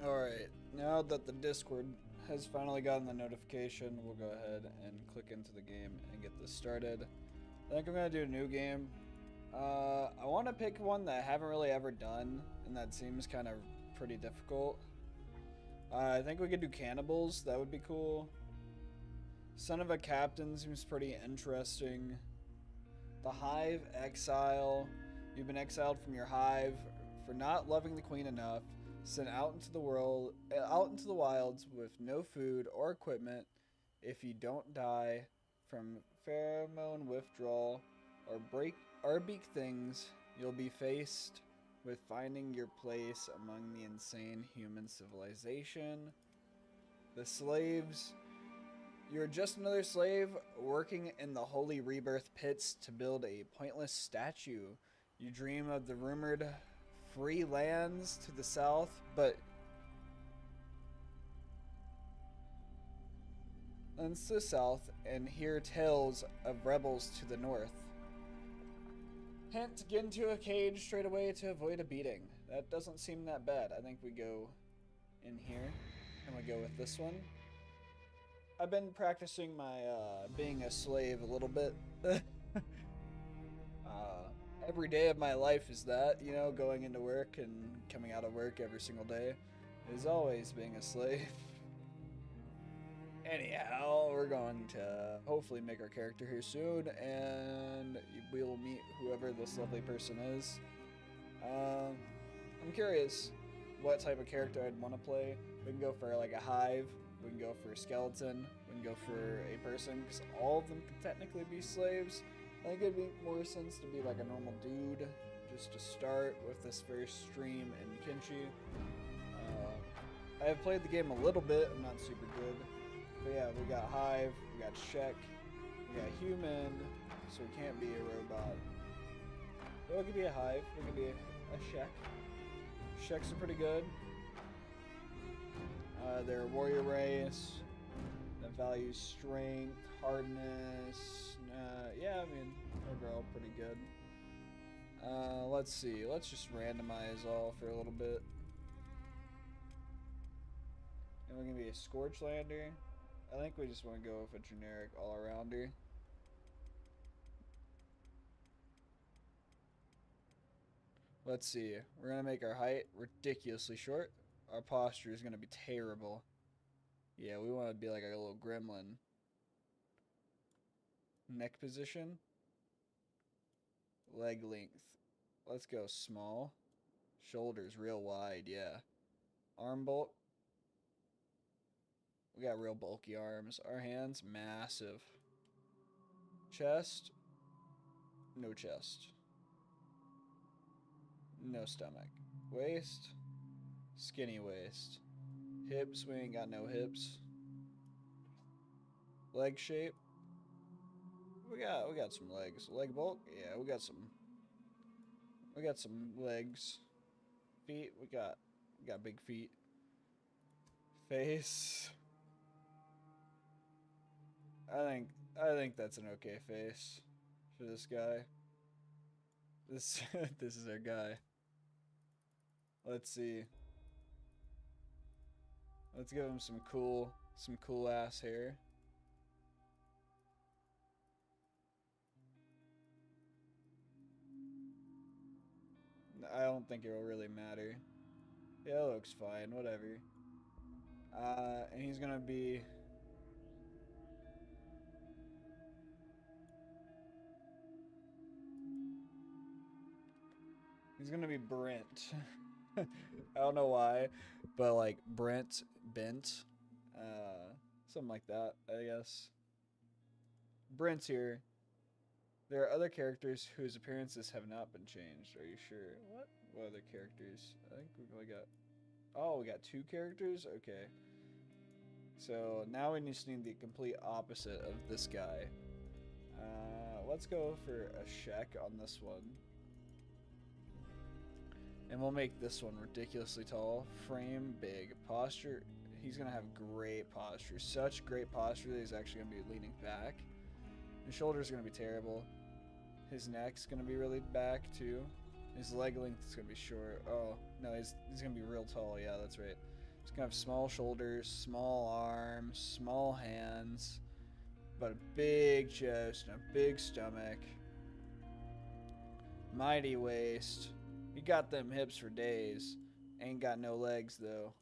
Alright, now that the Discord has finally gotten the notification, we'll go ahead and click into the game and get this started. I think I'm going to do a new game. I want to pick one that I haven't really ever done, and that seems kind of pretty difficult. I think we could do Cannibals, that would be cool. Son of a Captain seems pretty interesting. The Hive Exile. You've been exiled from your hive for not loving the queen enough, sent out into the wilds with no food or equipment. If you don't die from pheromone withdrawal or beak things, you'll be faced with finding your place among the insane human civilization. The slaves. You're just another slave working in the holy rebirth pits to build a pointless statue. You dream of the rumored free lands to the south, but lands to the south, and hear tales of rebels to the north. Hint, get into a cage straight away to avoid a beating. That doesn't seem that bad. I think we go in here, and we go with this one. I've been practicing my being a slave a little bit. Every day of my life is that, you know, going into work and coming out of work every single day is always being a slave. Anyhow, we're going to hopefully make our character here soon, and we will meet whoever this lovely person is. I'm curious what type of character I'd want to play. We can go for like a hive, we can go for a skeleton, we can go for a person, because all of them can technically be slaves. I think it'd make more sense to be like a normal dude, just to start with this first stream in Kenshi. I have played the game a little bit, I'm not super good. But yeah, we got Hive, we got Shek, we got Human, so we can't be a robot. But we could be a Hive, we could be a Shek. Sheks are pretty good. They're a warrior race that values strength, hardness. Yeah, I mean, overall pretty good. Let's see, let's just randomize all for a little bit. And we're gonna be a Scorchlander. I think we just want to go with a generic all-arounder. Let's see. We're going to make our height ridiculously short. Our posture is going to be terrible. Yeah, we want to be like a little gremlin. Neck position. Leg length. Let's go small. Shoulders real wide, yeah. Arm bulk. We got real bulky arms. Our hands, massive. Chest. No chest. No stomach. Waist. Skinny waist. Hips, we ain't got no hips. Leg shape. We got some legs. Leg bulk? Yeah, we got some legs. Feet, we got big feet. Face. I think that's an okay face for this guy. This this is our guy. Let's see. Let's give him some cool ass hair. I don't think it will really matter. Yeah, it looks fine, whatever. And he's gonna be Brent. I don't know why, but like Brent Bent, something like that, I guess. Brent's here. There are other characters whose appearances have not been changed. Are you sure? What other characters? I think we've only got. Oh, we got two characters? Okay. So now we just need the complete opposite of this guy. Let's go for a Shek on this one. And we'll make this one ridiculously tall. Frame big. Posture. He's going to have great posture. Such great posture that he's actually going to be leaning back. His shoulder's going to be terrible. His neck's going to be really back too. His leg length is going to be short. Oh, no, he's going to be real tall. Yeah, that's right. It's gonna have small shoulders, small arms, small hands, but a big chest and a big stomach. Mighty waist. He got them hips for days. Ain't got no legs though.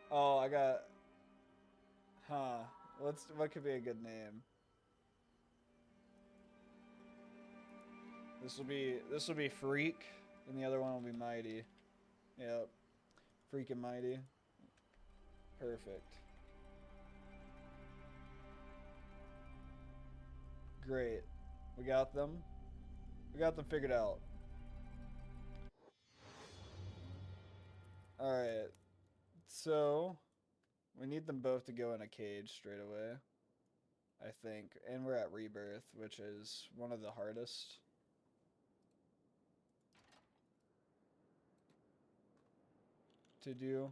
Oh, I got. Huh. What could be a good name? This will be Freak, and the other one will be Mighty. Yep. Freak and Mighty. Perfect. Great. We got them. We got them figured out. Alright. So, we need them both to go in a cage straight away. I think. And we're at Rebirth, which is one of the hardest. To do.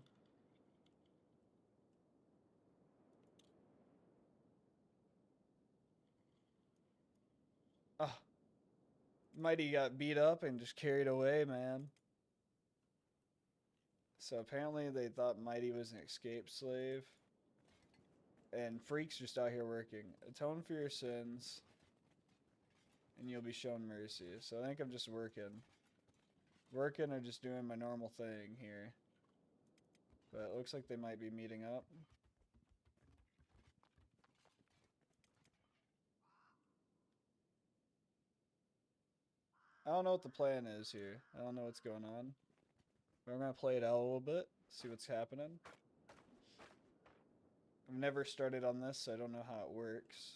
Ah. Mighty got beat up and just carried away, man. So apparently they thought Mighty was an escaped slave. And Freak's just out here working. Atone for your sins, and you'll be shown mercy. So I think I'm just working. Working or just doing my normal thing here. But it looks like they might be meeting up. I don't know what the plan is here. I don't know what's going on. But I'm going to play it out a little bit, see what's happening. I've never started on this, so I don't know how it works.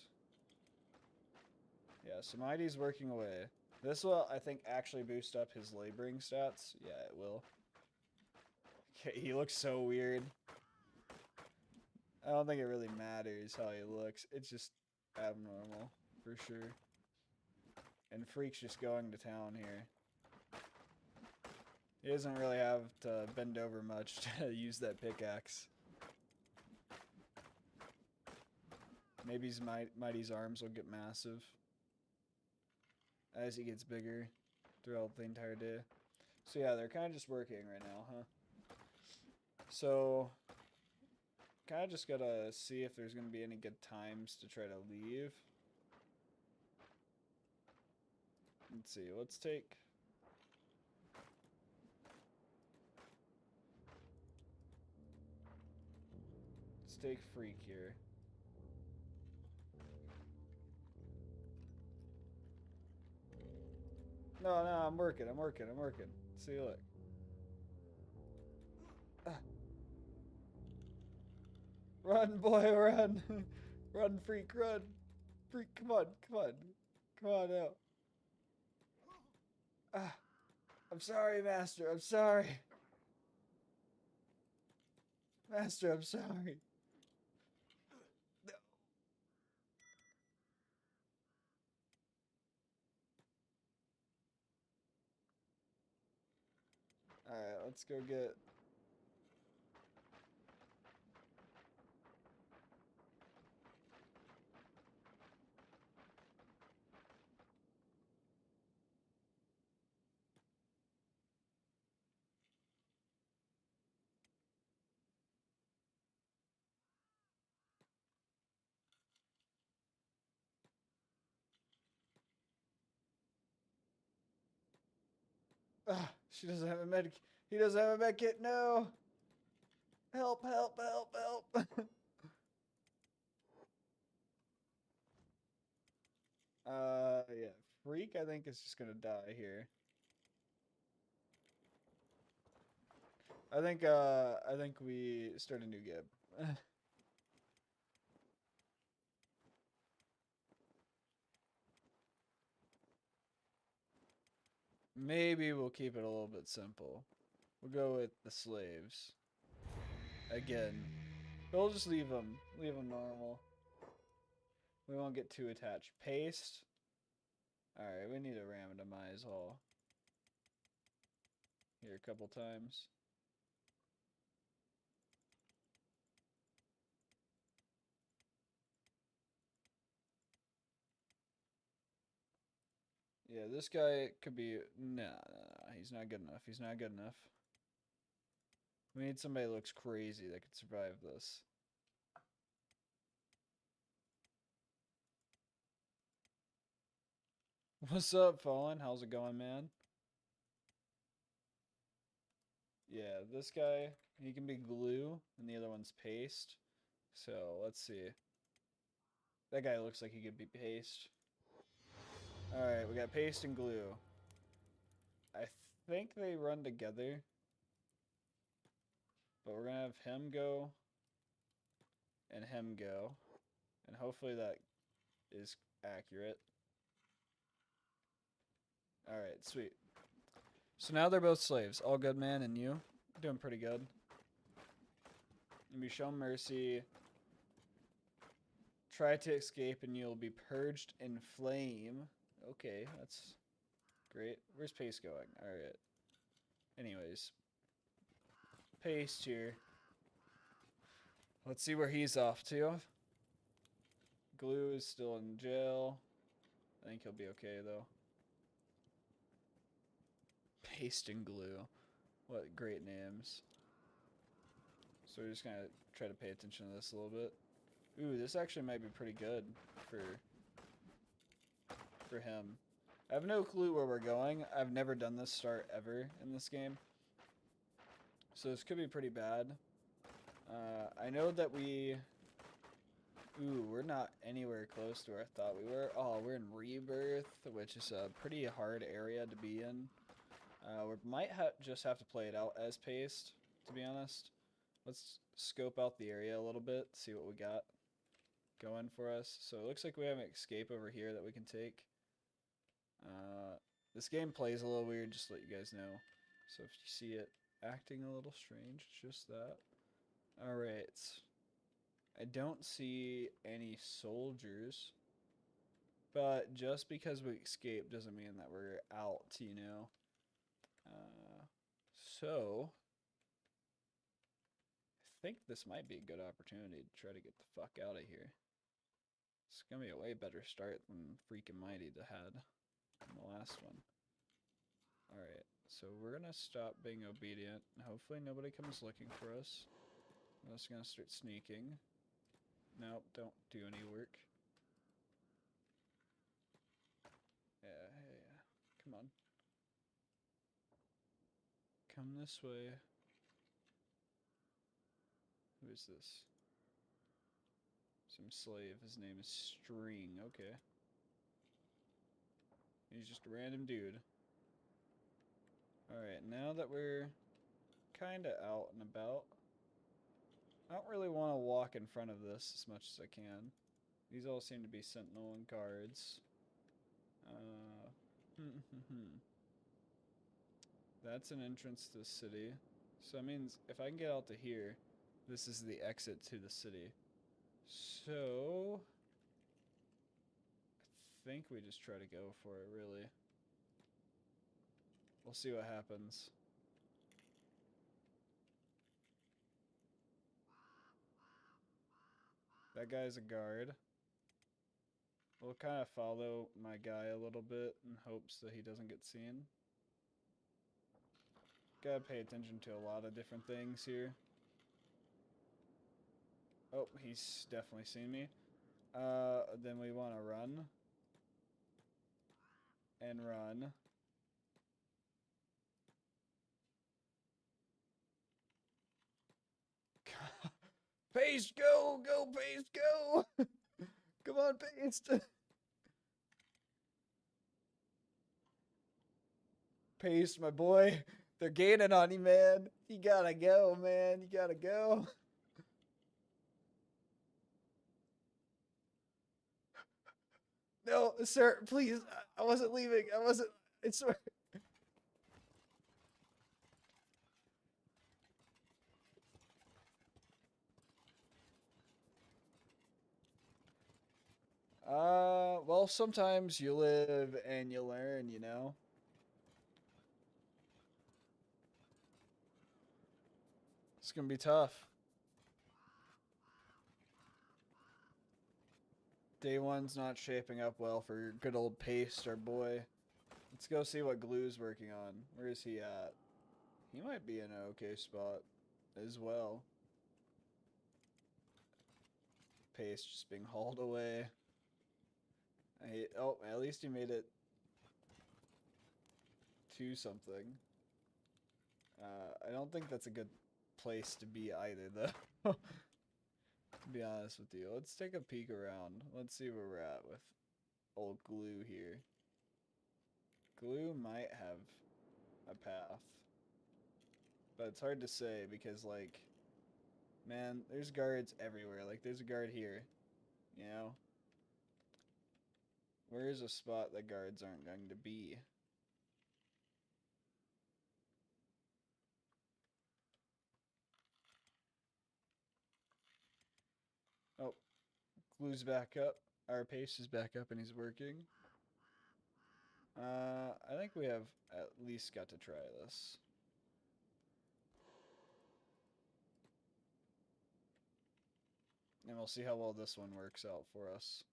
Yeah, so Mighty's working away. This will, I think, actually boost up his laboring stats. Yeah, it will. Okay, he looks so weird. I don't think it really matters how he looks. It's just abnormal, for sure. And Freak's just going to town here. He doesn't really have to bend over much to use that pickaxe. Maybe Mighty's arms will get massive as he gets bigger throughout the entire day. So yeah, they're kind of just working right now, huh? So, kind of just gotta see if there's gonna be any good times to try to leave. Let's see, let's take... Let's take Freak here. No, I'm working. See, look. Ah. Run, boy, run! Run, Freak, run! Freak, come on. Come on out. Ah. I'm sorry, Master, I'm sorry. Master, I'm sorry. No. Alright, let's go get... Ah, she doesn't have a med... He doesn't have a med kit, no! Help! Yeah. Freak, I think, is just gonna die here. I think we start a new game. Maybe we'll keep it a little bit simple. We'll go with the slaves. Again. We'll just leave them normal. We won't get too attached. Paste. Alright, we need to randomize all. Here a couple times. Yeah, this guy could be... Nah, he's not good enough. He's not good enough. We need somebody that looks crazy that could survive this. What's up, Fallen? How's it going, man? Yeah, this guy, he can be glue, and the other one's paste. So, let's see. That guy looks like he could be paste. Alright, we got paste and glue. I think they run together. But we're gonna have him go and him go. And hopefully that is accurate. Alright, sweet. So now they're both slaves. All good, man, and you? Doing pretty good. And we show mercy. Try to escape and you'll be purged in flame. Okay, that's great. Where's Pace going? Alright. Anyways. Pace here. Let's see where he's off to. Glue is still in jail. I think he'll be okay, though. Paste and glue. What great names. So we're just gonna try to pay attention to this a little bit. Ooh, this actually might be pretty good for him. I have no clue where we're going. I've never done this start ever in this game. So this could be pretty bad. I know that we... Ooh, we're not anywhere close to where I thought we were. Oh, we're in Rebirth, which is a pretty hard area to be in. We might just have to play it out as paced, to be honest. Let's scope out the area a little bit, see what we got going for us. So it looks like we have an escape over here that we can take. This game plays a little weird, just to let you guys know. So if you see it acting a little strange, it's just that. Alright. I don't see any soldiers. But just because we escaped doesn't mean that we're out, you know. So I think this might be a good opportunity to try to get the fuck out of here. It's gonna be a way better start than freaking Mighty to had in the last one. Alright, so we're gonna stop being obedient. Hopefully nobody comes looking for us. I'm just gonna start sneaking. Nope, don't do any work. Yeah. Come on. Come this way. Who is this? Some slave. His name is String. Okay. He's just a random dude. Alright, now that we're kind of out and about, I don't really want to walk in front of this as much as I can. These all seem to be sentinel and guards. That's an entrance to the city. So that means if I can get out to here, this is the exit to the city. So I think we just try to go for it, really. We'll see what happens. That guy's a guard. We'll kind of follow my guy a little bit in hopes that he doesn't get seen. Gotta pay attention to a lot of different things here. Oh, he's definitely seen me. Then we want to run. And run. Paste, go! Go, Paste, go! Come on, Paste! Paste, my boy. They're gaining on you, man. You gotta go, man. You gotta go. No, sir, please. I wasn't leaving. I wasn't. I swear. Well, sometimes you live and you learn, you know? It's gonna be tough. Day one's not shaping up well for good old Paste, our boy. Let's go see what Glue's working on. Where is he at? He might be in an okay spot as well. Paste just being hauled away. Oh, at least he made it to something. I don't think that's a good place to be either, though. To be honest with you. Let's take a peek around. Let's see where we're at with old Glue here. Glue might have a path. But it's hard to say because, like, man, there's guards everywhere. Like, there's a guard here, you know? Where is a spot that guards aren't going to be? Oh, Glue's back up. Our pace is back up and he's working. I think we have at least got to try this. And we'll see how well this one works out for us.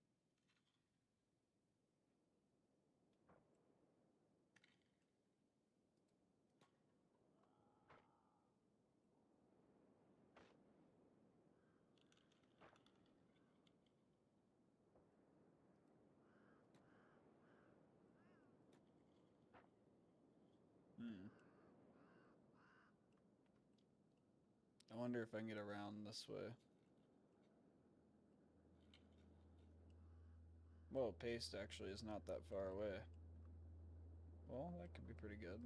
I wonder if I can get around this way. Whoa, paste actually is not that far away. Well, that could be pretty good.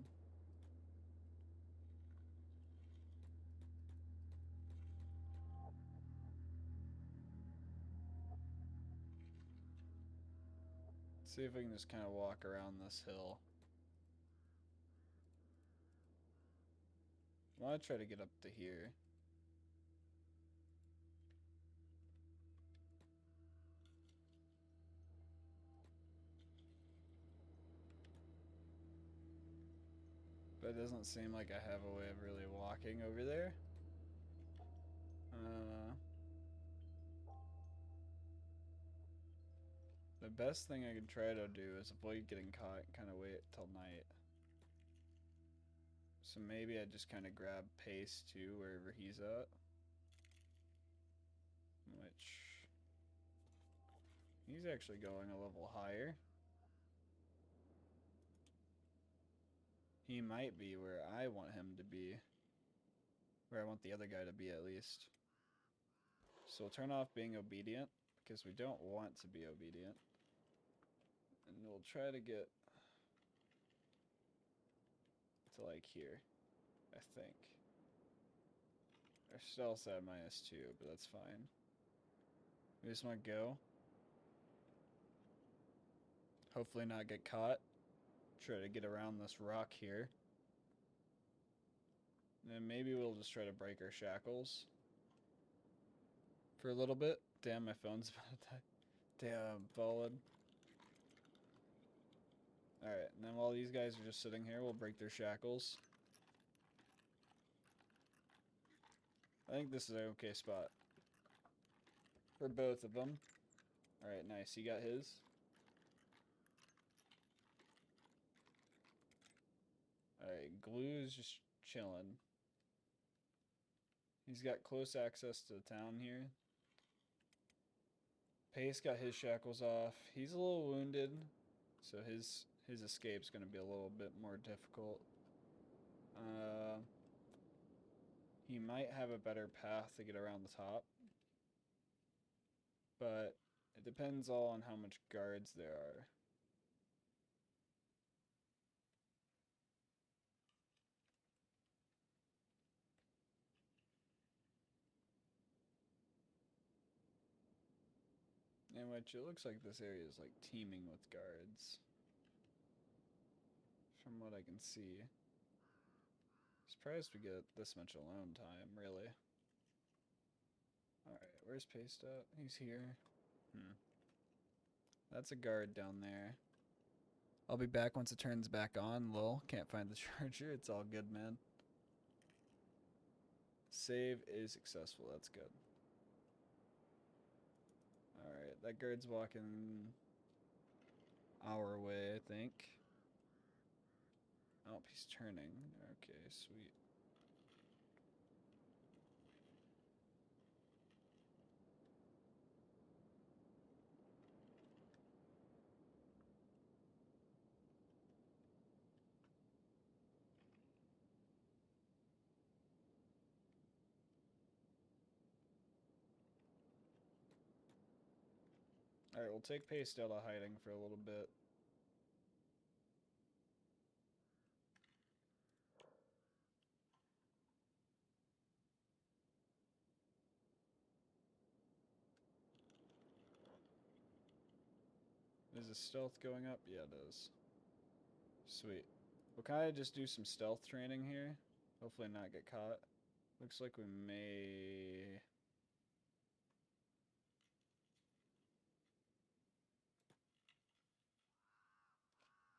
Let's see if we can just kind of walk around this hill. I want to try to get up to here. But it doesn't seem like I have a way of really walking over there. The best thing I can try to do is avoid getting caught and kind of wait till night. So maybe I just kind of grab pace too wherever he's at. Which... he's actually going a level higher. He might be where I want him to be. Where I want the other guy to be at least. So we'll turn off being obedient because we don't want to be obedient. And we'll try to get to like here, I think. Our stealth's at -2, but that's fine. We just want to go. Hopefully not get caught. Try to get around this rock here. And then maybe we'll just try to break our shackles for a little bit. Damn, my phone's about to die. Damn, fallen. Alright, and then while these guys are just sitting here, we'll break their shackles. I think this is an okay spot for both of them. Alright, nice. He got his. Alright, Glue is just chilling. He's got close access to the town here. Pace got his shackles off. He's a little wounded, so his escape's going to be a little bit more difficult. He might have a better path to get around the top, but it depends all on how much guards there are. In which it looks like this area is like teeming with guards. From what I can see. Surprised we get this much alone time, really. Alright, where's Paste at? He's here. That's a guard down there. I'll be back once it turns back on. Lol, can't find the charger. It's all good, man. Save is successful. That's good. Alright, that guard's walking our way, I think. he's turning. Okay, sweet. Alright, we'll take Paste out of hiding for a little bit. Is his stealth going up? Yeah, it is. Sweet. We'll kind of just do some stealth training here. Hopefully not get caught. Looks like we may...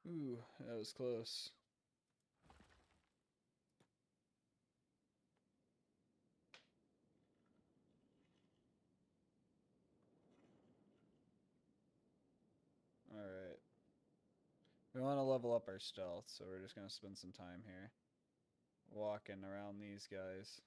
Ooh, that was close. Alright. We want to level up our stealth, so we're just going to spend some time here. Walking around these guys.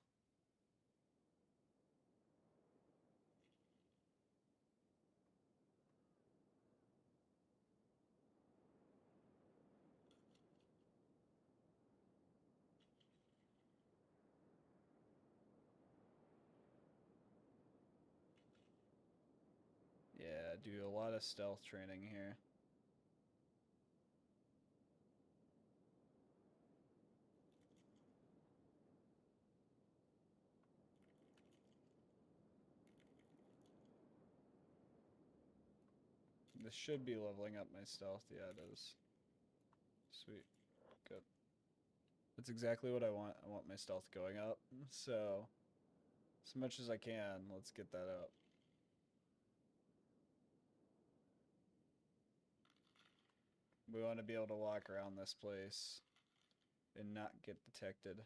Yeah, do a lot of stealth training here. This should be leveling up my stealth. Yeah, it is. Sweet. Good. That's exactly what I want. I want my stealth going up. So, as much as I can, let's get that up. We want to be able to walk around this place and not get detected.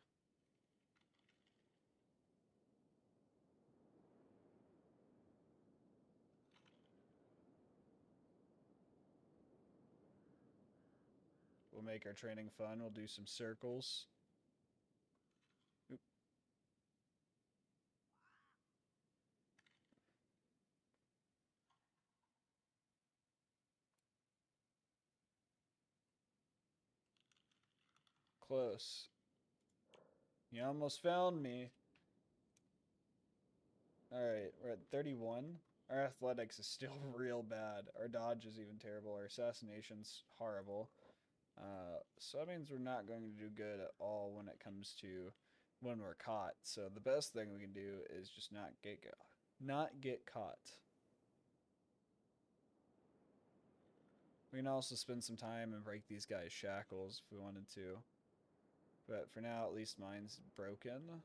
We'll make our training fun. We'll do some circles. Oop. Close. You almost found me. Alright, we're at 31. Our athletics is still real bad. Our dodge is even terrible. Our assassination's horrible. So that means we're not going to do good at all when it comes to when we're caught. So the best thing we can do is just not get caught. We can also spend some time and break these guys' shackles if we wanted to. But for now, at least mine's broken.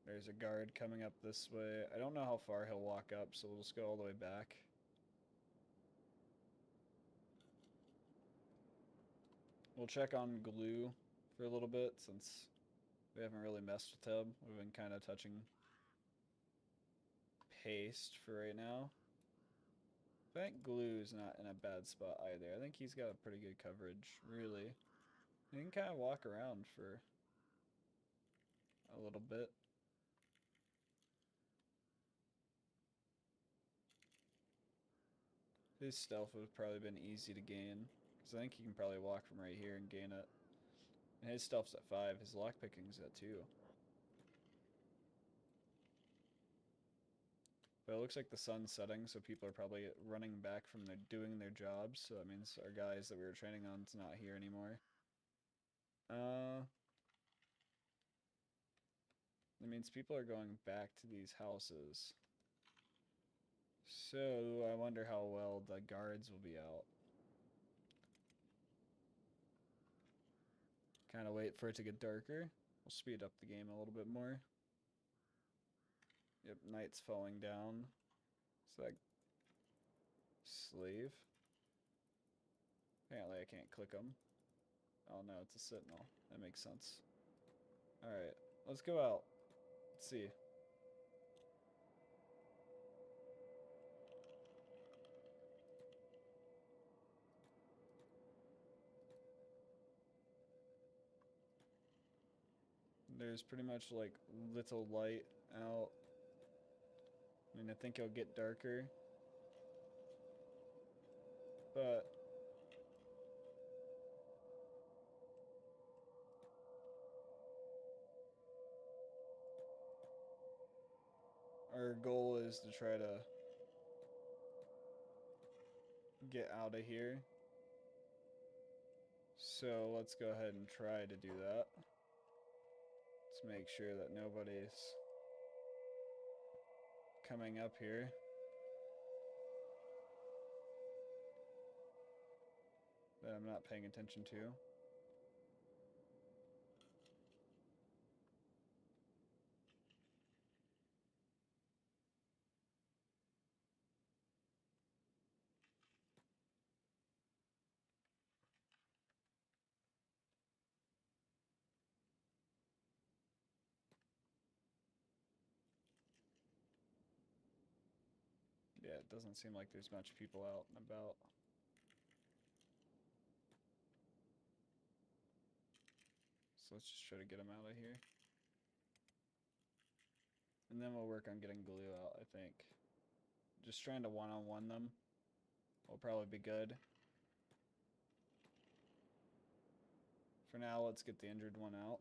There's a guard coming up this way. I don't know how far he'll walk up, so we'll just go all the way back. We'll check on Glue for a little bit, since we haven't really messed with him. We've been kind of touching Paste for right now. I think Glue's not in a bad spot either. I think he's got a pretty good coverage, really. He can kind of walk around for a little bit. His stealth would have probably been easy to gain, because I think he can probably walk from right here and gain it. And his stealth's at 5, his lockpicking's at 2. But it looks like the sun's setting, so people are probably running back from doing their jobs, so that means our guys that we were training on's not here anymore. That means people are going back to these houses. So, I wonder how well the guards will be out. Kind of wait for it to get darker. We'll speed up the game a little bit more. Yep, night's falling down. So that slave. Apparently I can't click them. Oh no, it's a sentinel. That makes sense. Alright, let's go out. Let's see. There's pretty much like little light out. I mean, I think it'll get darker. But our goal is to try to get out of here. So let's go ahead and try to do that. Let's make sure that nobody's coming up here. That I'm not paying attention to. Yeah, it doesn't seem like there's much people out and about. So let's just try to get them out of here. And then we'll work on getting glue out, I think. Just trying to one-on-one them will probably be good. For now, let's get the injured one out.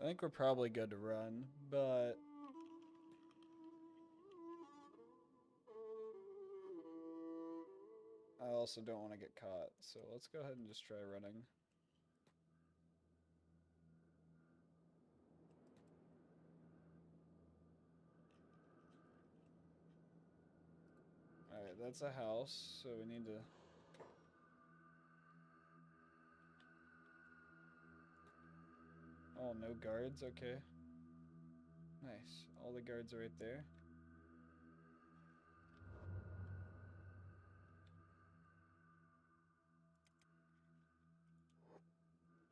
I think we're probably good to run, but I also don't want to get caught. So let's go ahead and just try running. Alright, that's a house, so we need to... Oh, no guards? Okay. Nice. All the guards are right there.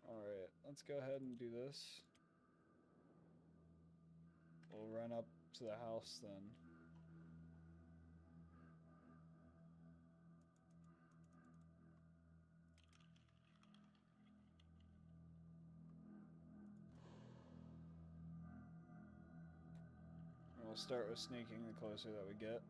Alright, let's go ahead and do this. We'll run up to the house then. And we'll start with sneaking the closer that we get.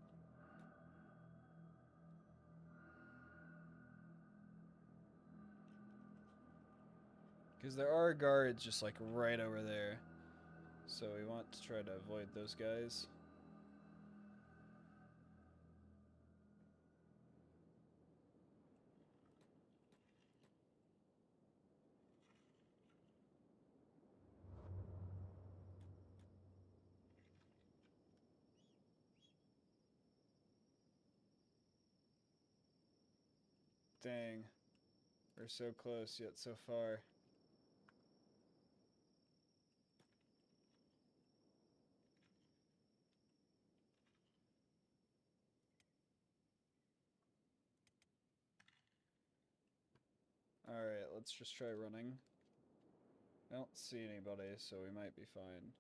Because there are guards just like right over there. So we want to try to avoid those guys. Dang. We're so close yet so far. Alright, let's just try running. I don't see anybody, so we might be fine.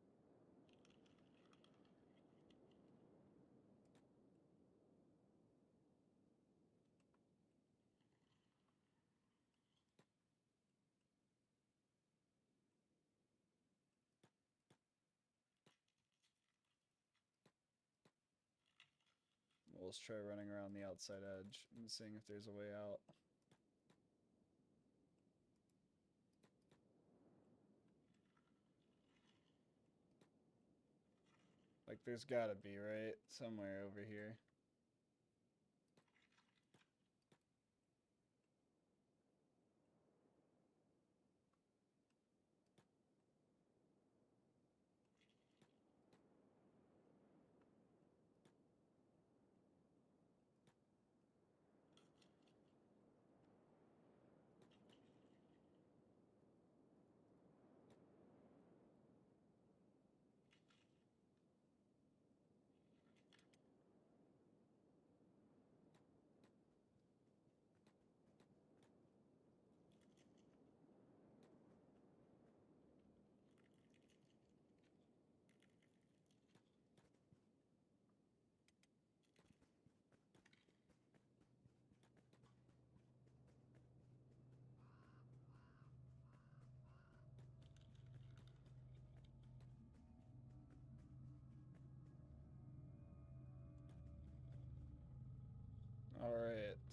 We'll just try running around the outside edge and seeing if there's a way out. Like, there's gotta be, right? Somewhere over here.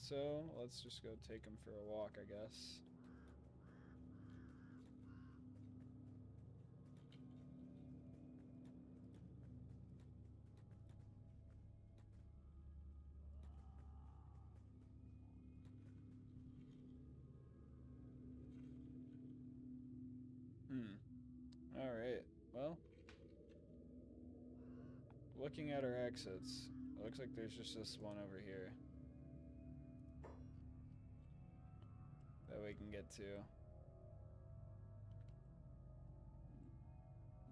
So let's just go take him for a walk, I guess. Alright, well, looking at our exits, it looks like there's just this one over here that we can get to.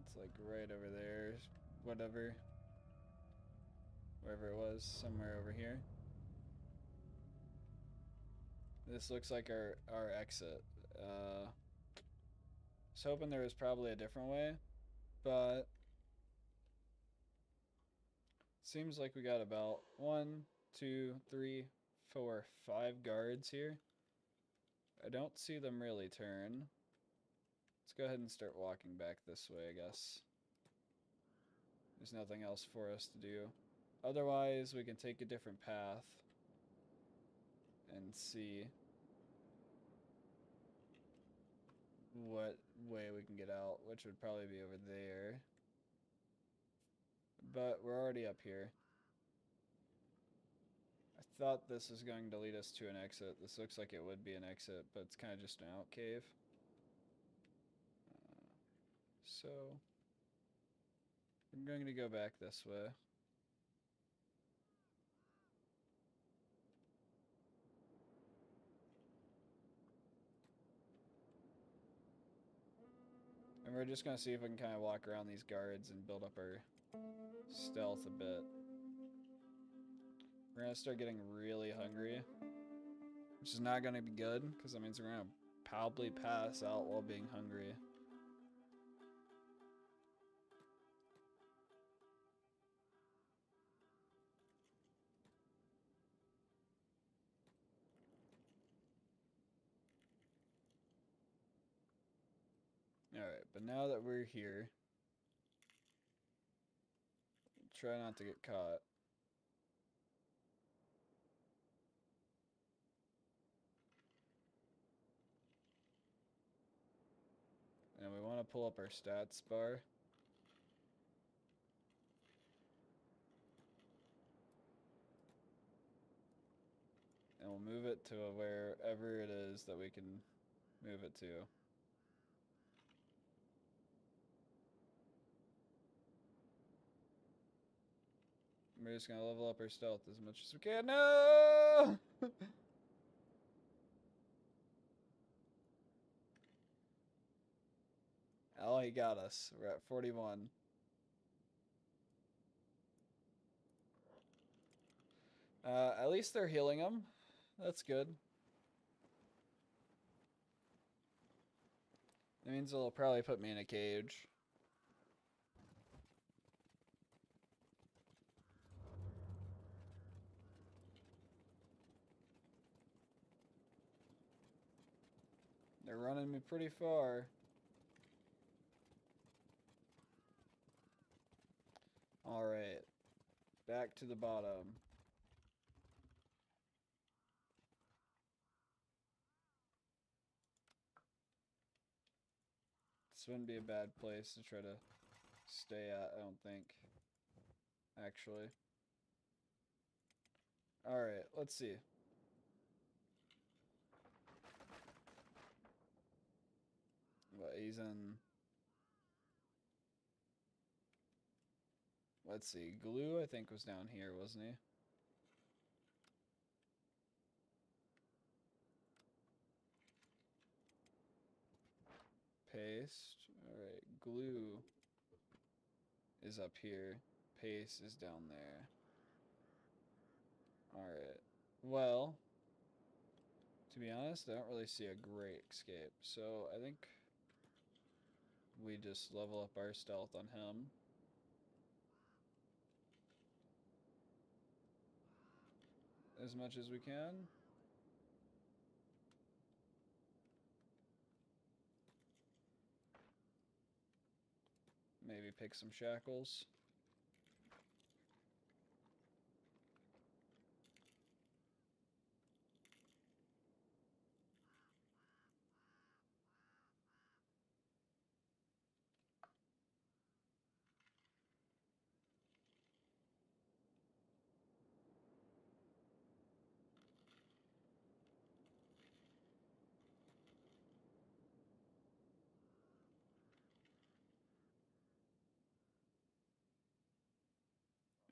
It's like right over there, whatever, wherever it was, somewhere over here. This looks like our exit. I was hoping there was probably a different way, but seems like we got about 1, 2, 3, 4, 5 guards here. I don't see them really turn. Let's go ahead and start walking back this way, I guess. There's nothing else for us to do. Otherwise, we can take a different path and see what way we can get out, which would probably be over there. But we're already up here. I thought this was going to lead us to an exit. This looks like it would be an exit, but it's kind of just an out cave. So I'm going to go back this way. And we're just going to see if we can kind of walk around these guards and build up our stealth a bit. We're going to start getting really hungry, which is not going to be good, because that means we're going to probably pass out while being hungry. Alright, but now that we're here, try not to get caught. And we want to pull up our stats bar. And we'll move it to wherever it is that we can move it to. We're just gonna level up our stealth as much as we can. No! Oh, he got us. We're at 41. At least they're healing him. That's good. That means they'll probably put me in a cage. They're running me pretty far. Alright. Back to the bottom. This wouldn't be a bad place to try to stay at, I don't think. Actually. Alright, let's see. What, he's in... Let's see, Glue I think was down here, wasn't he? Paste. Alright, Glue is up here. Paste is down there. Alright. Well, to be honest, I don't really see a great escape. So I think we just level up our stealth on him. As much as we can. Maybe pick some shackles.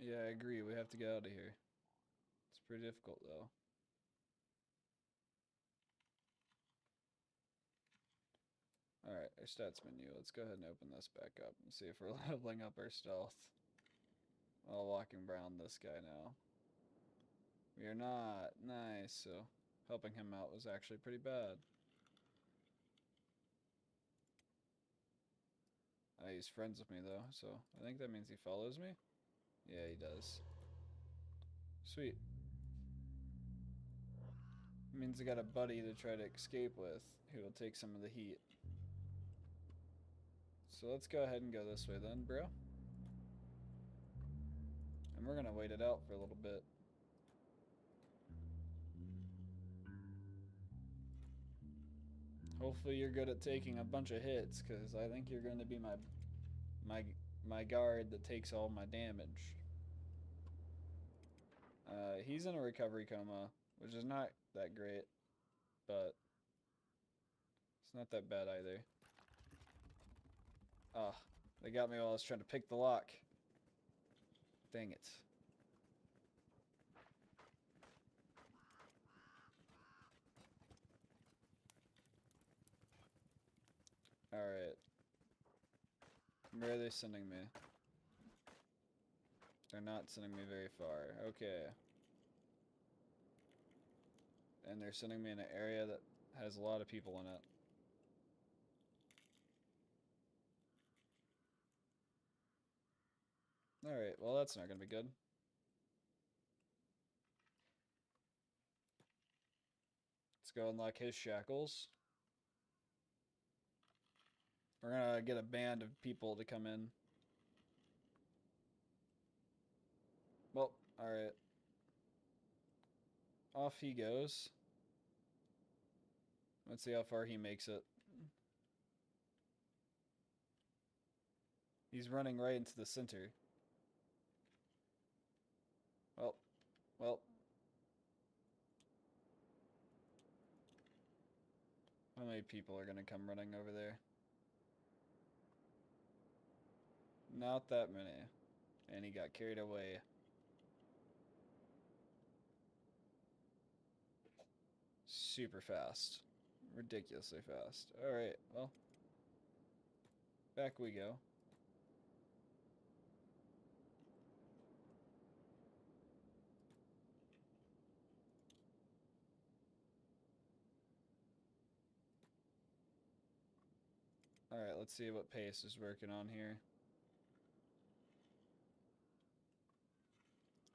Yeah, I agree. We have to get out of here. It's pretty difficult, though. Alright, our stats menu. Let's go ahead and open this back up and see if we're leveling up our stealth while walking around this guy now. We are not. Nice. So, helping him out was actually pretty bad. He's friends with me, though, so I think that means he follows me? Yeah, he does. Sweet. Means I got a buddy to try to escape with who will take some of the heat. So let's go ahead and go this way then, bro. And we're gonna wait it out for a little bit. Hopefully you're good at taking a bunch of hits, because I think you're gonna be my guard that takes all my damage. He's in a recovery coma, which is not that great, but it's not that bad either. Ah, they got me while I was trying to pick the lock. Dang it. Alright. Where are they sending me? They're not sending me very far. Okay. And they're sending me in an area that has a lot of people in it. Alright, well that's not gonna be good. Let's go unlock his shackles. We're gonna get a band of people to come in. Well, alright. Off he goes. Let's see how far he makes it. He's running right into the center. Well. How many people are gonna come running over there? Not that many. And he got carried away. Super fast. Ridiculously fast. Alright, well. Back we go. Alright, let's see what pace is working on here.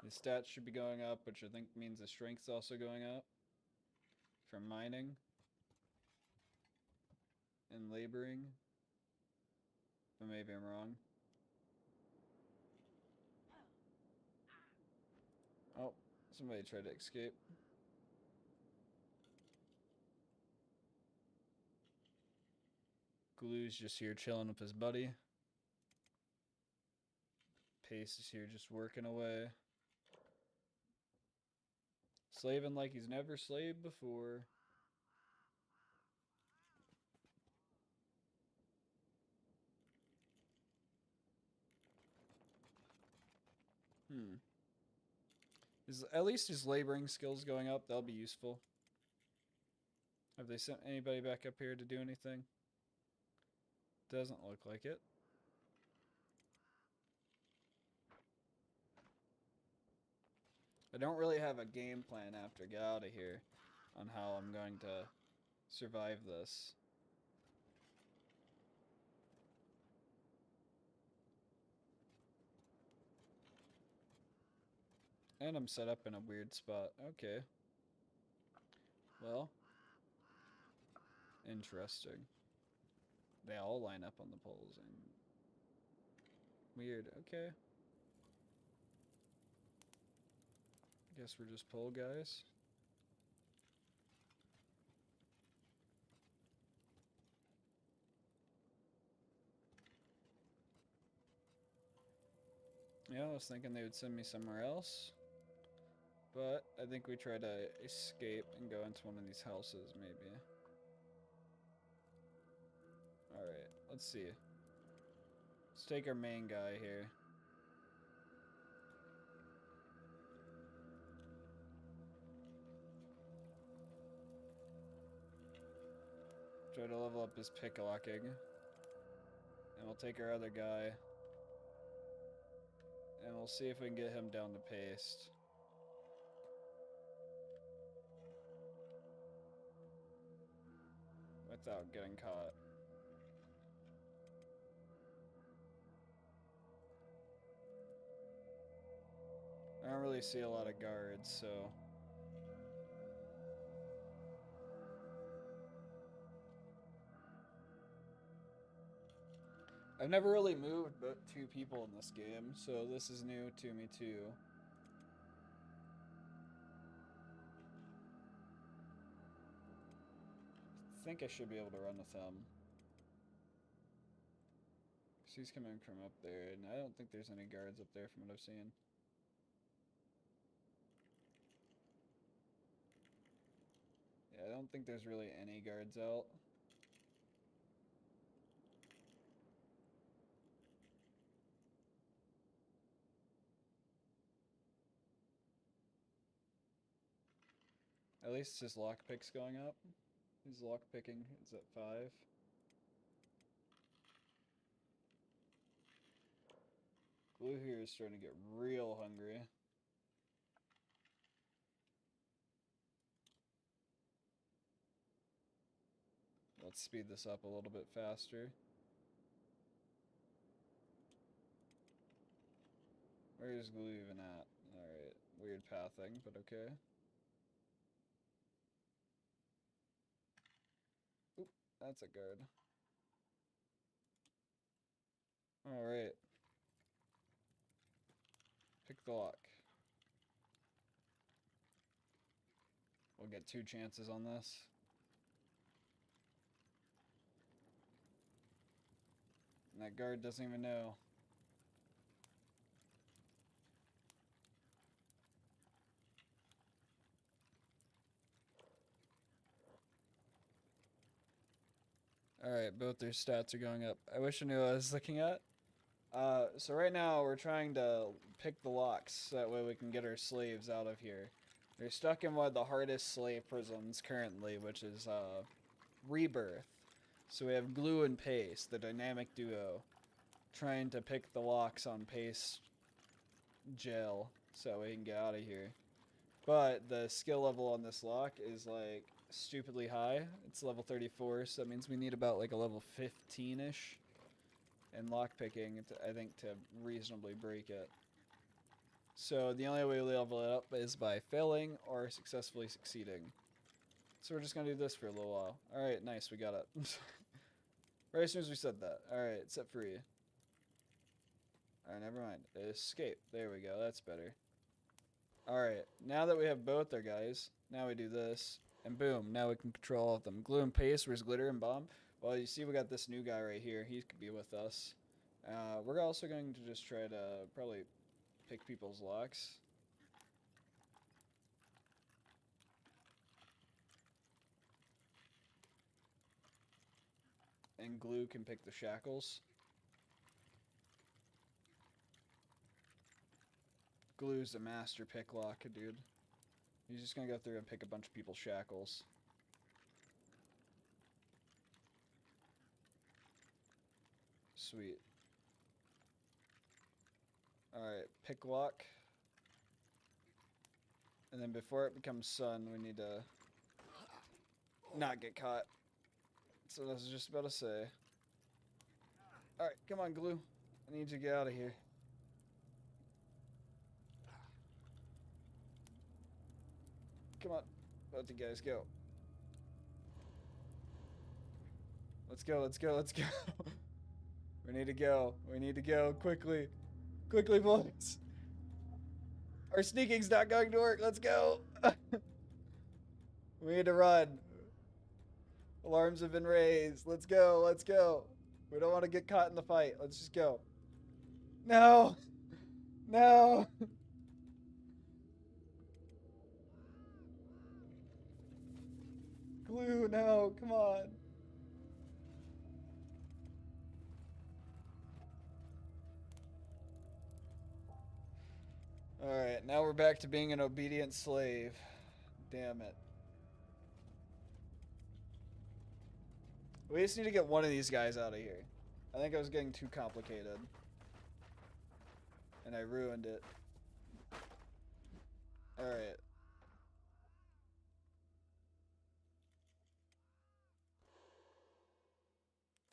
The stats should be going up, which I think means the strength's also going up. From mining. And laboring. But maybe I'm wrong. Oh, somebody tried to escape. Glue's just here chilling with his buddy. Pace is here just working away. Slaving like he's never slaved before. At least his laboring skills going up. That'll be useful. Have they sent anybody back up here to do anything? Doesn't look like it. I don't really have a game plan after I get out of here on how I'm going to survive this. And I'm set up in a weird spot. Okay. Well. Interesting. They all line up on the poles. And weird. Okay. Guess we're just pole guys. Yeah, I was thinking they would send me somewhere else. But I think we try to escape and go into one of these houses, maybe. Alright, let's see. Let's take our main guy here. Try to level up his picklocking. And we'll take our other guy. And we'll see if we can get him down to paste. Without getting caught. I don't really see a lot of guards, so... I've never really moved but 2 people in this game, so this is new to me too. I think I should be able to run with him. So he's coming from up there, and I don't think there's any guards up there from what I've seen. Yeah, I don't think there's really any guards out. At least his lockpick's going up. His lockpicking is at 5. Glue here is starting to get real hungry. Let's speed this up a little bit faster. Where is Glue even at? Alright, weird pathing, but okay. Oop, that's a guard. Alright. Pick the lock. We'll get 2 chances on this. And that guard doesn't even know. Alright, both their stats are going up. I wish I knew what I was looking at. So right now we're trying to pick the locks so that way we can get our slaves out of here. They're stuck in one of the hardest slave prisons currently, which is Rebirth. So we have Glue and Paste, the dynamic duo, trying to pick the locks on Paste jail so we can get out of here. But the skill level on this lock is like stupidly high. It's level 34, so that means we need about like a level 15-ish in lockpicking, I think, to reasonably break it. So the only way we level it up is by failing or successfully succeeding. So we're just going to do this for a little while. Alright, nice, we got it. Right as soon as we said that. Alright, set free. Alright, never mind. Escape. There we go, that's better. Alright, now that we have both our guys, now we do this, and boom, now we can control all of them. Glue and Paste versus Glitter and Bomb. Well, you see we got this new guy right here. He could be with us. We're also going to just try to probably pick people's locks. And Glue can pick the shackles. Glue's a master pick lock, dude. He's just gonna go through and pick a bunch of people's shackles. Sweet. Alright, pick lock. And then before it becomes sun, we need to not get caught. So I was just about to say. Alright, come on, Glue. I need you to get out of here. Come on. Let the guys go. Let's go, let's go, let's go. We need to go. We need to go quickly. Quickly, boys. Our sneaking's not going to work. Let's go. We need to run. Alarms have been raised. Let's go. Let's go. We don't want to get caught in the fight. Let's just go. No. No. Glue, no. Come on. Alright, now we're back to being an obedient slave. Damn it. We just need to get one of these guys out of here. I think I was getting too complicated. And I ruined it. Alright.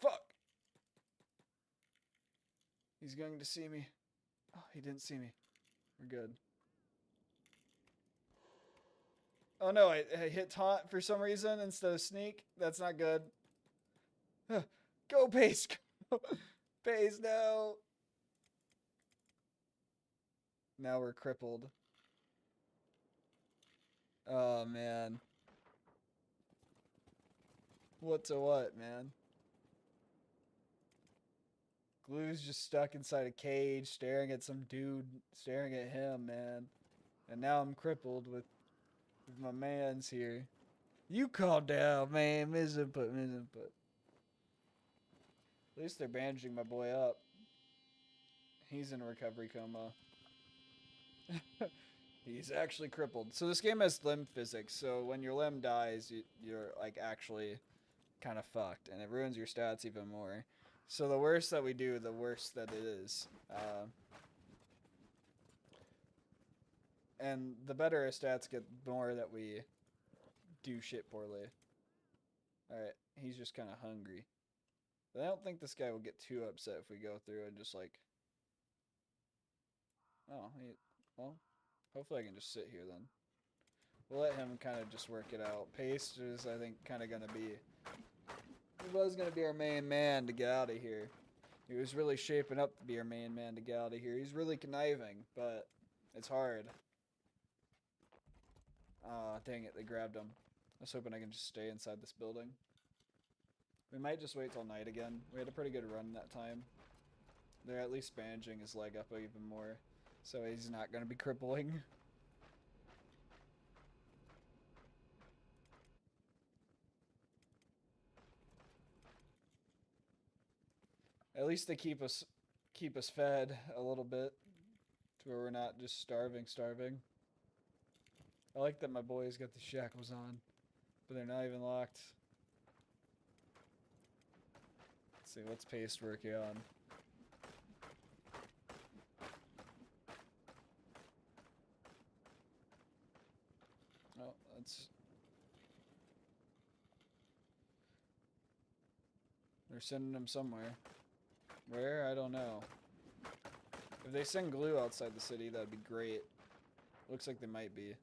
Fuck! He's going to see me. Oh, he didn't see me. We're good. Oh no, I hit taunt for some reason instead of sneak. That's not good. Go, Pace! Go! Pace, no! Now we're crippled. Oh, man. What to what, man? Glue's just stuck inside a cage, staring at some dude, staring at him, man. And now I'm crippled with my mans here. You calm down, man. Misinput. At least they're bandaging my boy up. He's in a recovery coma. He's actually crippled. So this game has limb physics. So when your limb dies, you're like actually kind of fucked, and it ruins your stats even more. So the worse that we do, the worse that it is. And the better our stats get, the more that we do shit poorly. Alright, he's just kind of hungry. But I don't think this guy will get too upset if we go through and just like... Oh, well, hopefully I can just sit here then. We'll let him kind of just work it out. Paste is, I think, kind of going to be... He was going to be our main man to get out of here. He was really shaping up to be our main man to get out of here. He's really conniving, but it's hard. Aw, dang it, they grabbed him. I was hoping I can just stay inside this building. We might just wait till night again. We had a pretty good run that time. They're at least bandaging his leg up even more, so he's not going to be crippling. At least they keep us fed a little bit, to where we're not just starving. I like that my boy's got the shackles on, but they're not even locked. Let's see, what's Paste working on? Oh, that's... They're sending him somewhere. Where? I don't know. If they send Glue outside the city, that'd be great. Looks like they might be.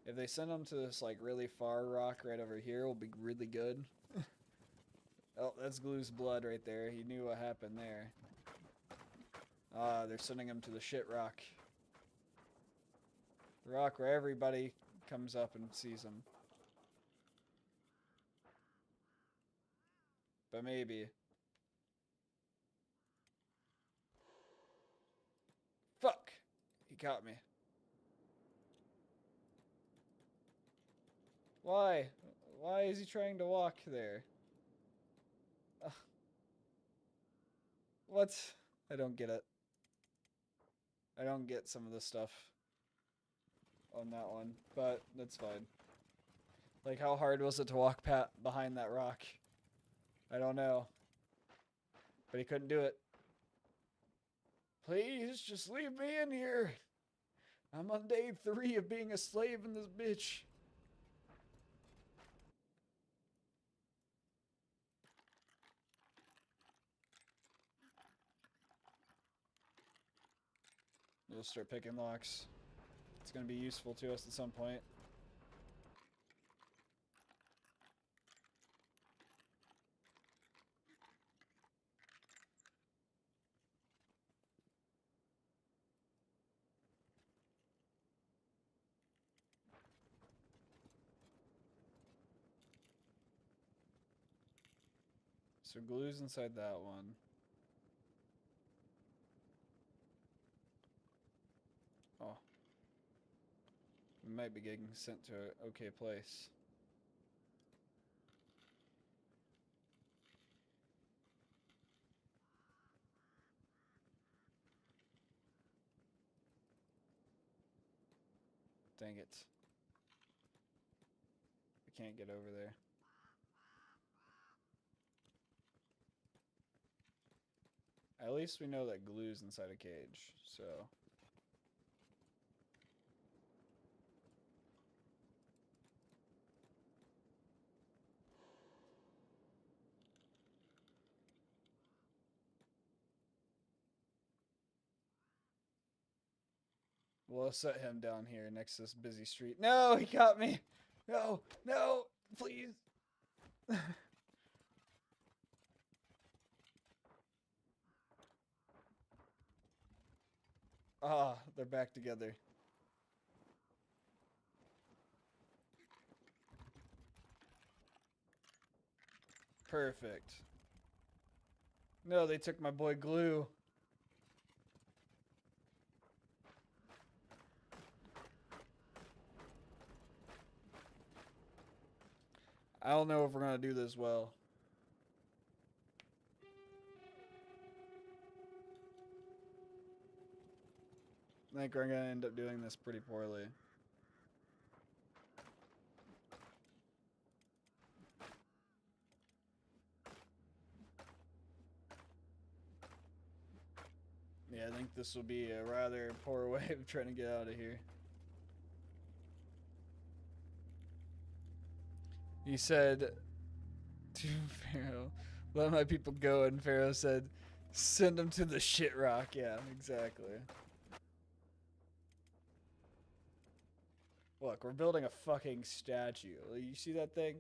If they send him to this like really far rock right over here, will be really good. Oh, that's Glue's blood right there. He knew what happened there. Ah, they're sending him to the shit rock. The rock where everybody comes up and sees him. But maybe. Fuck! He caught me. Why? Why is he trying to walk there? What? I don't get it. I don't get some of the stuff on that one, but that's fine. Like, how hard was it to walk behind that rock? I don't know. But he couldn't do it. Please, just leave me in here. I'm on day 3 of being a slave in this bitch. We'll start picking locks. It's going to be useful to us at some point. So Glue's inside that one. Oh. We might be getting sent to an okay place. Dang it. We can't get over there. At least we know that glue's inside a cage, so... We'll set him down here next to this busy street. No, he caught me! No, no, please! Ah, they're back together. Perfect. No, they took my boy Glue. I don't know if we're gonna do this well. I think we're gonna end up doing this pretty poorly. Yeah, I think this will be a rather poor way of trying to get out of here. He said to Pharaoh, let my people go, and Pharaoh said, send them to the shit rock. Yeah, exactly. Look, we're building a fucking statue. You see that thing?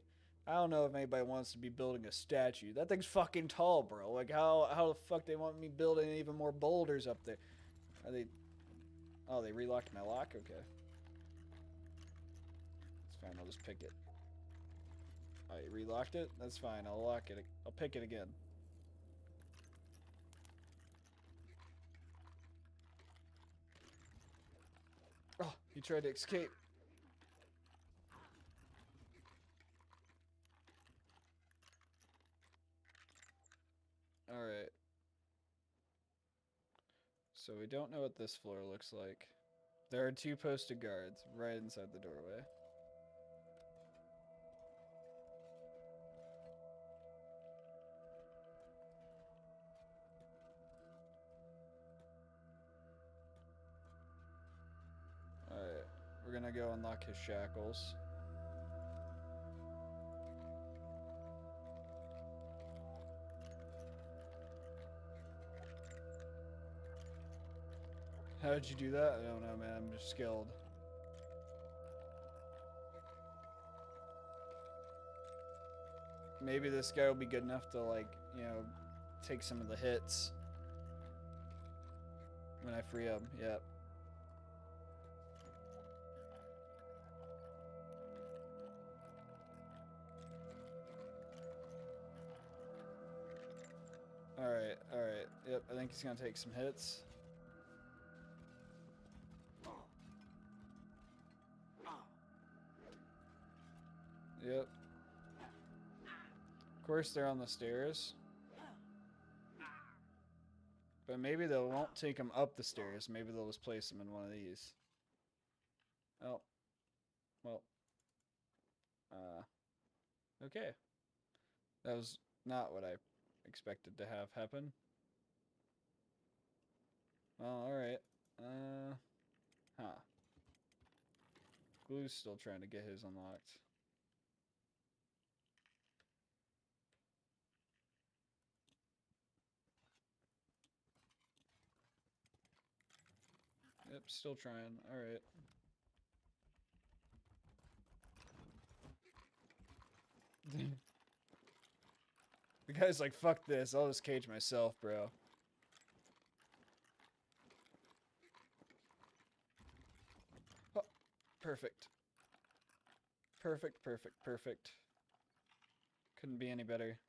I don't know if anybody wants to be building a statue. That thing's fucking tall, bro. Like, how the fuck they want me building even more boulders up there? Are they... Oh, they relocked my lock? Okay. It's fine, I'll just pick it. Oh, you relocked it? That's fine, I'll lock it. I'll pick it again. Oh, he tried to escape. Alright. So we don't know what this floor looks like. There are 2 posted guards right inside the doorway. Alright, we're gonna go unlock his shackles. How did you do that? I don't know, man. I'm just skilled. Maybe this guy will be good enough to, like, you know, take some of the hits when I free him. Yep. Alright, alright. Yep, I think he's gonna take some hits. Yep. Of course they're on the stairs. But maybe they won't take him up the stairs. Maybe they'll just place him in one of these. Oh. Well. Okay. That was not what I expected to have happen. Well, alright. Huh. Glue's still trying to get his unlocked. Yep, still trying. Alright. The guy's like, fuck this, I'll just cage myself, bro. Oh, perfect. Perfect, perfect, perfect. Couldn't be any better.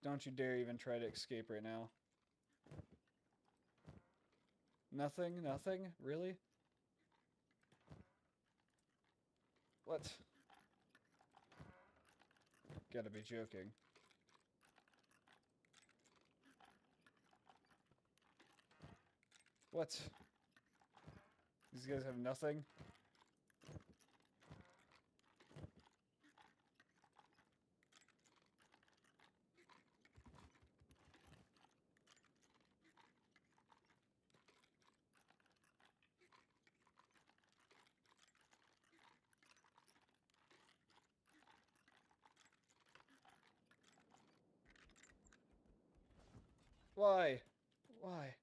Don't you dare even try to escape right now. Nothing? Nothing? Really? What? Gotta be joking. What? These guys have nothing? Why? Why?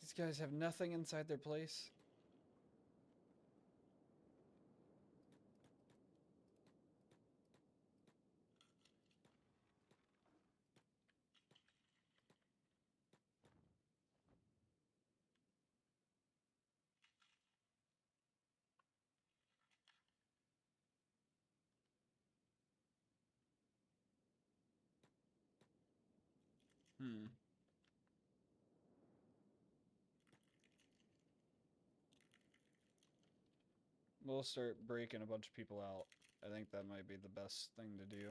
These guys have nothing inside their place. Hmm. We'll start breaking a bunch of people out. I think that might be the best thing to do.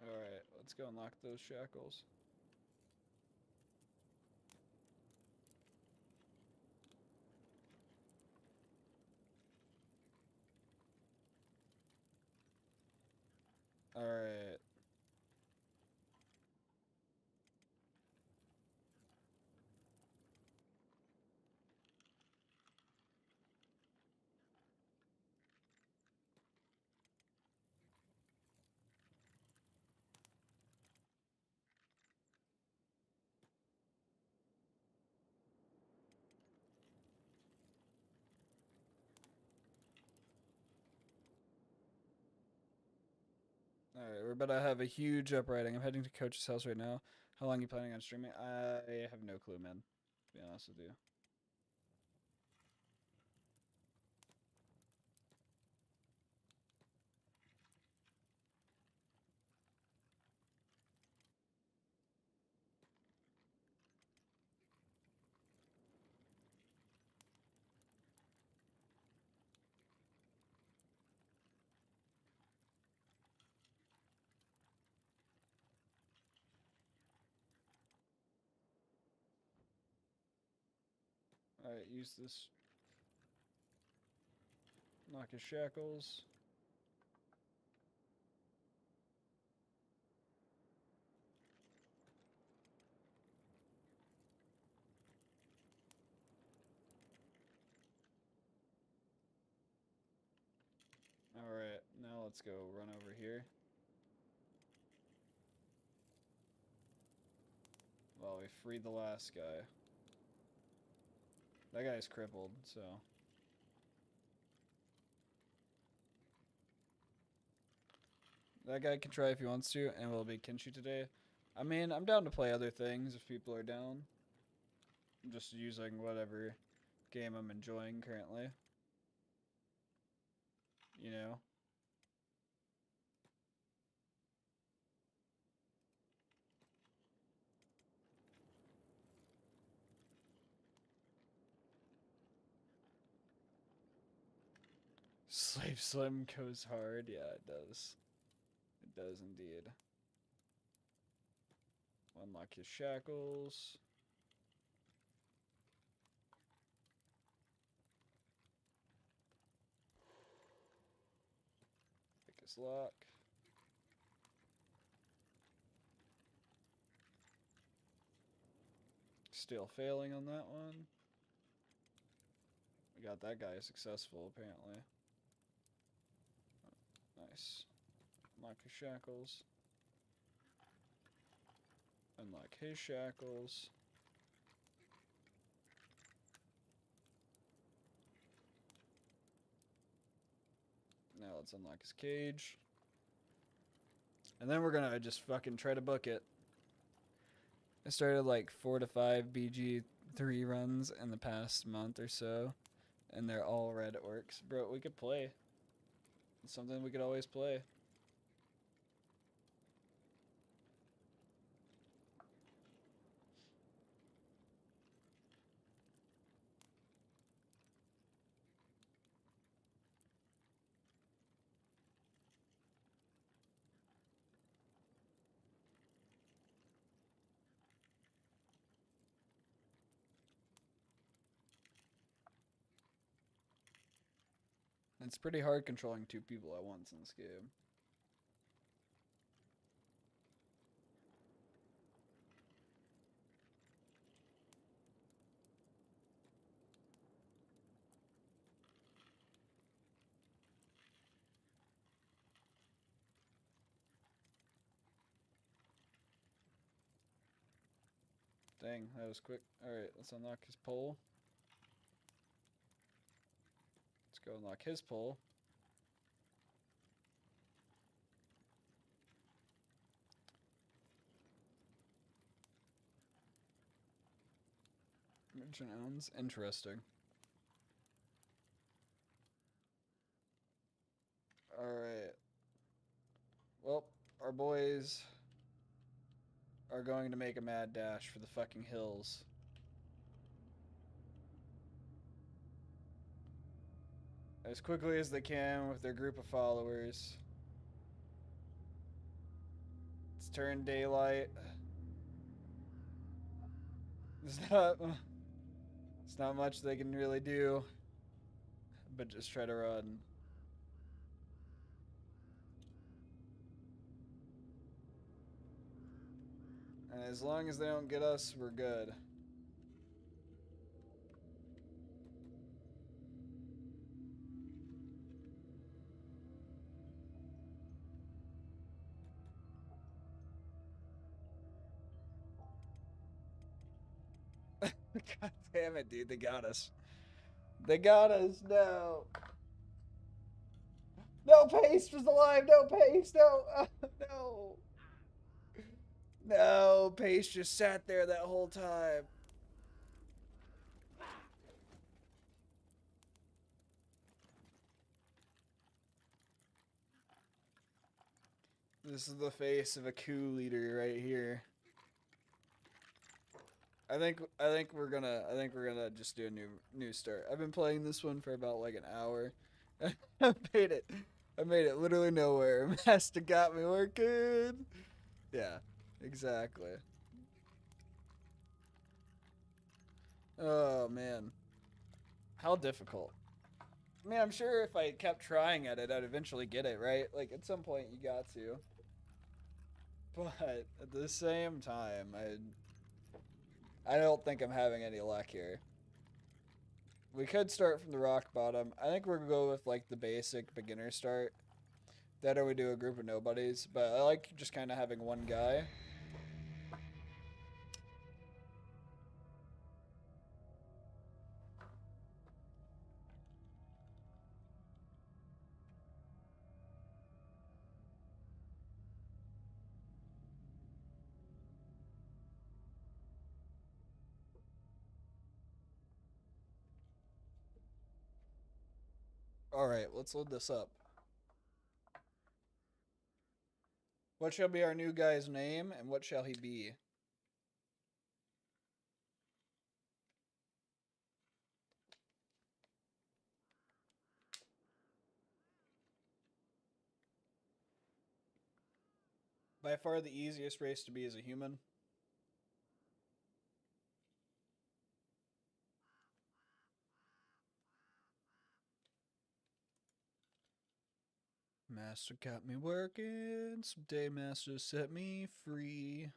Alright, let's go unlock those shackles. Alright. Alright, we're about to have a huge uprising. I'm heading to Coach's house right now. How long are you planning on streaming? I have no clue, man. To be honest with you. Alright, use this. Knock his shackles. Alright, now let's go run over here. Well, we freed the last guy. That guy's crippled, so. That guy can try if he wants to, and we'll be Kenshi today. I mean, I'm down to play other things if people are down. I'm just using whatever game I'm enjoying currently. You know? Slave Slim goes hard. Yeah, it does. It does indeed. Unlock his shackles. Pick his lock. Still failing on that one. We got that guy successful, apparently. Nice. Unlock his shackles. Unlock his shackles. Now let's unlock his cage. And then we're gonna just fucking try to book it. I started like 4 to 5 BG3 runs in the past month or so. And they're all red orcs. Bro, we could play. It's something we could always play. It's pretty hard controlling 2 people at once in this game. Dang, that was quick. Alright, let's unlock his pole. Let's go unlock his pole. Merchant owns. Interesting. Alright. Well, our boys are going to make a mad dash for the fucking hills. As quickly as they can with their group of followers. It's turned daylight. It's not much they can really do, but just try to run. And as long as they don't get us, we're good. God damn it, dude. They got us. They got us. No. No, Pace was alive. No, Pace. No. No. No, Pace just sat there that whole time. This is the face of a coup leader right here. I think we're gonna just do a new start. I've been playing this one for about like an hour. I made it. I made it literally nowhere. Master got me working. Yeah, exactly. Oh man, how difficult. I mean, I'm sure if I kept trying at it, I'd eventually get it right. Like at some point, you got to. But at the same time, I don't think I'm having any luck here. We could start from the rock bottom. I think we're gonna go with like the basic beginner start. That or we do a group of nobodies. But I like just kind of having one guy. Alright, let's load this up. What shall be our new guy's name, and what shall he be? By far the easiest race to be is a human. Master got me working, someday master set me free.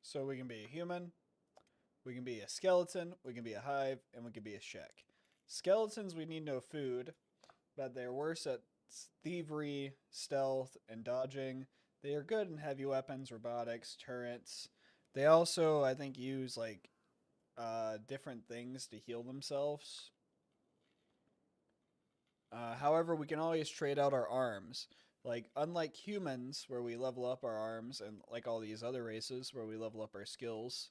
So we can be a human, we can be a skeleton, we can be a hive, and we can be a shek. Skeletons, we need no food, but they're worse at thievery, stealth, and dodging. They are good in heavy weapons, robotics, turrets. They also, I think, use like different things to heal themselves. However, we can always trade out our arms. Like, unlike humans, where we level up our arms, and like all these other races, where we level up our skills,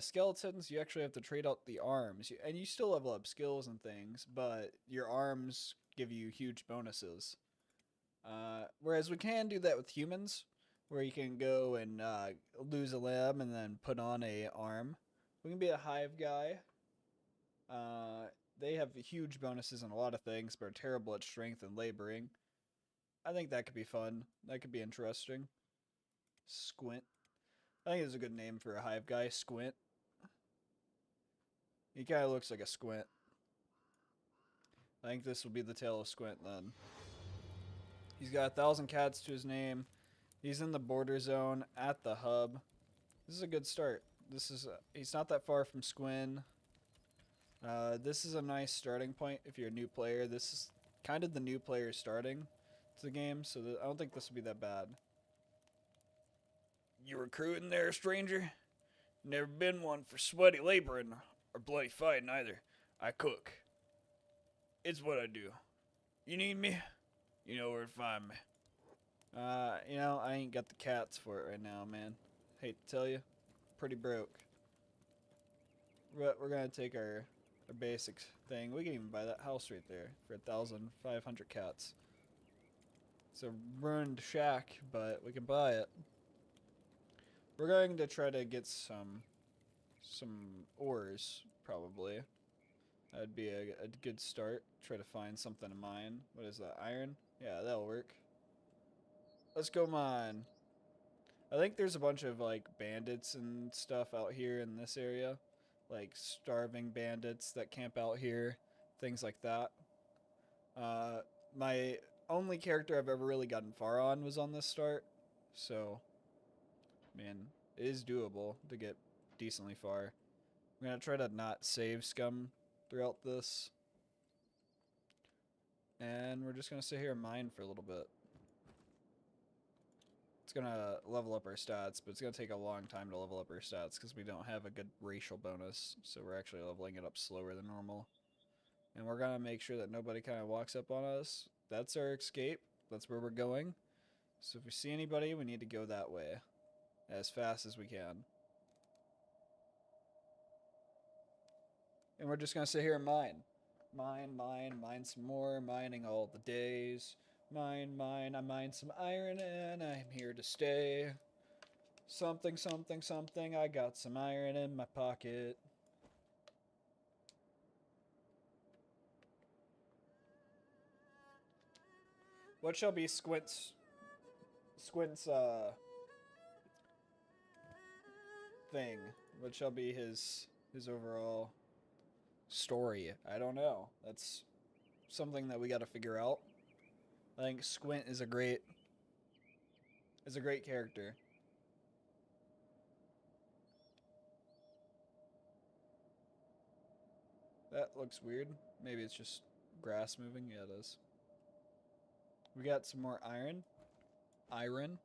skeletons, you actually have to trade out the arms. And you still level up skills and things, but your arms give you huge bonuses. Whereas we can do that with humans, where you can go and lose a limb and then put on a arm. We can be a hive guy. they have huge bonuses in a lot of things, but are terrible at strength and laboring. I think that could be fun. That could be interesting. Squint. I think it's a good name for a hive guy. Squint. He kind of looks like a squint. I think this will be the tale of Squint then. He's got 1,000 cats to his name. He's in the border zone at the hub. This is a good start. He's not that far from Squin. This is a nice starting point if you're a new player. This is kind of the new player starting to the game, so I don't think this will be that bad. You recruiting there, stranger? Never been one for sweaty laboring or bloody fighting either. I cook. It's what I do. You need me? You know where to find me. I ain't got the cats for it right now, man. Hate to tell you. Pretty broke. But we're gonna take our basic thing. We can even buy that house right there for 1,500 cats. It's a ruined shack, but we can buy it. We're going to try to get some ores, probably. That'd be a good start. Try to find something to mine. What is that, iron? Yeah, that'll work. Let's go mine. I think there's a bunch of, like, bandits and stuff out here in this area. Like, starving bandits that camp out here. Things like that. My only character I've ever really gotten far on was on this start. So, man, it is doable to get decently far. I'm going to try to not save scum throughout this. And we're just going to sit here and mine for a little bit. It's going to level up our stats, but it's going to take a long time to level up our stats because we don't have a good racial bonus. So we're actually leveling it up slower than normal. And we're going to make sure that nobody kind of walks up on us. That's our escape. That's where we're going. So if we see anybody, we need to go that way as fast as we can. And we're just going to sit here and mine. Mine some more. Mining all the days. I mine some iron and I'm here to stay. Something, I got some iron in my pocket. What shall be Squint's thing? What shall be his overall story? I don't know. That's something that we got to figure out. I think Squint is a great character. That looks weird. Maybe it's just grass moving. Yeah, it is. We got some more iron. Iron.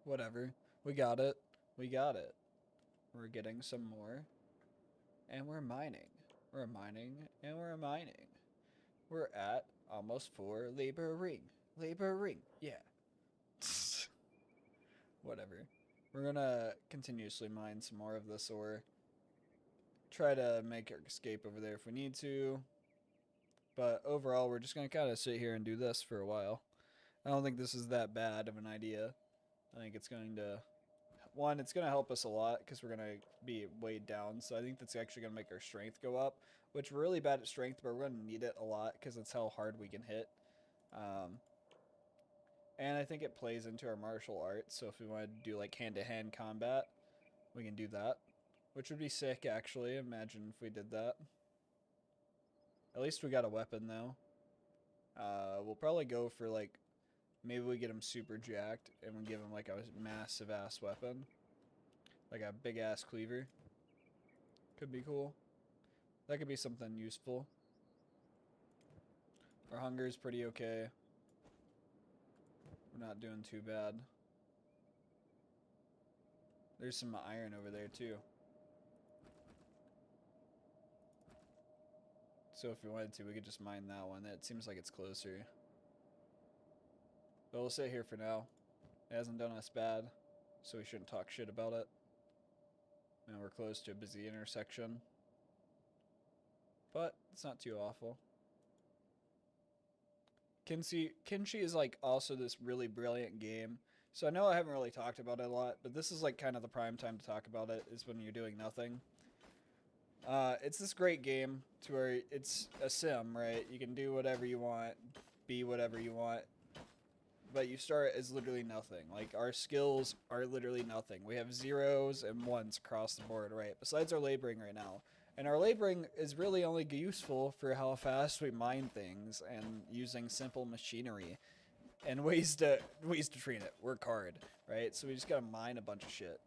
Whatever. We got it. We're getting some more. And we're mining. We're mining and we're mining. We're at almost 4 laboring. Yeah. Whatever. We're gonna continuously mine some more of this ore. Try to make our escape over there if we need to. But overall, we're just gonna kind of sit here and do this for a while. I don't think this is that bad of an idea. I think it's going to... One, it's going to help us a lot because we're going to be weighed down. So I think that's actually going to make our strength go up, which we're really bad at strength, but we're going to need it a lot because that's how hard we can hit. And I think it plays into our martial arts. So if we want to do like hand-to-hand combat, we can do that, which would be sick, actually. Imagine if we did that. At least we got a weapon, though. We'll probably go for like... Maybe we get him super jacked and we give him like a massive ass weapon. Like a big ass cleaver. Could be cool. That could be something useful. Our hunger is pretty okay. We're not doing too bad. There's some iron over there too. So if we wanted to, we could just mine that one. That seems like it's closer. But we'll sit here for now. It hasn't done us bad, so we shouldn't talk shit about it. And we're close to a busy intersection. But it's not too awful. Kenshi is like also this really brilliant game. So I know I haven't really talked about it a lot, but this is like kind of the prime time to talk about it, is when you're doing nothing. It's this great game to where it's a sim, right? You can do whatever you want, be whatever you want, but you start as literally nothing. Like, our skills are literally nothing. We have zeros and ones across the board, right? Besides our laboring right now. And our laboring is really only useful for how fast we mine things and using simple machinery and ways to train it. Work hard, right? So we just gotta mine a bunch of shit.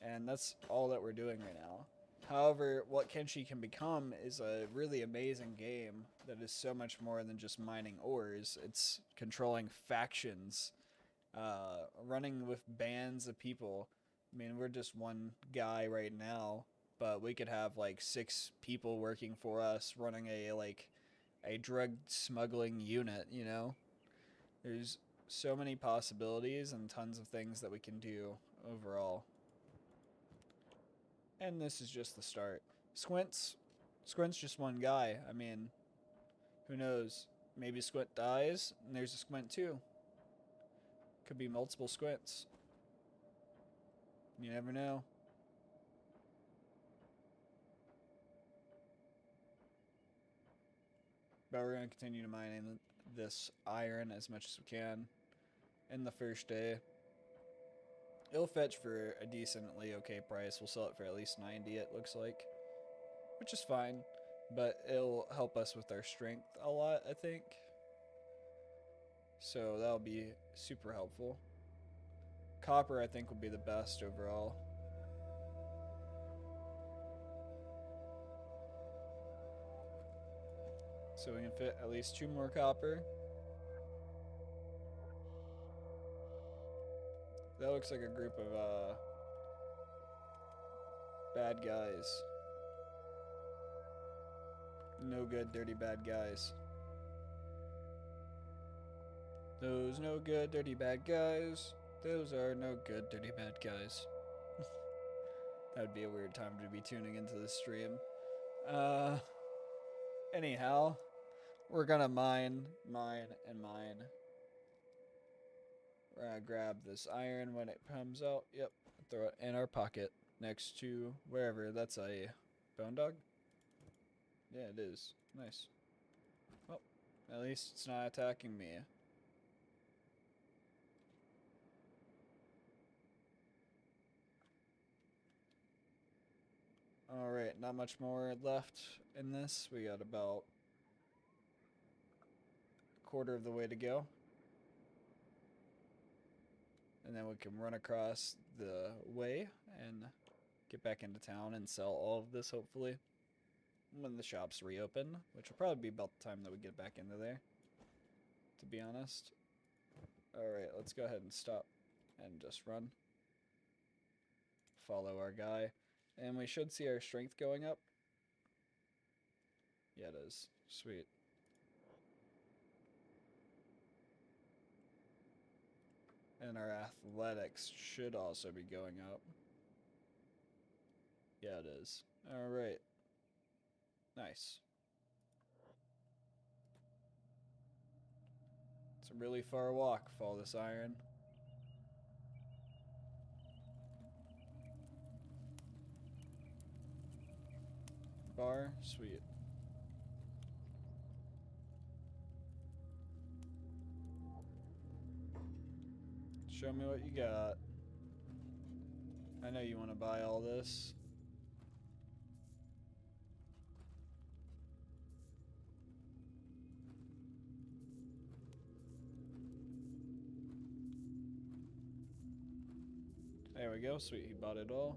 And that's all that we're doing right now. However, what Kenshi can become is a really amazing game that is so much more than just mining ores. It's controlling factions, running with bands of people. I mean, we're just one guy right now, but we could have like 6 people working for us, running a drug smuggling unit. You know, there's so many possibilities and tons of things that we can do overall. And this is just the start. Squint's just one guy. I mean, who knows? Maybe Squint dies, and there's a Squint too. Could be multiple Squints. You never know. But we're going to continue to mine this iron as much as we can in the first day. It'll fetch for a decently okay price. We'll sell it for at least 90, it looks like, which is fine, but it'll help us with our strength a lot, I think. So that'll be super helpful. Copper, I think, will be the best overall. So we can fit at least 2 more copper. That looks like a group of bad guys. No good, dirty, bad guys. Those no good, dirty, bad guys. Those are no good, dirty, bad guys. That would be a weird time to be tuning into this stream. Anyhow, we're gonna mine, and mine. We're gonna grab this iron when it comes out. Yep, throw it in our pocket next to wherever. That's a bone dog? Yeah, it is. Nice. Well, at least it's not attacking me. Alright, not much more left in this. We got about a quarter of the way to go. And then we can run across the way and get back into town and sell all of this, hopefully, when the shops reopen, which will probably be about the time that we get back into there, to be honest. Alright, let's go ahead and stop and just run. Follow our guy. And we should see our strength going up. Yeah, it is. Sweet. And our athletics should also be going up. Yeah, it is. Alright. Nice. It's a really far walk for all this iron. Bar? Sweet. Show me what you got. I know you want to buy all this. There we go. Sweet, he bought it all.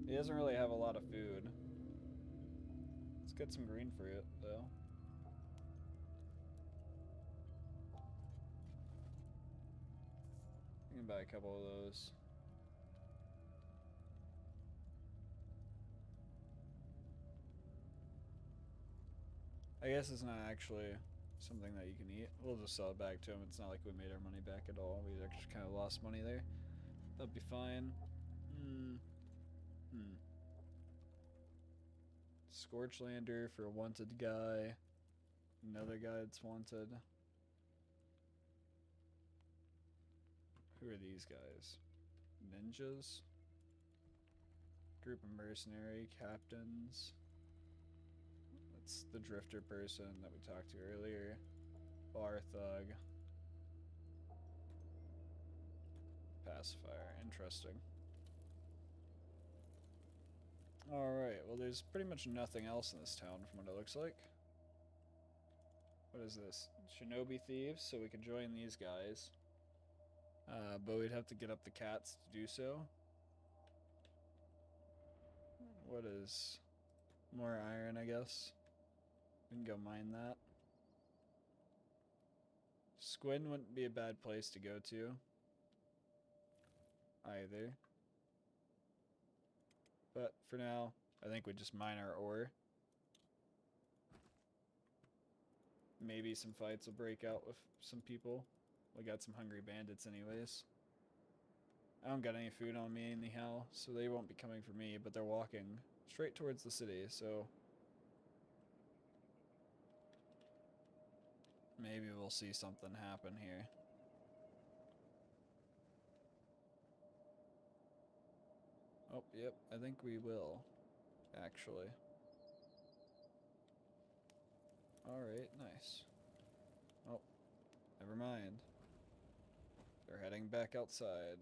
He doesn't really have a lot of food. Let's get some green fruit, though. You can buy a couple of those. I guess it's not actually something that you can eat. We'll just sell it back to him. It's not like we made our money back at all. We actually kind of lost money there. That'll be fine. Scorchlander for a wanted guy. Another guy that's wanted. Who are these guys? Ninjas? Group of mercenary captains. That's the drifter person that we talked to earlier. Bar thug. Pacifier. Interesting. Alright, well there's pretty much nothing else in this town from what it looks like. What is this? Shinobi thieves, so we could join these guys. But we'd have to get up the cats to do so. What is... more iron, I guess. We can go mine that. Squid wouldn't be a bad place to go to. Either. But for now, I think we just mine our ore. Maybe some fights will break out with some people. We got some hungry bandits anyways. I don't got any food on me anyhow, so they won't be coming for me, but they're walking straight towards the city, so maybe we'll see something happen here. Oh, yep, I think we will, actually. Alright, nice. Oh, never mind. They're heading back outside.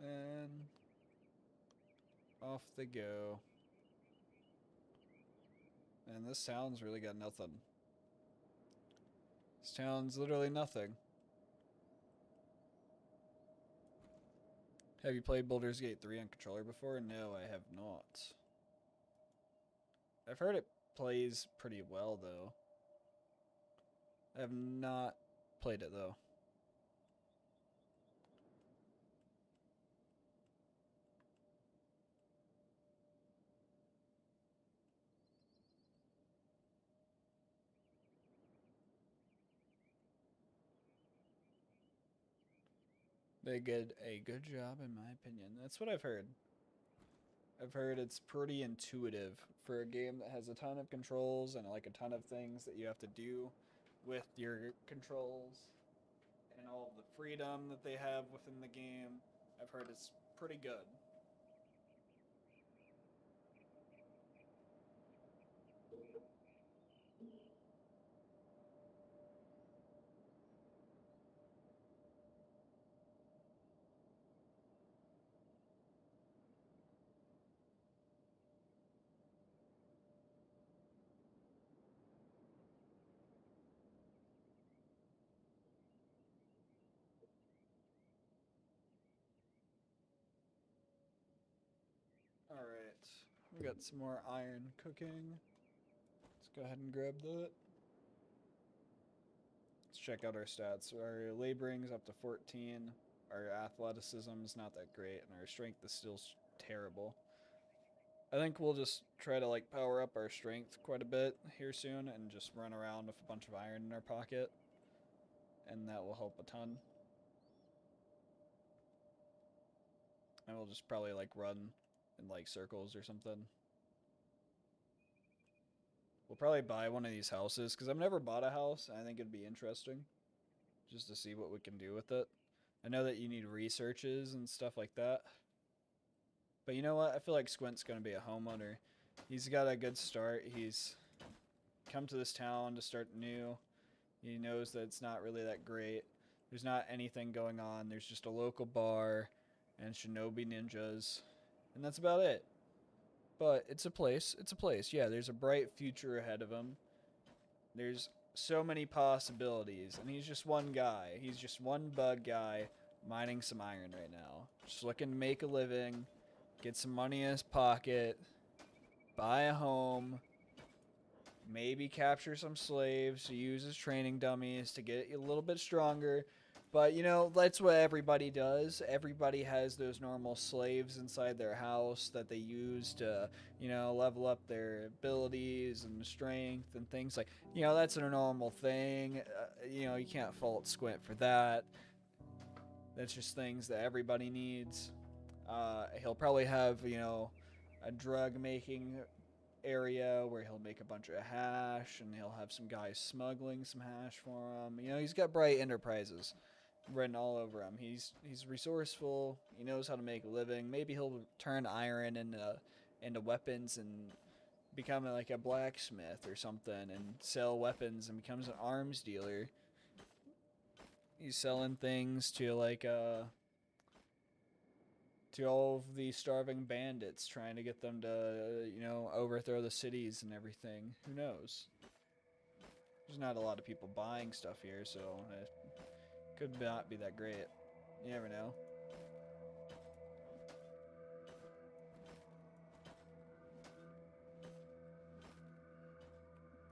And off they go. And this town's really got nothing. This town's literally nothing. Have you played Baldur's Gate 3 on controller before? No, I have not. I've heard it plays pretty well, though. I have not played it, though. They did a good job, in my opinion. That's what I've heard. I've heard it's pretty intuitive for a game that has a ton of controls and like a ton of things that you have to do with your controls and all of the freedom that they have within the game. I've heard it's pretty good. Alright, we got some more iron cooking. Let's go ahead and grab that. Let's check out our stats. Our laboring's up to 14. Our athleticism is not that great, and our strength is still terrible. I think we'll just try to like power up our strength quite a bit here soon and just run around with a bunch of iron in our pocket. And that will help a ton. And we'll just probably like run in like circles or something. We'll probably buy one of these houses because I've never bought a house. And I think it'd be interesting just to see what we can do with it. I know that you need researches and stuff like that. But you know what? I feel like Squint's going to be a homeowner. He's got a good start. He's come to this town to start new. He knows that it's not really that great. There's not anything going on. There's just a local bar and shinobi ninjas. And that's about it. But it's a place. It's a place. Yeah, there's a bright future ahead of him. There's so many possibilities. And he's just one guy. He's just one bug guy mining some iron right now. Just looking to make a living. Get some money in his pocket. Buy a home. Maybe capture some slaves to use as training dummies to get a little bit stronger. But, you know, that's what everybody does. Everybody has those normal slaves inside their house that they use to, you know, level up their abilities and strength and things like, you know, that's a normal thing. You know, you can't fault Squint for that. That's just things that everybody needs. He'll probably have, a drug making area where he'll make a bunch of hash, and he'll have some guys smuggling some hash for him. He's got bright enterprises written all over him. He's resourceful. He knows how to make a living. Maybe he'll turn iron into weapons and become like a blacksmith or something and sell weapons and becomes an arms dealer. He's selling things to to all of the starving bandits, trying to get them to, overthrow the cities and everything. Who knows? There's not a lot of people buying stuff here, so it could not be that great. You never know.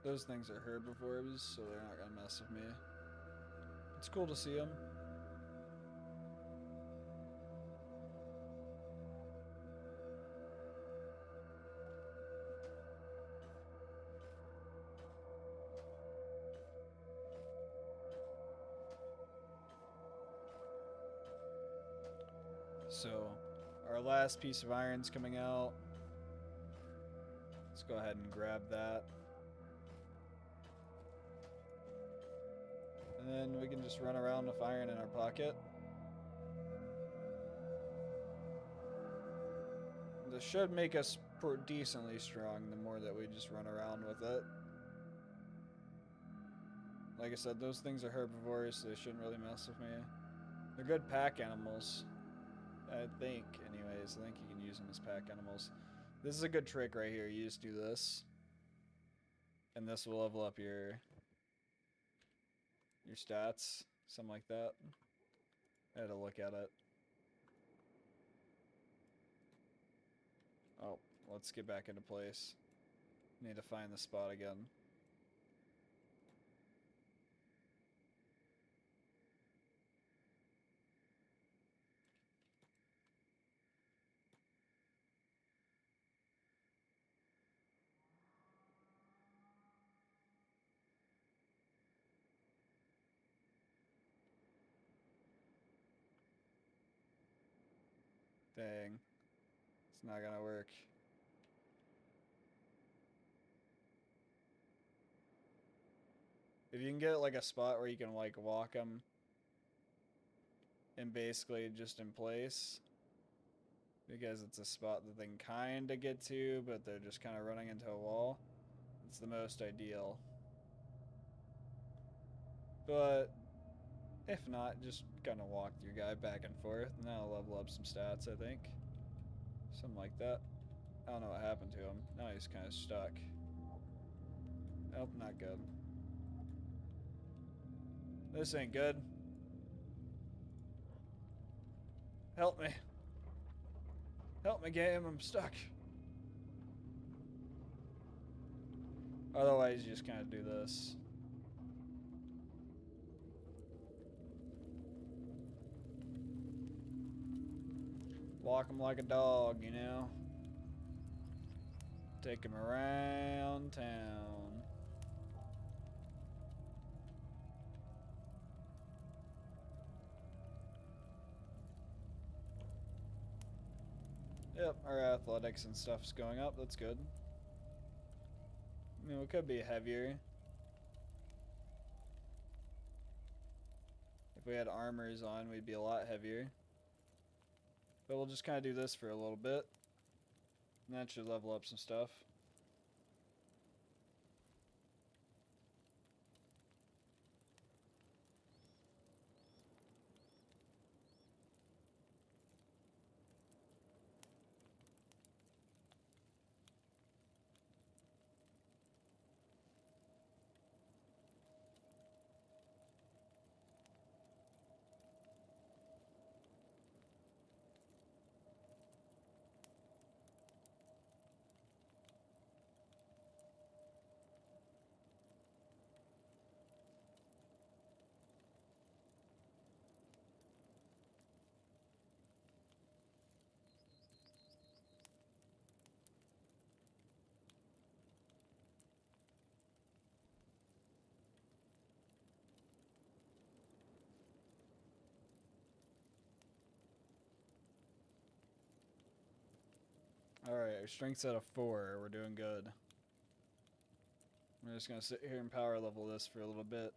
Those things are herbivores, so they're not gonna mess with me. It's cool to see them. So, our last piece of iron's coming out. Let's go ahead and grab that. And then we can just run around with iron in our pocket. This should make us decently strong the more that we just run around with it. Like I said, those things are herbivores, so they shouldn't really mess with me. They're good pack animals. I think, anyways. I think you can use them as pack animals. This is a good trick right here. You just do this. And this will level up your stats. Something like that. I had to look at it. Oh, let's get back into place. Need to find the spot again. Dang. It's not gonna work. If you can get like a spot where you can like walk them and basically just in place, because it's a spot that they can kind of get to, but they're just kind of running into a wall, it's the most ideal. But if not, just kind of walk your guy back and forth, and that'll level up some stats, I think. Something like that. I don't know what happened to him. Now he's kind of stuck. Oh, not good. This ain't good. Help me. Help me, game. I'm stuck. Otherwise, you just kind of do this. Walk him like a dog, you know? Take him around town. Yep, our athletics and stuff's going up. That's good. I mean, we could be heavier. If we had armors on, we'd be a lot heavier. But we'll just kind of do this for a little bit. And that should level up some stuff. Alright, our strength's at a 4. We're doing good. We're just gonna sit here and power level this for a little bit.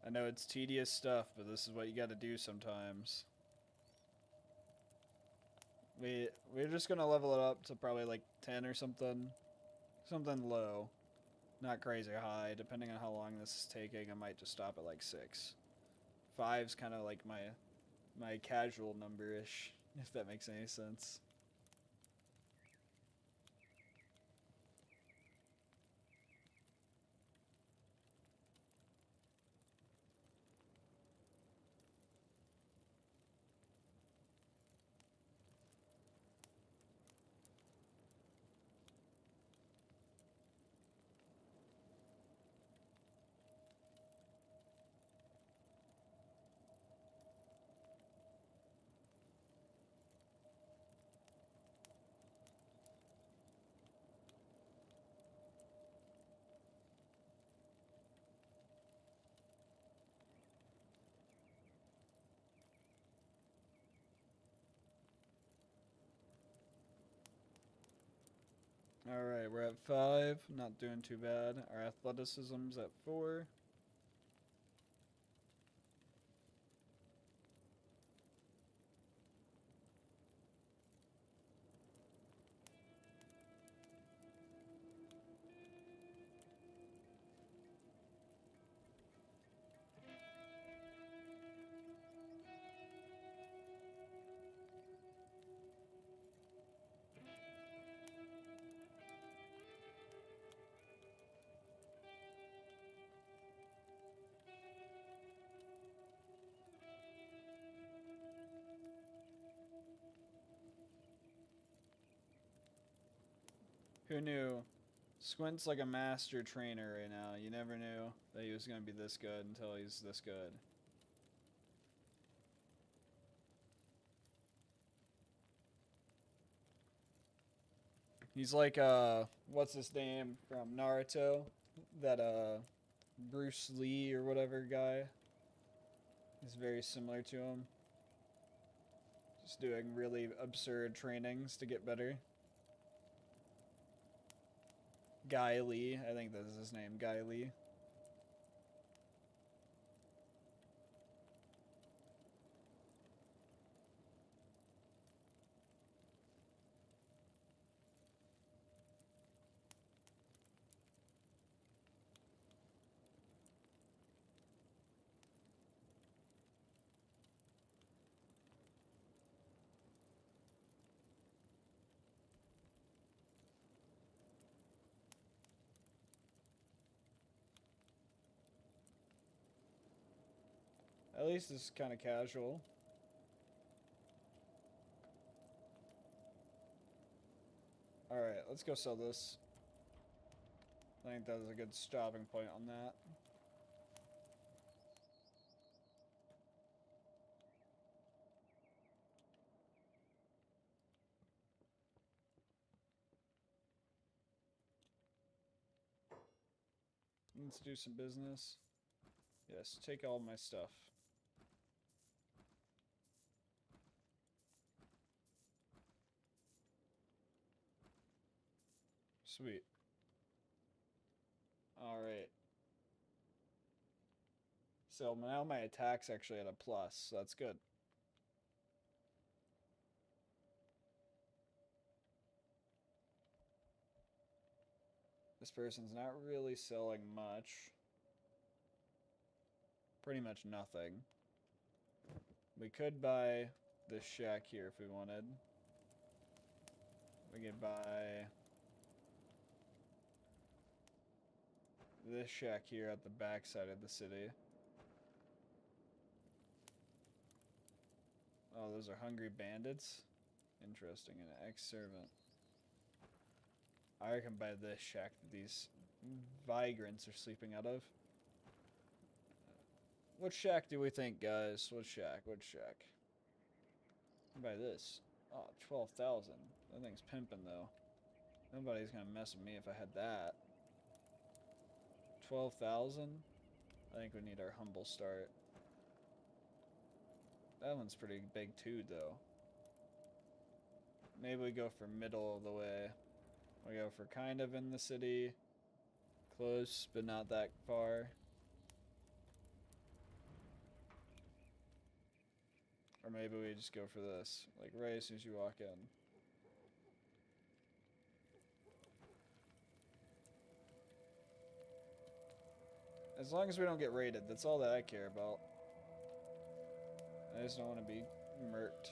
I know it's tedious stuff, but this is what you gotta do sometimes. We're just gonna level it up to probably like 10 or something. Something low. Not crazy high. Depending on how long this is taking, I might just stop at like 6. 5's kind of like my casual number-ish, if that makes any sense. Alright, we're at 5. Not doing too bad. Our athleticism's at 4. Who knew? Squint's like a master trainer right now. You never knew that he was going to be this good until he's this good. He's like, what's his name from Naruto? That, Bruce Lee or whatever guy. He's very similar to him. Just doing really absurd trainings to get better. Guy Lee, I think that's his name, Guy Lee. At least it's kind of casual. Alright, let's go sell this. I think that is a good stopping point on that. Let's do some business. Yes, take all my stuff. Sweet. Alright. So now my attack's actually at a plus, so that's good. This person's not really selling much. Pretty much nothing. We could buy this shack here if we wanted. We could buy this shack here at the back side of the city. Oh, those are hungry bandits? Interesting, an ex-servant. I can buy this shack that these vagrants are sleeping out of. What shack do we think, guys? What shack? What shack? Buy this. Oh, 12,000. That thing's pimping, though. Nobody's gonna mess with me if I had that. 12,000? I think we need our humble start. That one's pretty big, too, though. maybe we go for middle of the way. We go for kind of in the city. Close, but not that far. Or maybe we just go for this. Like right as soon as you walk in. As long as we don't get raided, that's all that I care about. I just don't want to be murked.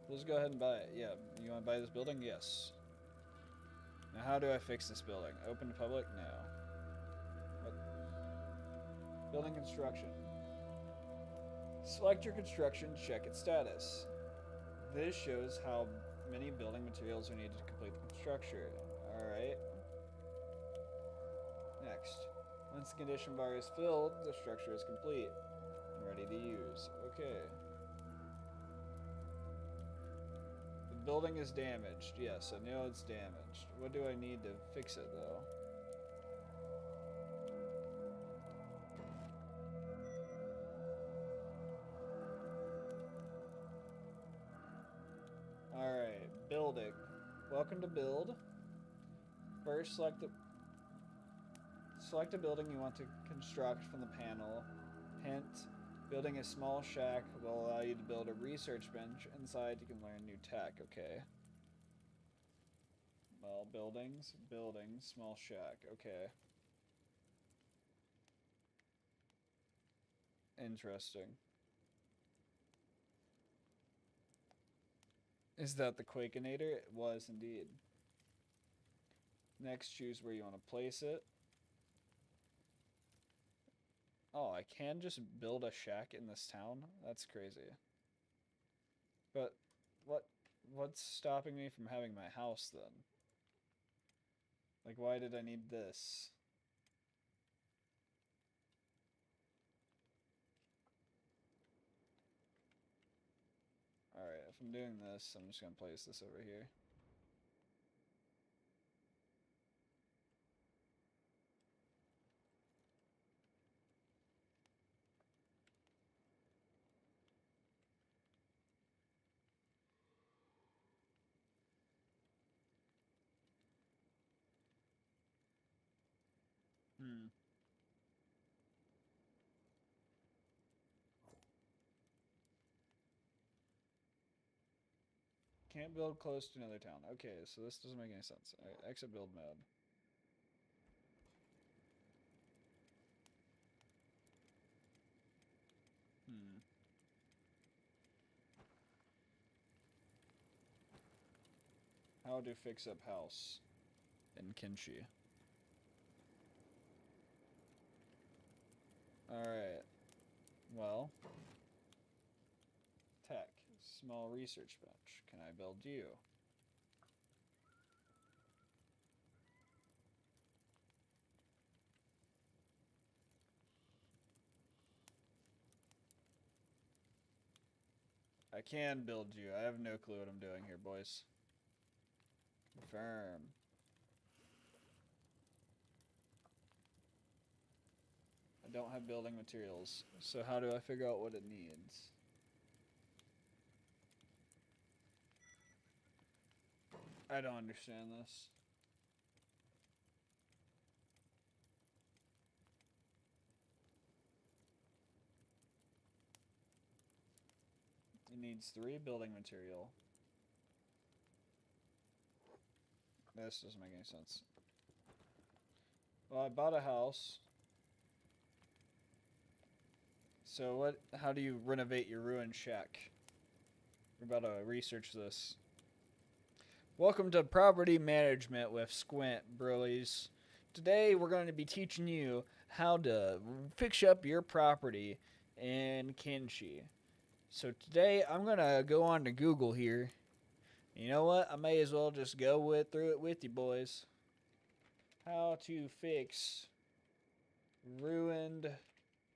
Let's go ahead and buy it. Yeah, you want to buy this building? Yes. Now how do I fix this building? Open to public? No. What? Building construction. Select your construction, check its status. This shows how many building materials are needed to complete the construction. Alright. Next. Once the condition bar is filled, the structure is complete and ready to use. Okay. The building is damaged. Yes, I know it's damaged. What do I need to fix it, though? Alright, building. Welcome to build. First, select a building you want to construct from the panel. Hint, building a small shack will allow you to build a research bench. Inside, you can learn new tech. Okay. Well, buildings, small shack. Okay. Interesting. Is that the Quakeinator? It was indeed. Next, choose where you want to place it. Oh, I can just build a shack in this town? That's crazy. But what's stopping me from having my house then? Like, why did I need this? Alright, if I'm doing this, I'm just gonna place this over here. Hmm. Can't build close to another town. Okay, so this doesn't make any sense. Alright, exit build mode. Hmm. How to fix up house in Kenshi. Alright. Well. Tech. Small research bench. Can I build you? I can build you. I have no clue what I'm doing here, boys. Confirm. I don't have building materials, so how do I figure out what it needs? I don't understand this. It needs 3 building material. This doesn't make any sense. Well, I bought a house. So what? How do you renovate your ruined shack? We're about to research this. Welcome to Property Management with Squint, Broies. Today we're going to be teaching you how to fix up your property in Kenshi. So today I'm going to go on to Google here. You know what? I may as well just go through it with you, boys. How to fix ruined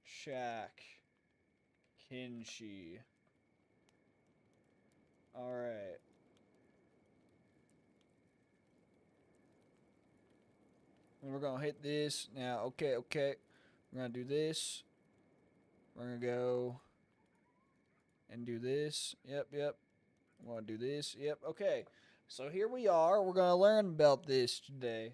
shack Kenshi. Alright. And we're gonna hit this now. Okay. We're gonna do this. We're gonna go and do this. Yep. Want to do this? Yep. Okay. So here we are. We're going to learn about this today.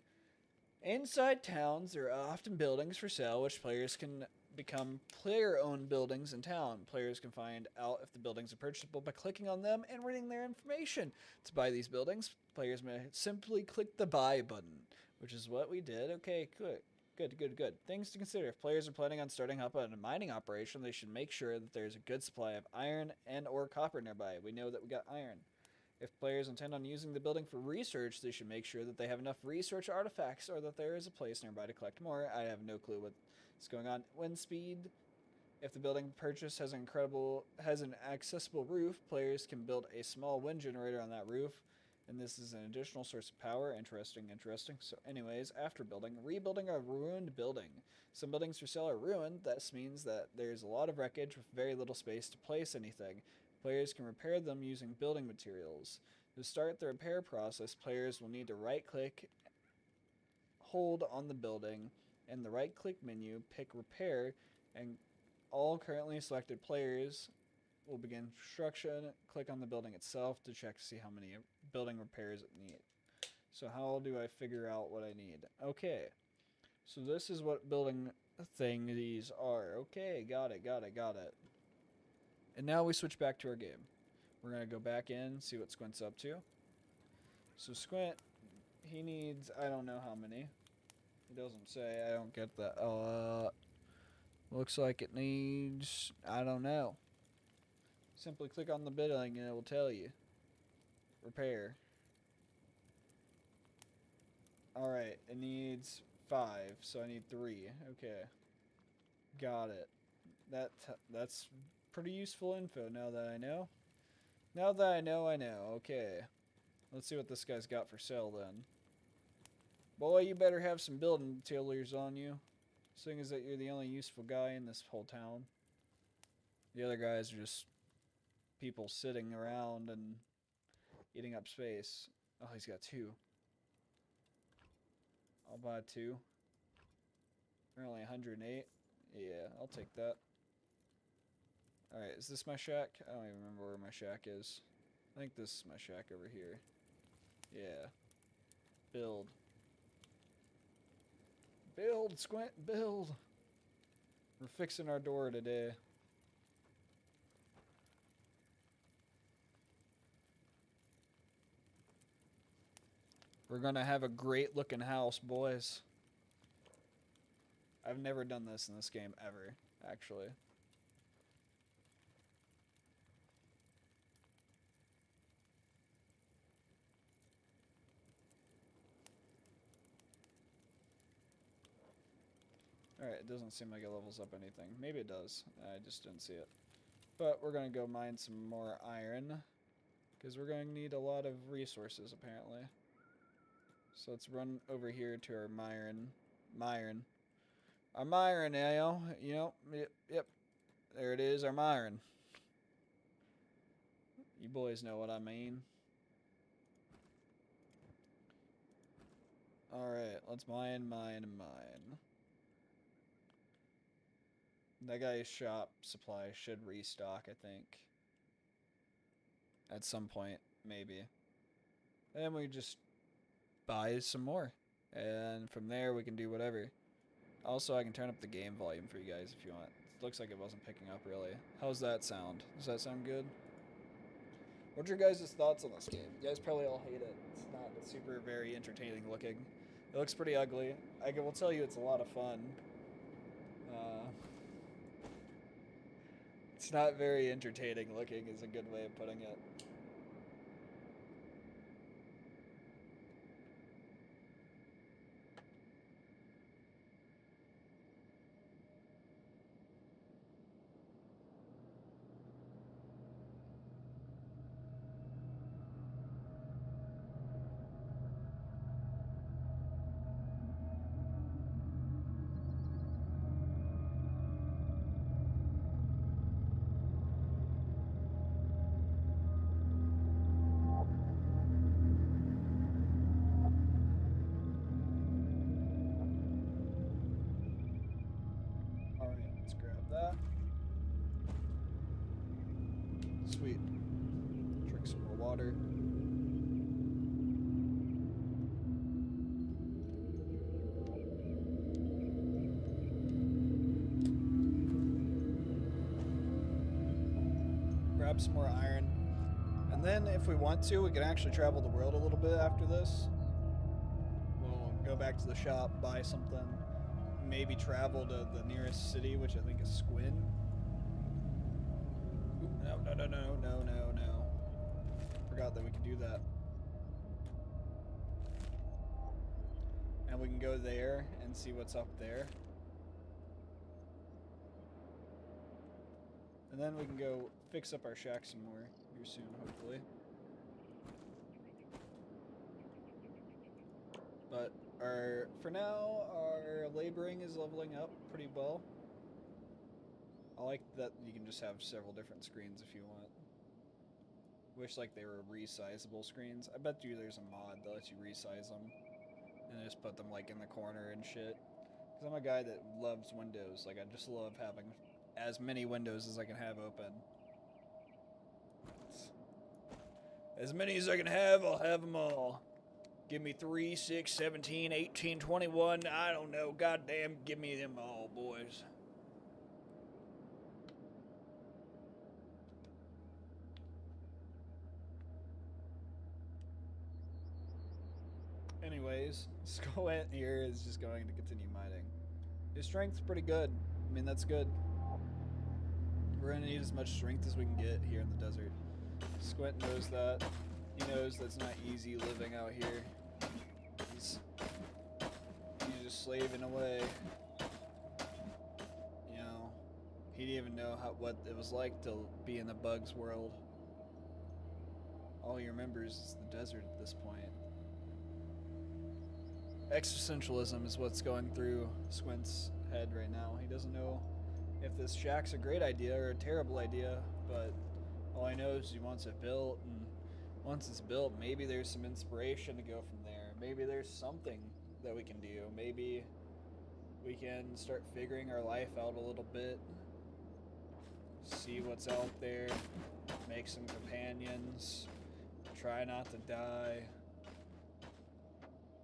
Inside towns, there are often buildings for sale, which players can become player-owned buildings in town. Players can find out if the buildings are purchasable by clicking on them and reading their information. To buy these buildings, players may simply click the buy button, which is what we did. Okay, good. Good. Things to consider. If players are planning on starting up a mining operation, they should make sure that there's a good supply of iron and or copper nearby. We know that we got iron. If players intend on using the building for research, they should make sure that they have enough research artifacts or that there is a place nearby to collect more. I have no clue what's going on. Wind speed. If the building purchased has an accessible roof, players can build a small wind generator on that roof, and this is an additional source of power. Interesting. So anyways, after rebuilding a ruined building. Some buildings for sale are ruined. That means that there's a lot of wreckage with very little space to place anything. Players can repair them using building materials. To start the repair process, players will need to right-click, hold on the building, and the right-click menu, pick repair, and all currently selected players will begin construction. Click on the building itself to check to see how many building repairs it needs. So how do I figure out what I need? Okay, so this is what building thing these are. Okay, got it. And now we switch back to our game. We're going to go back in, see what Squint's up to. So Squint, he needs, I don't know how many. It doesn't say, I don't get that. Looks like it needs, I don't know. Simply click on the building and it will tell you. Repair. Alright, it needs 5, so I need 3. Okay. Got it. That's pretty useful info now that I know. Now that I know, I know. Okay. Let's see what this guy's got for sale then. Boy, you better have some building materials on you. Seeing as that you're the only useful guy in this whole town. The other guys are just people sitting around and eating up space. Oh, he's got 2. I'll buy 2. They're only 108. Yeah, I'll take that. Alright, is this my shack? I don't even remember where my shack is. I think this is my shack over here. Yeah. Build. Build, Squint, build! We're fixing our door today. We're gonna have a great looking house, boys. I've never done this in this game ever, actually. Alright, it doesn't seem like it levels up anything. Maybe it does. I just didn't see it. But we're going to go mine some more iron. Because we're going to need a lot of resources, apparently. So let's run over here to our Myron. Our Myron, yep. There it is, our Myron. You boys know what I mean. Alright, let's mine. That guy's shop supply should restock, I think. At some point, maybe. And we just buy some more. And from there, we can do whatever. Also, I can turn up the game volume for you guys if you want. It looks like it wasn't picking up, really. How's that sound? Does that sound good? What's your guys' thoughts on this game? You guys probably all hate it. It's not super very entertaining looking. It looks pretty ugly. I will tell you it's a lot of fun. It's not very entertaining looking is a good way of putting it. Alright, let's grab that. Sweet. Drink some more water. Grab some more iron. And then if we want to, we can actually travel the world a little bit after this. We'll go back to the shop, buy something, maybe travel to the nearest city, which I think is Squin. Ooh, no. Forgot that we could do that. And we can go there and see what's up there. And then we can go fix up our shack some more here soon, hopefully. But for now, our laboring is leveling up pretty well. I like that you can just have several different screens if you want. Wish like they were resizable screens. I bet you there's a mod that lets you resize them and just put them like in the corner and shit. Because I'm a guy that loves windows. Like I just love having as many windows as I can have open. As many as I can have, I'll have them all. Give me 3, 6, 17, 18, 21, I don't know. Goddamn, give me them all, boys. Anyways, Squint here is just going to continue mining. His strength's pretty good. I mean, that's good. We're going to need as much strength as we can get here in the desert. Squint knows that. He knows that's not easy living out here. He's just slaving away. You know, he didn't even know what it was like to be in the bugs world. All he remembers is the desert at this point. Existentialism is what's going through Squint's head right now. He doesn't know if this shack's a great idea or a terrible idea, but all he knows is he wants it built, and once it's built, maybe there's some inspiration to go from there. Maybe there's something that we can do. Maybe we can start figuring our life out a little bit, see what's out there, make some companions, try not to die,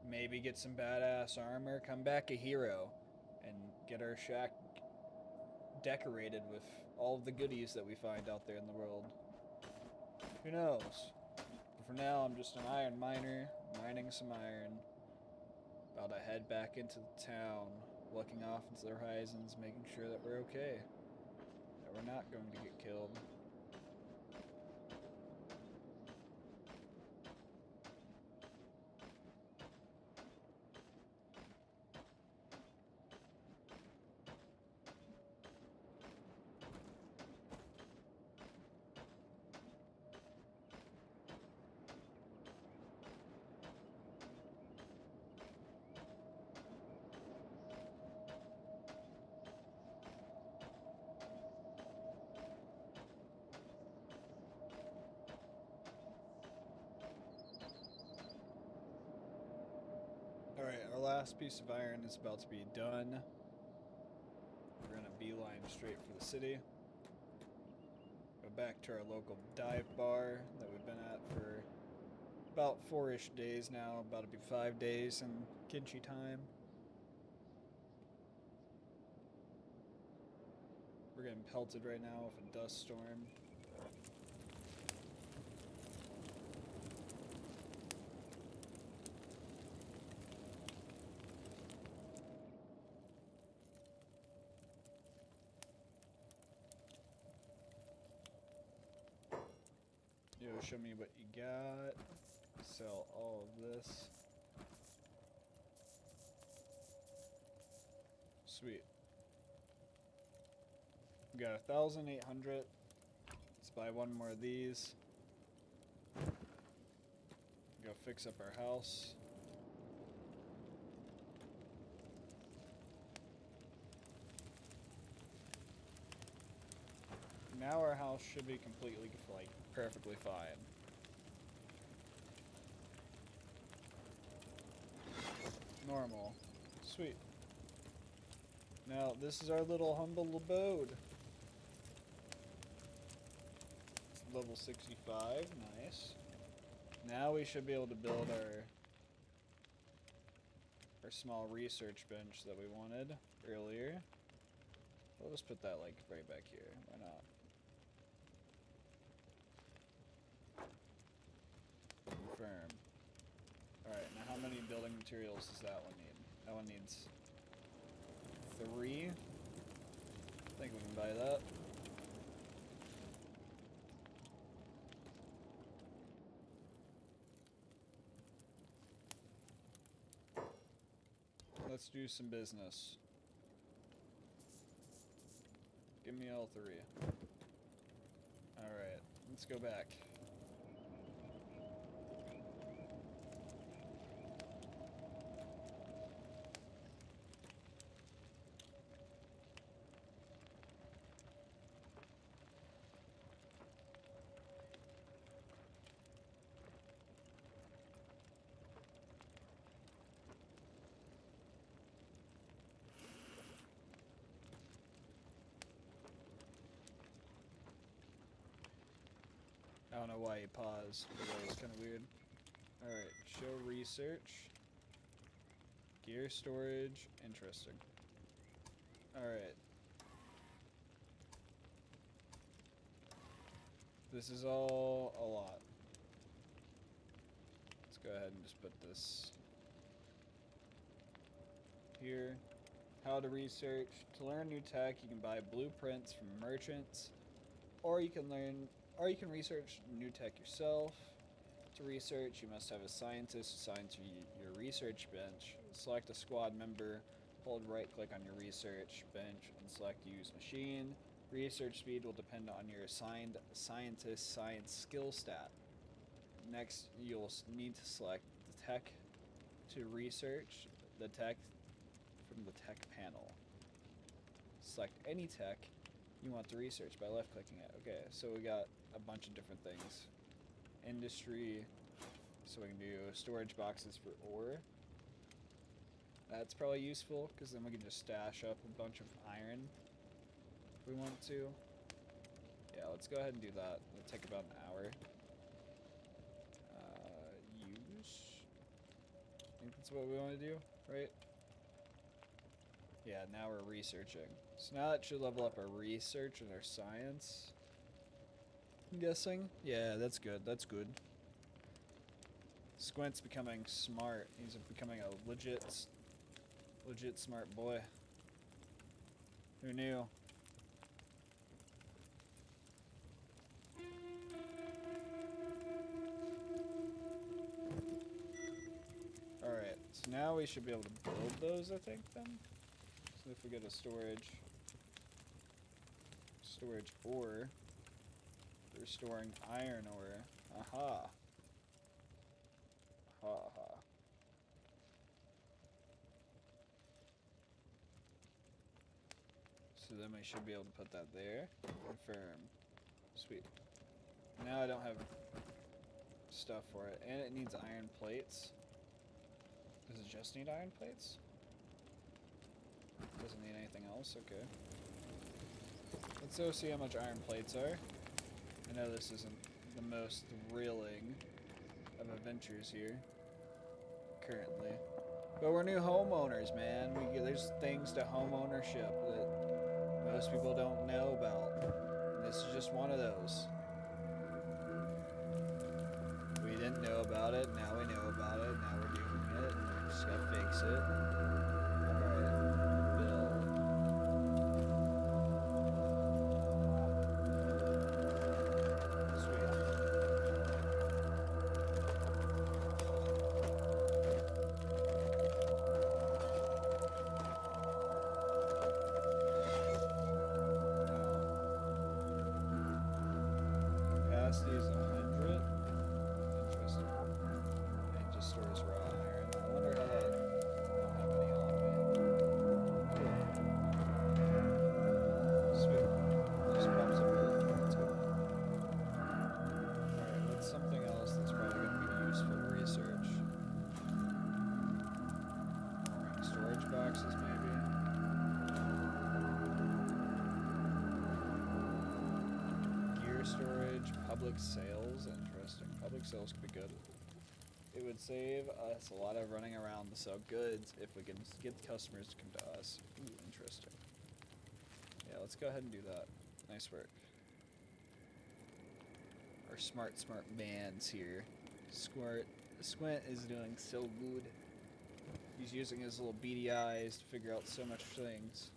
maybe get some badass armor, come back a hero, and get our shack decorated with all of the goodies that we find out there in the world. Who knows? But for now, I'm just an iron miner, mining some iron. About to head back into the town, looking off into the horizons, making sure that we're okay, that we're not going to get killed. Alright, our last piece of iron is about to be done. We're gonna beeline straight for the city. Go back to our local dive bar that we've been at for about 4-ish days now. About to be 5 days in Kenshi time. We're getting pelted right now with a dust storm. Yo, show me what you got. Sell all of this. Sweet. We got 1,800. Let's buy one more of these. Go fix up our house. Now our house should be completely, like, perfectly fine. Normal. Sweet. Now, this is our little humble abode. It's level 65. Nice. Now we should be able to build our small research bench that we wanted earlier. We'll just put that like right back here. Why not? Confirm. Alright, now how many building materials does that one need? That one needs 3. I think we can buy that. Let's do some business. Give me all 3. Alright, let's go back. I don't know why he paused, but that was kind of weird. Alright, show research. Gear storage, interesting. Alright. This is all a lot. Let's go ahead and just put this here. How to research. To learn new tech, you can buy blueprints from merchants, or you can research new tech yourself. To research, you must have a scientist assigned to your research bench. Select a squad member, hold right-click on your research bench, and select Use Machine. Research speed will depend on your assigned scientist science skill stat. Next, you'll need to select the tech to research the tech from the tech panel. Select any tech you want to research by left-clicking it. Okay, so we got a bunch of different things. Industry, so we can do storage boxes for ore. That's probably useful, because then we can just stash up a bunch of iron if we want to. Yeah, let's go ahead and do that. It'll take about an hour. Use. I think that's what we want to do, right? Yeah, now we're researching. So now that should level up our research and our science. I'm guessing. Yeah, that's good. That's good. Squint's becoming smart. He's becoming a legit smart boy. Who knew? Alright, so now we should be able to build those, I think, then. So if we go to storage ore, we're storing iron ore. Aha. Aha, aha. So then we should be able to put that there. Confirm. Sweet. Now I don't have stuff for it. And it needs iron plates. Does it just need iron plates? Doesn't need anything else? Okay. Let's go see how much iron plates are. I know this isn't the most thrilling of adventures here, currently. But we're new homeowners, man. There's things to home ownership that most people don't know about. And this is just one of those. We didn't know about it, now we know about it, now we're doing it, and we just gotta fix it. Alright, build. Capacity is 100. Interesting. It just stores raw iron. I wonder how that. I don't have any on me. Cool. Sweet. It just pops up here. That's good. Alright, what's something else that's probably going to be useful to research? Storage boxes, maybe? Gear storage, public sales. Interesting. Public sales could be good. It would save us a lot of running around to sell goods if we can get the customers to come to us. Ooh, interesting. Yeah, let's go ahead and do that. Nice work. Our smart man's here. Squint is doing so good. He's using his little beady eyes to figure out so much things.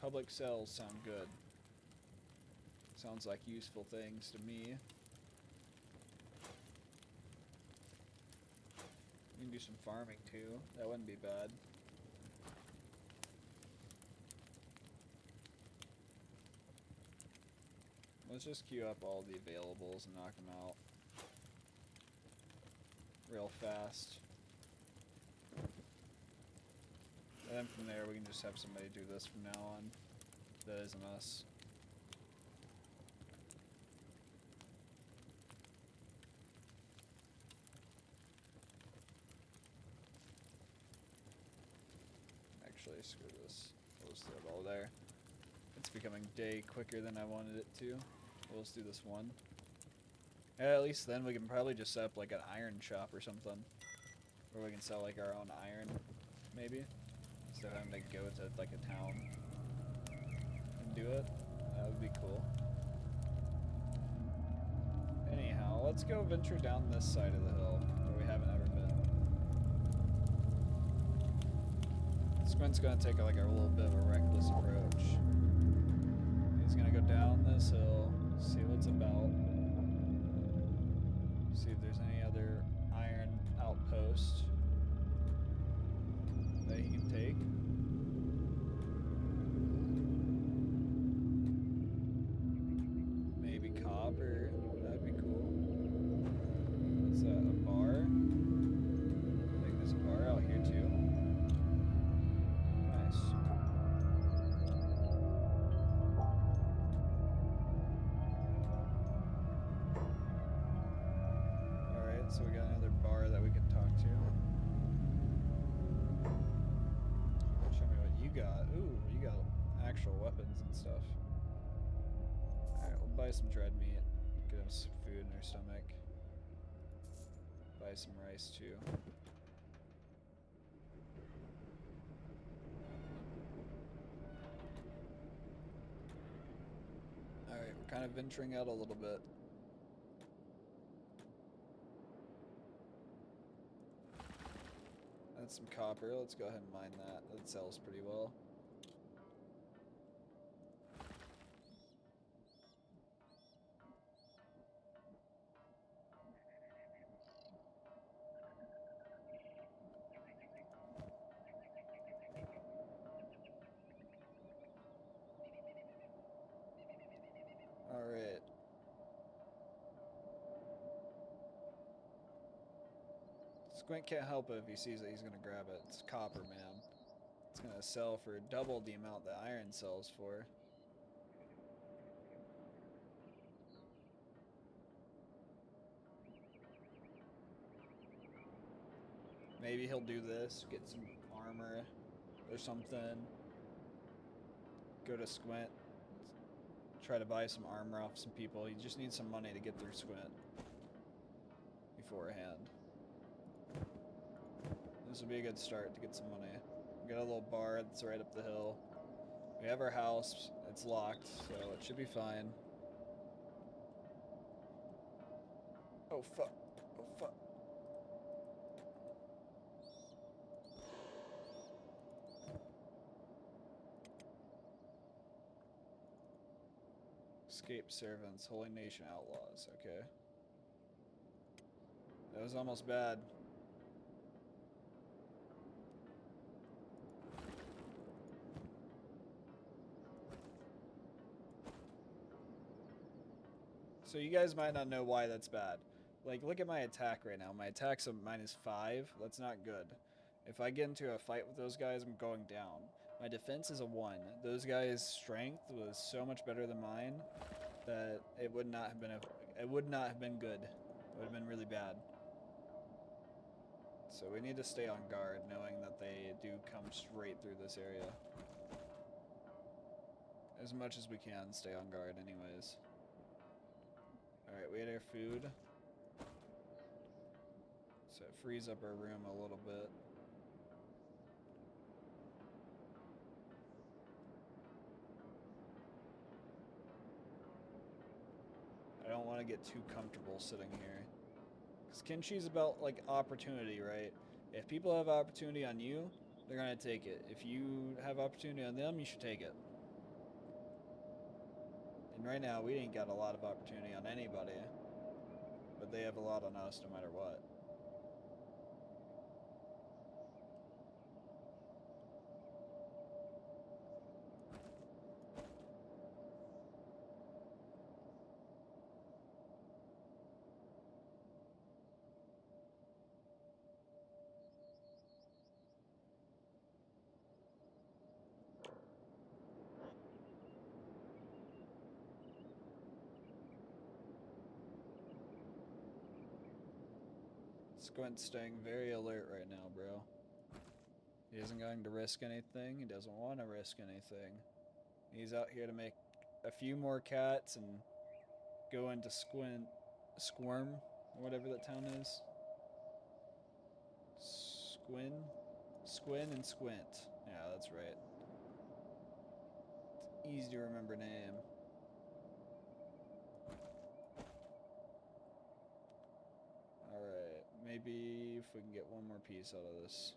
Public sales sound good. Sounds like useful things to me. You can do some farming too. That wouldn't be bad. Let's just queue up all the availables and knock them out real fast. And then from there we can just have somebody do this from now on. That isn't us. Actually, screw this. We'll just throw it all there. It's becoming day quicker than I wanted it to. We'll just do this one. Yeah, at least then we can probably just set up like an iron shop or something. Where we can sell like our own iron, maybe. Instead of having to go to like a town and do it. That would be cool. Anyhow, let's go venture down this side of the hill where we haven't ever been. Squint's gonna take like a little bit of a reckless approach. He's gonna go down this hill, see what's about, see if there's any other iron outpost that he can take. Maybe copper, that'd be cool. What's that, a bar? I think there's a bar out here too. Nice. Alright, so we got another bar that we can talk to. Show me what you got. Ooh, you got actual weapons and stuff. Alright, we'll buy some dried meat. Get him some food in their stomach. Buy some rice too. Alright, we're kind of venturing out a little bit. That's some copper. Let's go ahead and mine that. That sells pretty well. Alright. Squint can't help it if he sees that he's gonna grab it. It's copper, man. It's gonna sell for double the amount that iron sells for. Maybe he'll do this, get some armor or something. Go to Squint, try to buy some armor off some people. He just needs some money to get through Squint beforehand. This would be a good start to get some money. We got a little bar that's right up the hill. We have our house. It's locked, so it should be fine. Oh fuck. Oh fuck. Escape servants, Holy Nation outlaws. Okay. That was almost bad. So you guys might not know why that's bad. Like, look at my attack right now. My attack's a -5. That's not good. If I get into a fight with those guys, I'm going down. My defense is a 1. Those guys' strength was so much better than mine that it would not have been good. It would have been really bad. So we need to stay on guard, knowing that they do come straight through this area. as much as we can, stay on guard anyways. Alright, we ate our food. So it frees up our room a little bit. I don't want to get too comfortable sitting here. Because Kenshi's about, like, opportunity, right? If people have opportunity on you, they're gonna take it. If you have opportunity on them, you should take it. And right now, we ain't got a lot of opportunity on anybody. But they have a lot on us no matter what. Squint's staying very alert right now, bro. He isn't going to risk anything. He doesn't want to risk anything. He's out here to make a few more cats and go into Squirm, or whatever that town is. Squin and Squint. Yeah, that's right. It's easy to remember name. Alright, maybe if we can get one more piece out of this,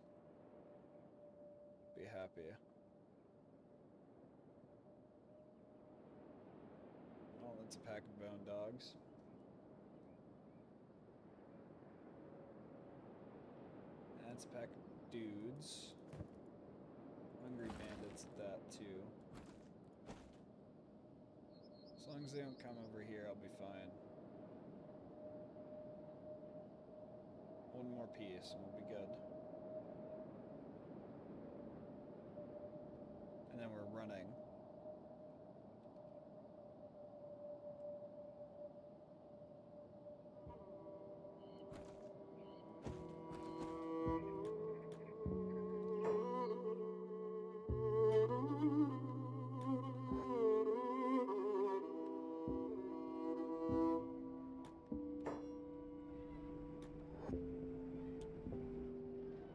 be happy. Oh, that's a pack of bone dogs. That's a pack of dudes. Hungry bandits at that too. As long as they don't come over here, I'll be fine. One more piece and we'll be good. And then we're running.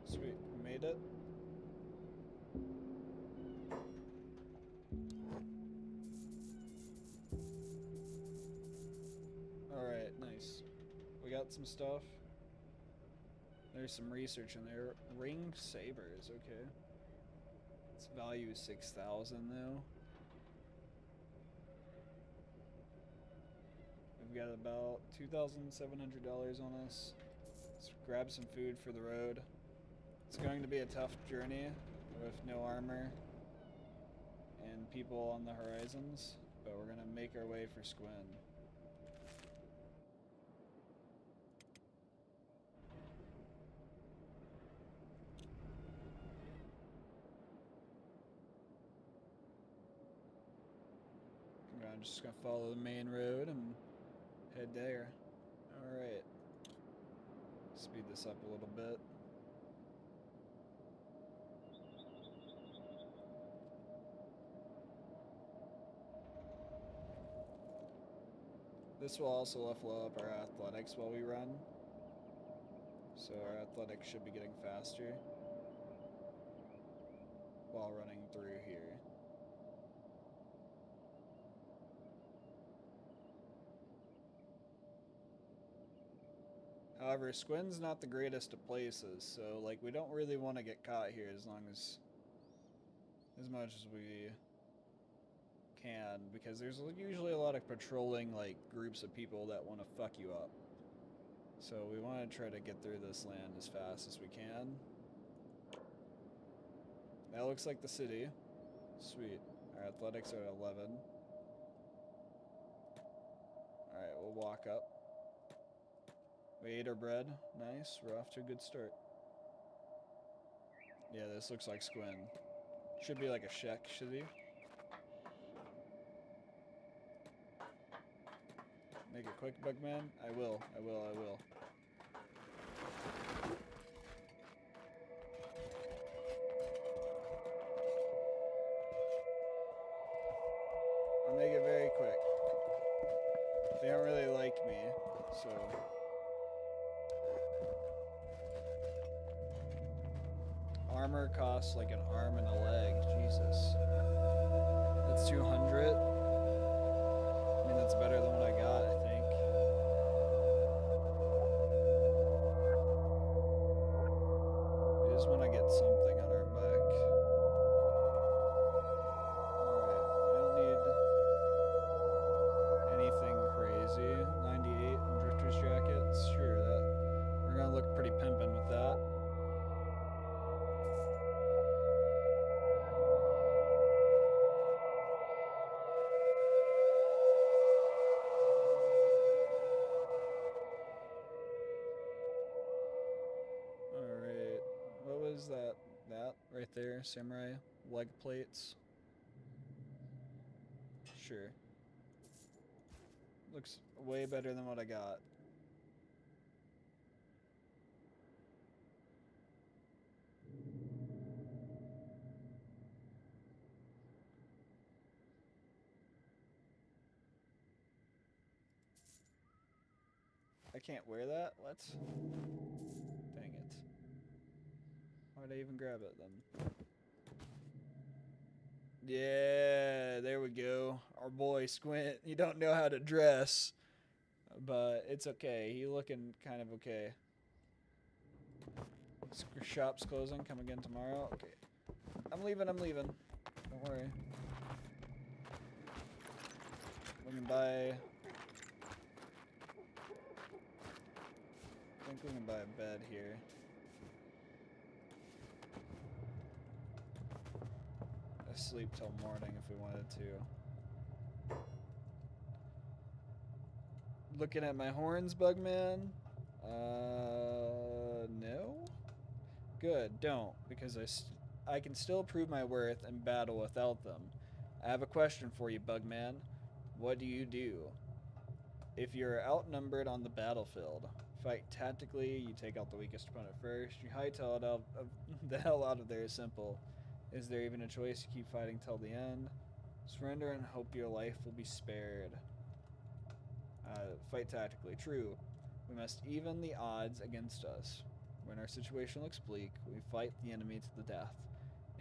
Sweet, we made it. Alright, nice. We got some stuff. There's some research in there. Ring sabers, okay. Its value is 6,000 though. We've got about $2,700 on us. Let's grab some food for the road. It's going to be a tough journey with no armor and people on the horizons, but we're gonna make our way for Squin. I'm just gonna follow the main road and head there. Alright. Speed this up a little bit. This will also level up our athletics while we run. So our athletics should be getting faster while running through here. However, Squin's not the greatest of places, so like we don't really want to get caught here as much as we can, because there's usually a lot of patrolling like groups of people that want to fuck you up. So we want to try to get through this land as fast as we can. That looks like the city. Sweet. Our athletics are at 11. Alright, we'll walk up. We ate our bread. Nice. We're off to a good start. Yeah, this looks like Squin. Should be like a Shek, should he? Make it quick, Bugman. I will. I'll make it very quick. They don't really like me, so... Armor costs like an arm and a leg. Jesus. That's 200. I mean, that's better than what I got, I think. We just want to get something on our back. Alright, we don't need anything crazy. 98 and drifter's jackets. Sure, that we're gonna look pretty pimpin' with that. Alright, what was that? That right there, samurai leg plates. Sure. Looks way better than what I got. I can't wear that? What? Dang it. Why'd I even grab it then? Yeah, there we go. Our boy Squint. He don't know how to dress. But it's okay. He looking kind of okay. Shop's closing. Come again tomorrow. Okay. I'm leaving. Don't worry. We can buy... I think we can buy a bed here. Sleep till morning if we wanted to. Looking at my horns, Bugman? No? Good, don't, because I can still prove my worth in battle without them. I have a question for you, Bugman. What do you do? If you're outnumbered on the battlefield, fight tactically, you take out the weakest opponent first, you hightail it out of the hell out of there is simple. Is there even a choice to keep fighting till the end? Surrender and hope your life will be spared. Fight tactically. True. We must even the odds against us. When our situation looks bleak, we fight the enemy to the death.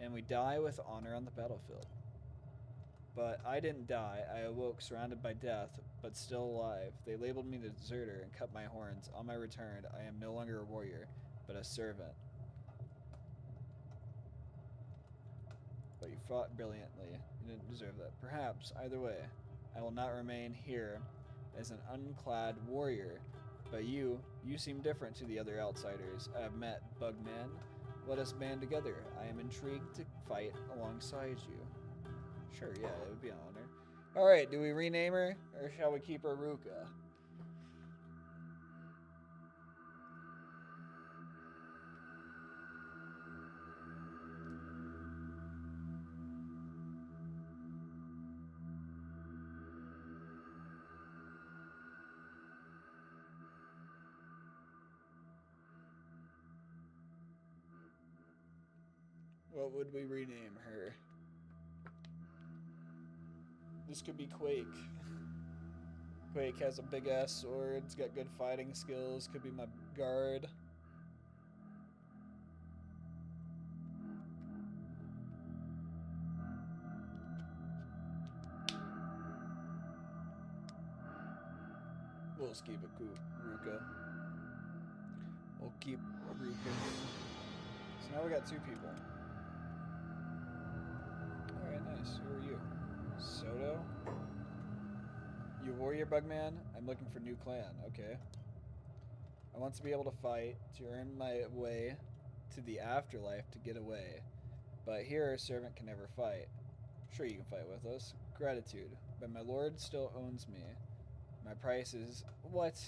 And we die with honor on the battlefield. But I didn't die. I awoke surrounded by death, but still alive. They labeled me the deserter and cut my horns. On my return, I am no longer a warrior, but a servant. But you fought brilliantly. You didn't deserve that. Perhaps, either way, I will not remain here as an unclad warrior. But you seem different to the other outsiders I have met, Bugman. Let us band together. I am intrigued to fight alongside you. Sure, yeah, it would be an honor. Alright, do we rename her, or shall we keep her Ruka? What would we rename her? This could be Quake. Quake has a big ass sword, it's got good fighting skills, could be my guard. We'll just keep it Ruka. We'll keep Ruka. So now we got 2 people. Alright, nice. Who are you? Soto? You warrior, Bugman? I'm looking for new clan. Okay. I want to be able to fight, to earn my way to the afterlife to get away. But here a servant can never fight. Sure, you can fight with us. Gratitude. But my lord still owns me. My price is... What?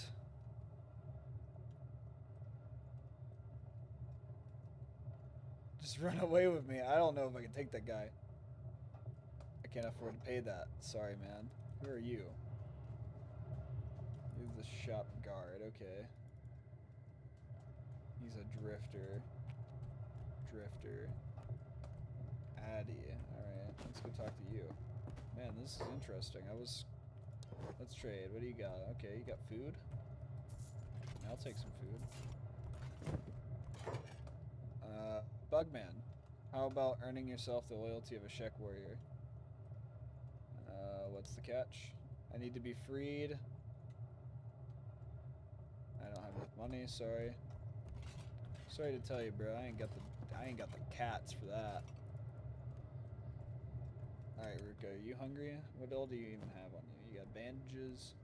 Just run away with me. I don't know if I can take that guy. I can't afford to pay that. Sorry, man. Who are you? He's the shop guard. Okay. He's a drifter. Drifter. Addy. Alright, let's go talk to you. Man, This is interesting. Let's trade. What do you got? Okay, you got food? I'll take some food. Bugman. How about earning yourself the loyalty of a Shek warrior? What's the catch? I need to be freed. I don't have enough money, sorry. Sorry to tell you, bro. I ain't got the cats for that. Alright, Ruka, are you hungry? What all do you even have on you? You got bandages,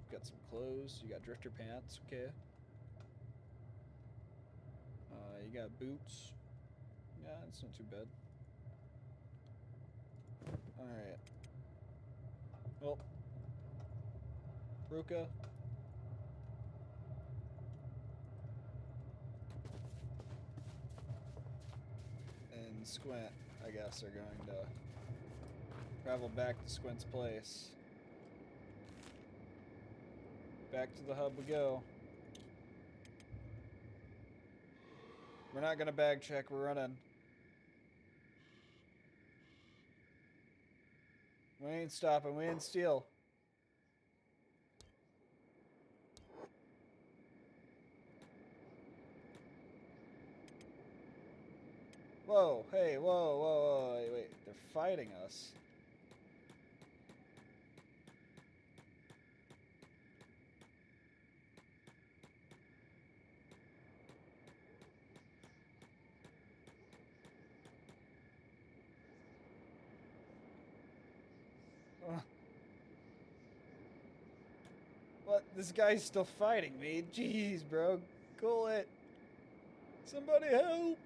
you got some clothes, you got drifter pants, okay. You got boots. Yeah, it's not too bad. Alright. Well, Ruka. And Squint, I guess, are going to travel back to Squint's place. Back to the hub we go. We're not gonna bag check, we're running. We ain't stopping, we ain't steal. Whoa, hey, whoa, wait, they're fighting us. What? This guy's still fighting me? Jeez, bro. Cool it. Somebody help!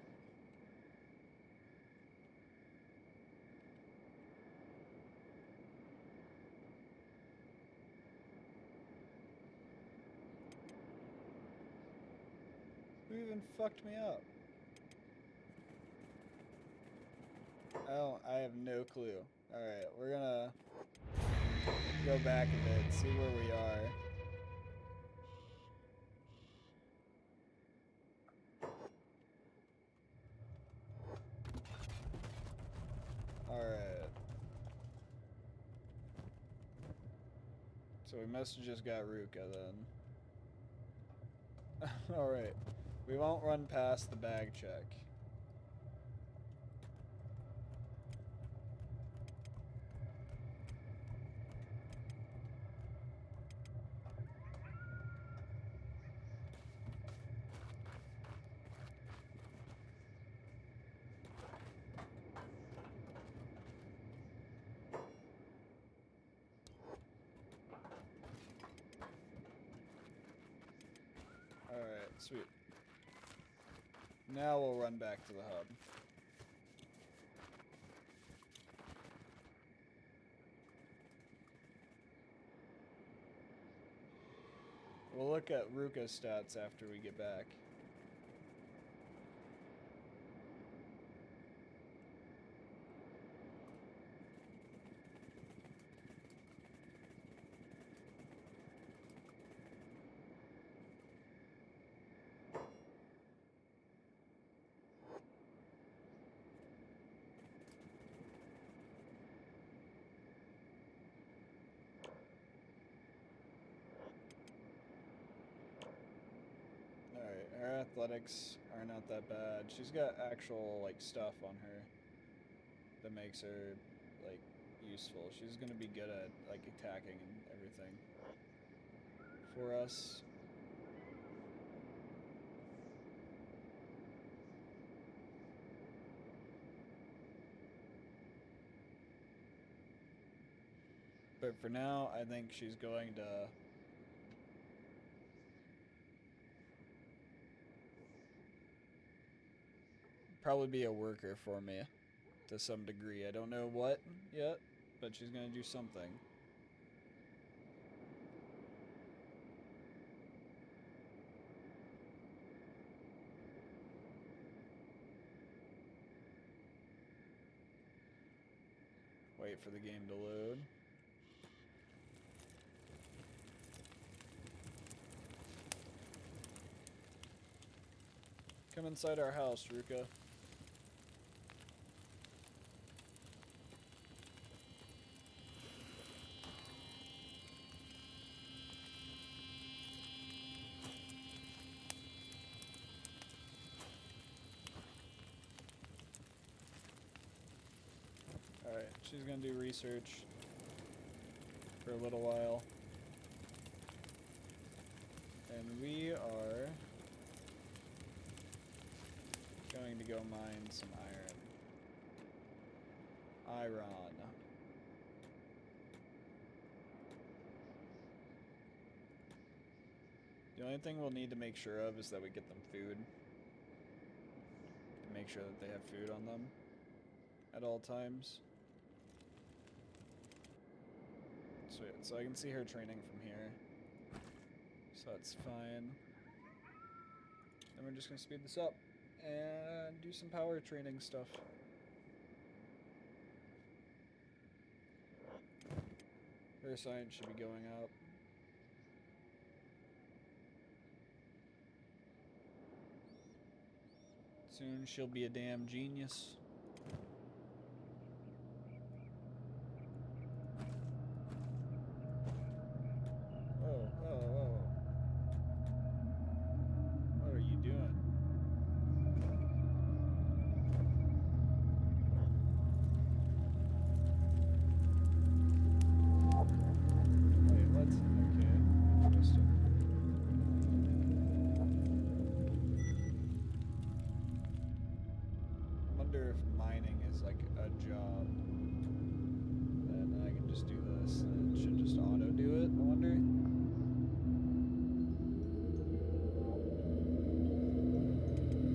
Who even fucked me up? I have no clue. Alright, we're gonna go back a bit, see where we are. Alright. So we must have just got Ruka then. Alright. We won't run past the bag check. Alright, sweet. Now we'll run back to the hub. We'll look at Ruka's stats after we get back. Her athletics are not that bad. She's got actual, like, stuff on her that makes her, like, useful. She's gonna be good at, like, attacking and everything for us. But for now, I think she's going to probably be a worker for me to some degree. I don't know what yet, but she's gonna do something. Wait for the game to load. Come inside our house, Ruka. She's gonna do research for a little while. And we are going to go mine some iron. The only thing we'll need to make sure of is that we get them food. Make sure that they have food on them at all times. Sweet, so I can see her training from here. So that's fine. Then we're just gonna speed this up and do some power training stuff. Her science should be going up. Soon she'll be a damn genius. Whoa, whoa, whoa. What are you doing? Wait, what? Okay, interesting. I wonder if mining is like a job. Then I can just do this. And it should just auto do it, I wonder.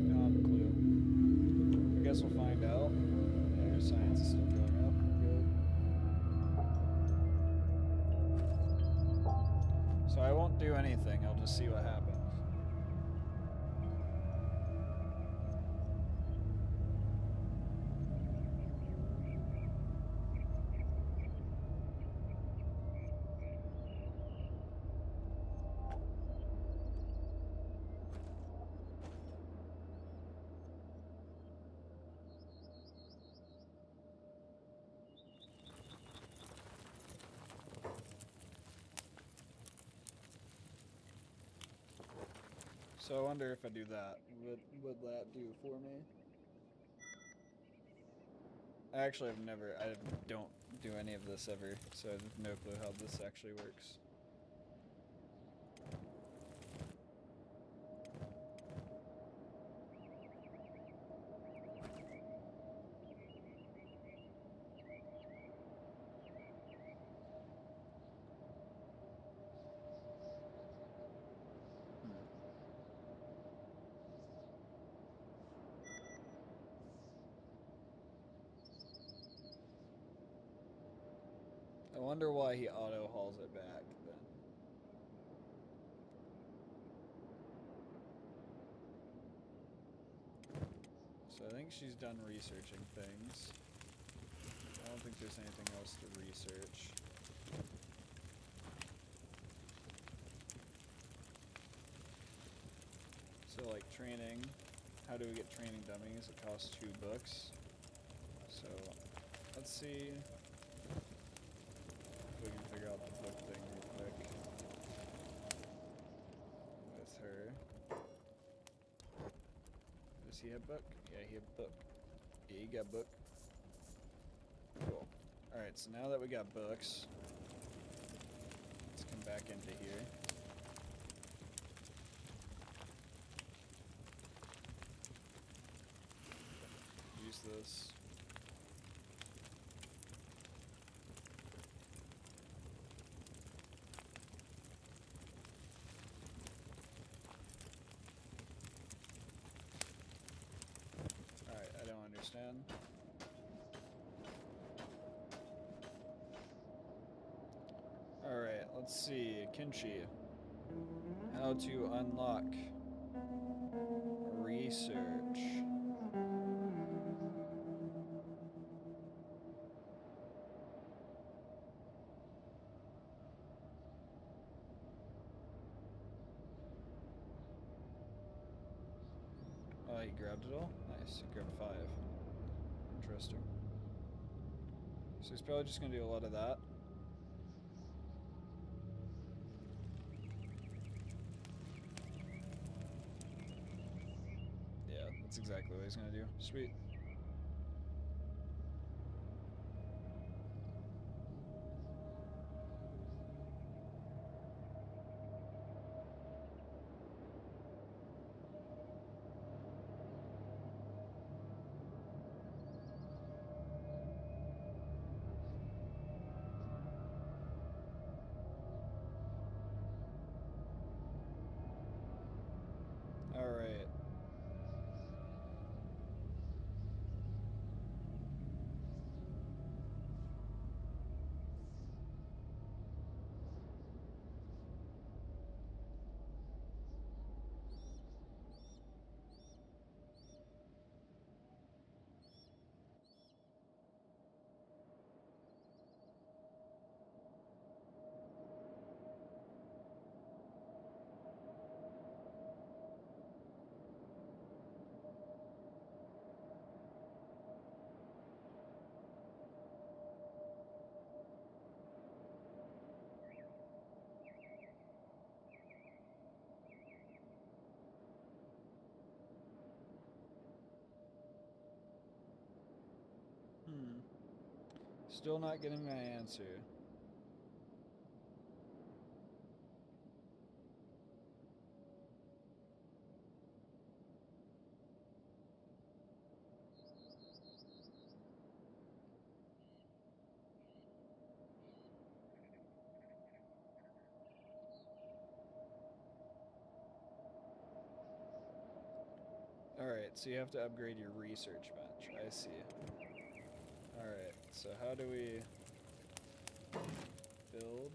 No, I have a clue. I guess we'll find out. Yeah, science is still going up. Good. So I won't do anything, I'll just see what happens. So I wonder if I do that, what would that do for me? I don't do any of this ever, so I have no clue how this actually works. I wonder why he auto hauls it back then. So I think she's done researching things. I don't think there's anything else to research. So like training, how do we get training dummies? It costs 2 books. So let's see if we can figure out the book thing real quick with her. Does he have book? Yeah, he have book. Yeah, he got book. Cool. Alright, so now that we got books, let's come back into here. Use this. Alright, I don't understand. Alright, let's see. Kenshi. How to unlock research. Oh, he grabbed it all? Nice, he grabbed 5. Interesting. So he's probably just gonna do a lot of that. Yeah, that's exactly what he's gonna do. Sweet. Still not getting my answer. Alright, so you have to upgrade your research bench. I see. Alright, so how do we build?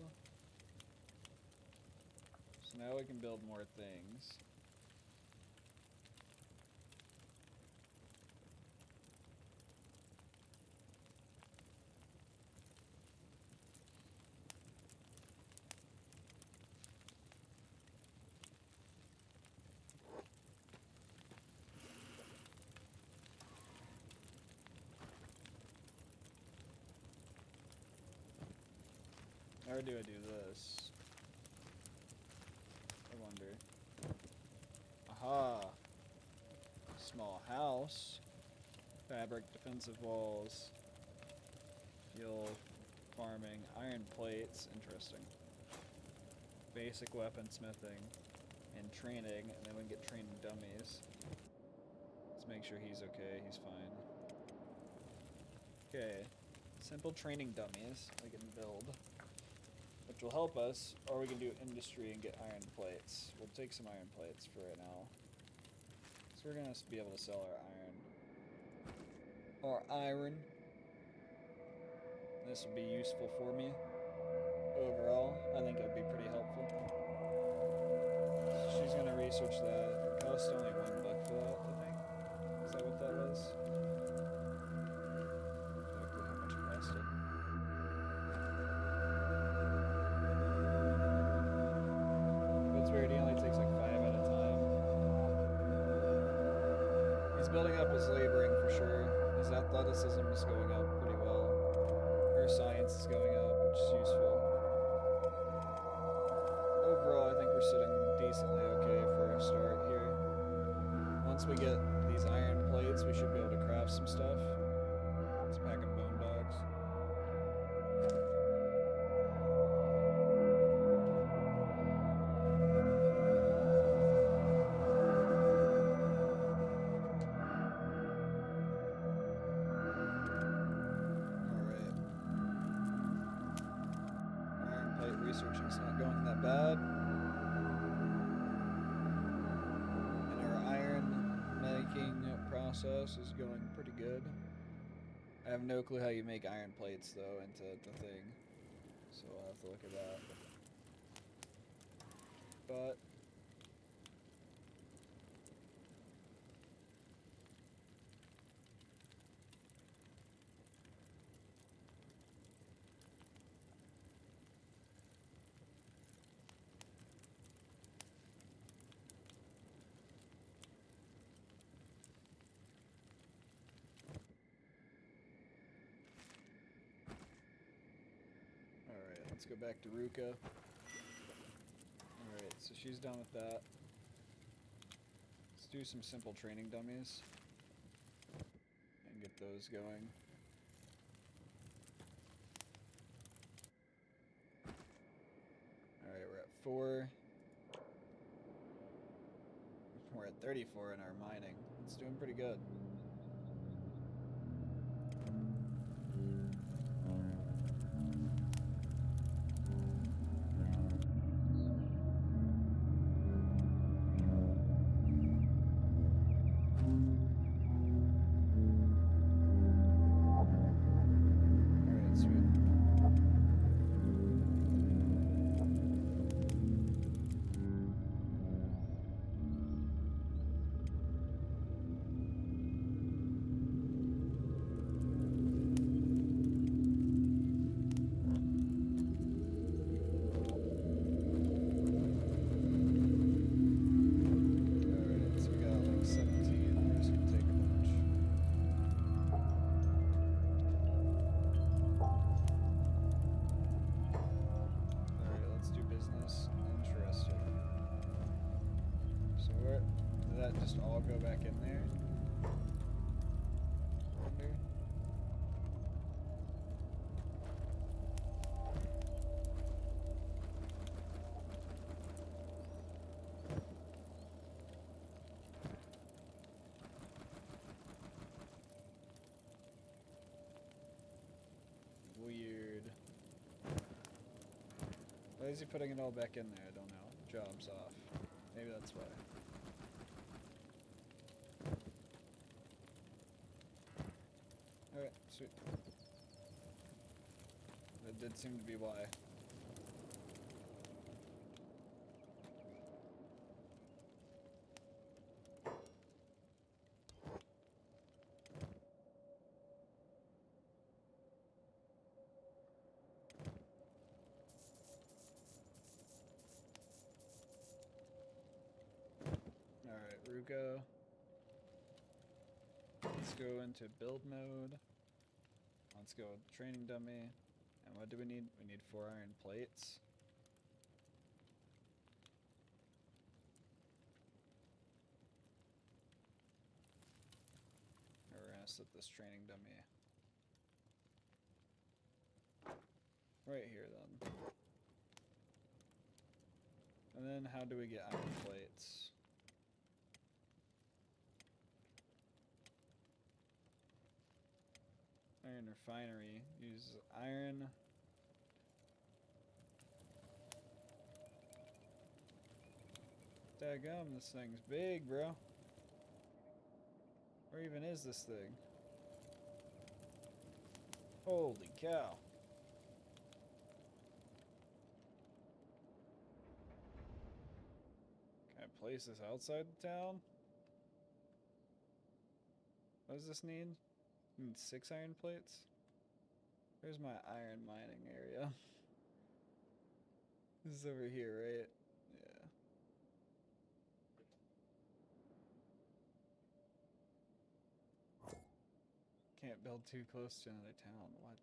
So now we can build more things. Or do I do this? I wonder. Aha! Small house. Fabric, defensive walls. Fuel, farming, iron plates. Interesting. Basic weaponsmithing. And training, and then we can get training dummies. Let's make sure he's okay, he's fine. Okay. Simple training dummies we can build, which will help us, or we can do industry and get iron plates. We'll take some iron plates for right now. So we're gonna be able to sell our iron. This will be useful for me. Overall, I think it'll be pretty helpful. So she's gonna research that. It cost only $1 for that, I think. Is that what that was? Exactly how much it costed. It's weird, he only takes like 5 at a time. He's building up his laboring for sure. His athleticism is going up pretty well. Her science is going up, which is useful. Overall, I think we're sitting decently okay for a start here. Once we get these iron plates, we should be able to craft some stuff. Let's pack of bone dogs. Researching's not going that bad. And our iron making process is going pretty good. I have no clue how you make iron plates though into the thing, so I'll have to look at that. But let's go back to Ruka. Alright, so she's done with that. Let's do some simple training dummies and get those going. Alright, we're at 4. We're at 34 in our mining. It's doing pretty good. Just all go back in there. Why is he putting it all back in there? I don't know. Job's off. Maybe that's why. Alright, sweet. That did seem to be why. Alright, Ruka. Let's go into build mode. Let's go with training dummy. And what do we need? We need 4 iron plates. And we're gonna set this training dummy right here then. And then how do we get iron plates? Iron refinery. Use iron. Daggum, this thing's big, bro. Where even is this thing? Holy cow. Can I place this outside the town? What does this need? Need 6 iron plates? Where's my iron mining area? This is over here, right? Yeah. Can't build too close to another town. What?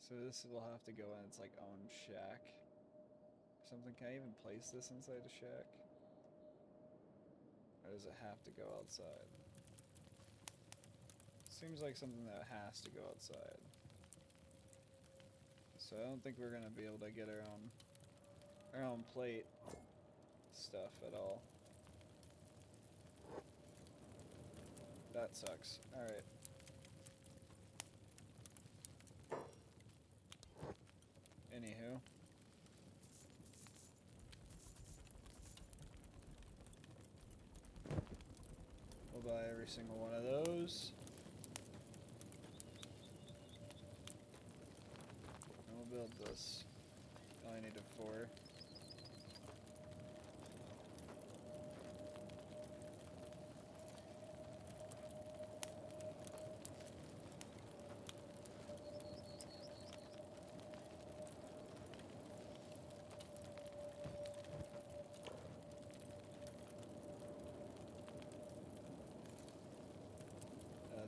So this will have to go in its like own shack. Something. Can I even place this inside a shack? Or does it have to go outside? Seems like something that has to go outside. So I don't think we're gonna be able to get our own plate stuff at all. That sucks. Alright. Anywho. We'll buy every single one of those. And we'll build this. I only needed 4.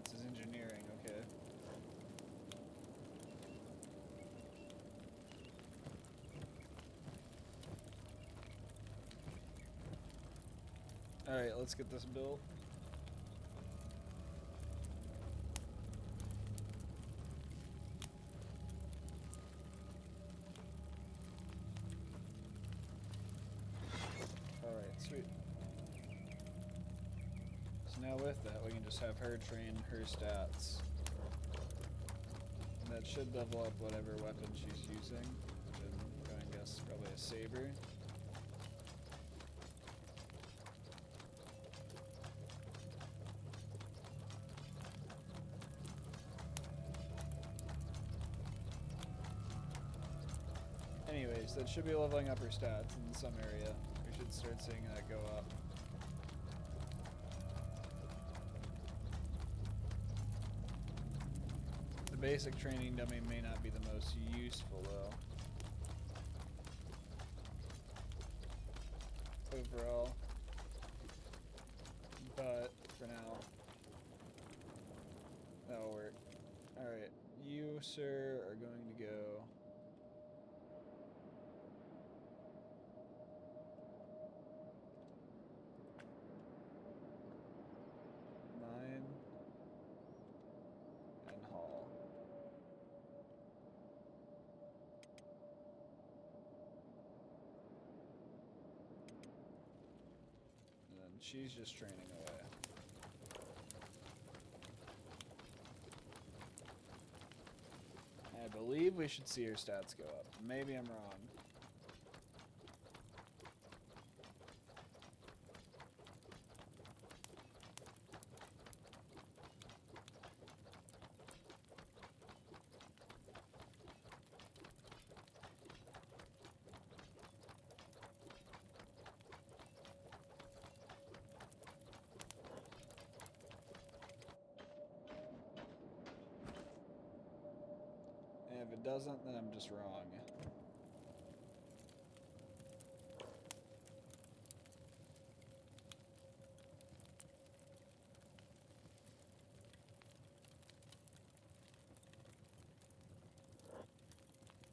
This is engineering, okay. Alright, let's get this built. Alright, sweet. So now with that, we can just have her train her stats. And that should level up whatever weapon she's using. Which I'm going to guess probably a saber. Anyways, that should be leveling up her stats in some area. We should start seeing that go up. The basic training dummy may not be the most useful though. Overall. But for now, that'll work. Alright, you, sir, are going to go. Mine and haul. And then she's just training away. I believe believe we should see her stats go up. Maybe I'm wrong. If it doesn't, then I'm just wrong.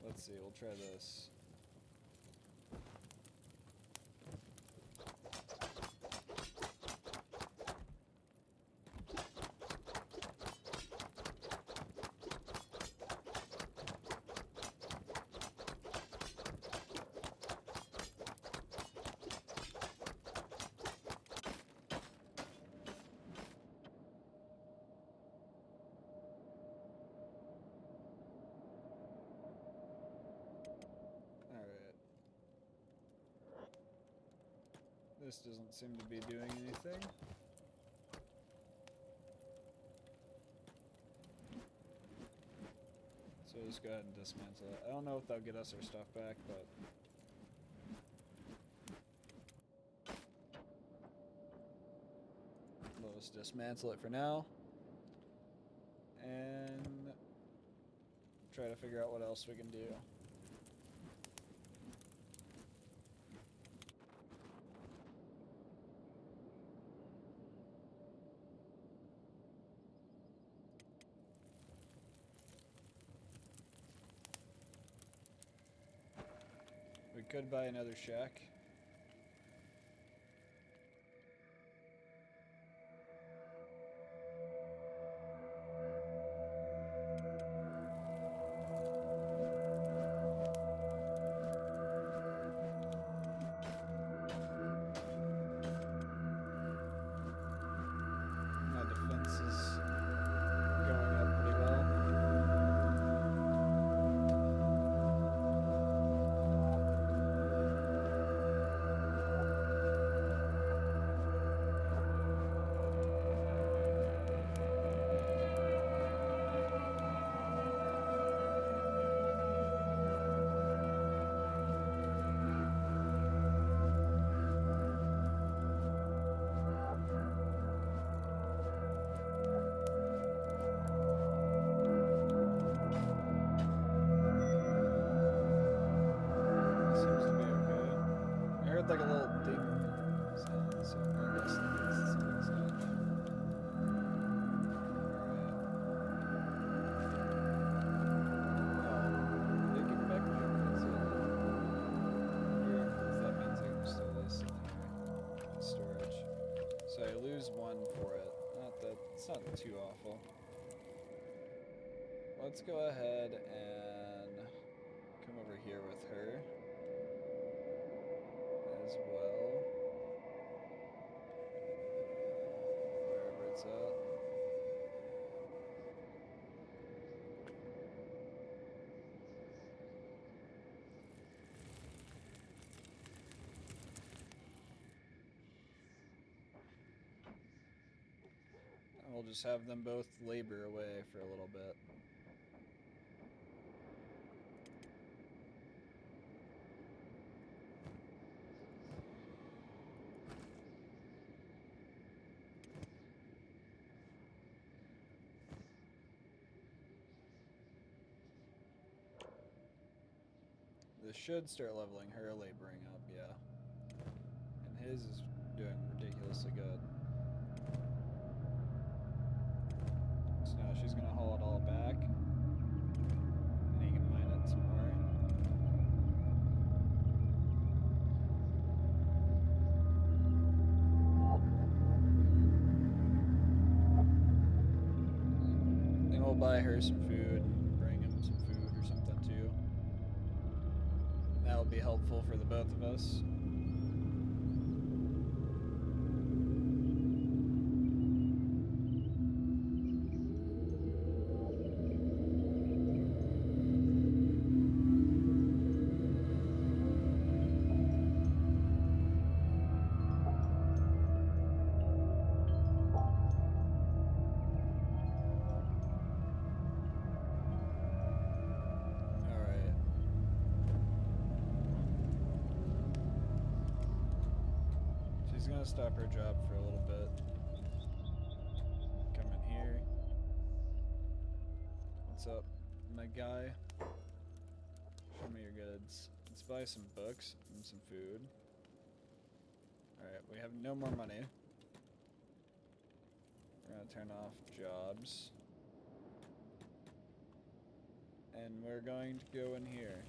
Let's see, we'll try this. This doesn't seem to be doing anything. So let's go ahead and dismantle it. I don't know if that'll get us our stuff back, but... let's dismantle it for now. And... try to figure out what else we can do. We could buy another shack. My defense is going up pretty well. Like a little ding sound, so I guess that means something's done. Alright. Oh, they give back my currency. Weird, because that means I can still list in storage. So I lose one for it. Not that, it's not too awful. Let's go ahead and come over here with her as well, wherever it's at. And we'll just have them both labor away for a little bit. This should start leveling her laboring up, yeah. And his is doing ridiculously good. So now she's gonna haul it all back. And he can mine it some more. Then we'll buy her some food. Bring him some food or something too. That will be helpful for the both of us. She's gonna stop her job for a little bit. Come in here. What's up, my guy? Show me your goods. Let's buy some books and some food. Alright, we have no more money. We're gonna turn off jobs. And we're going to go in here.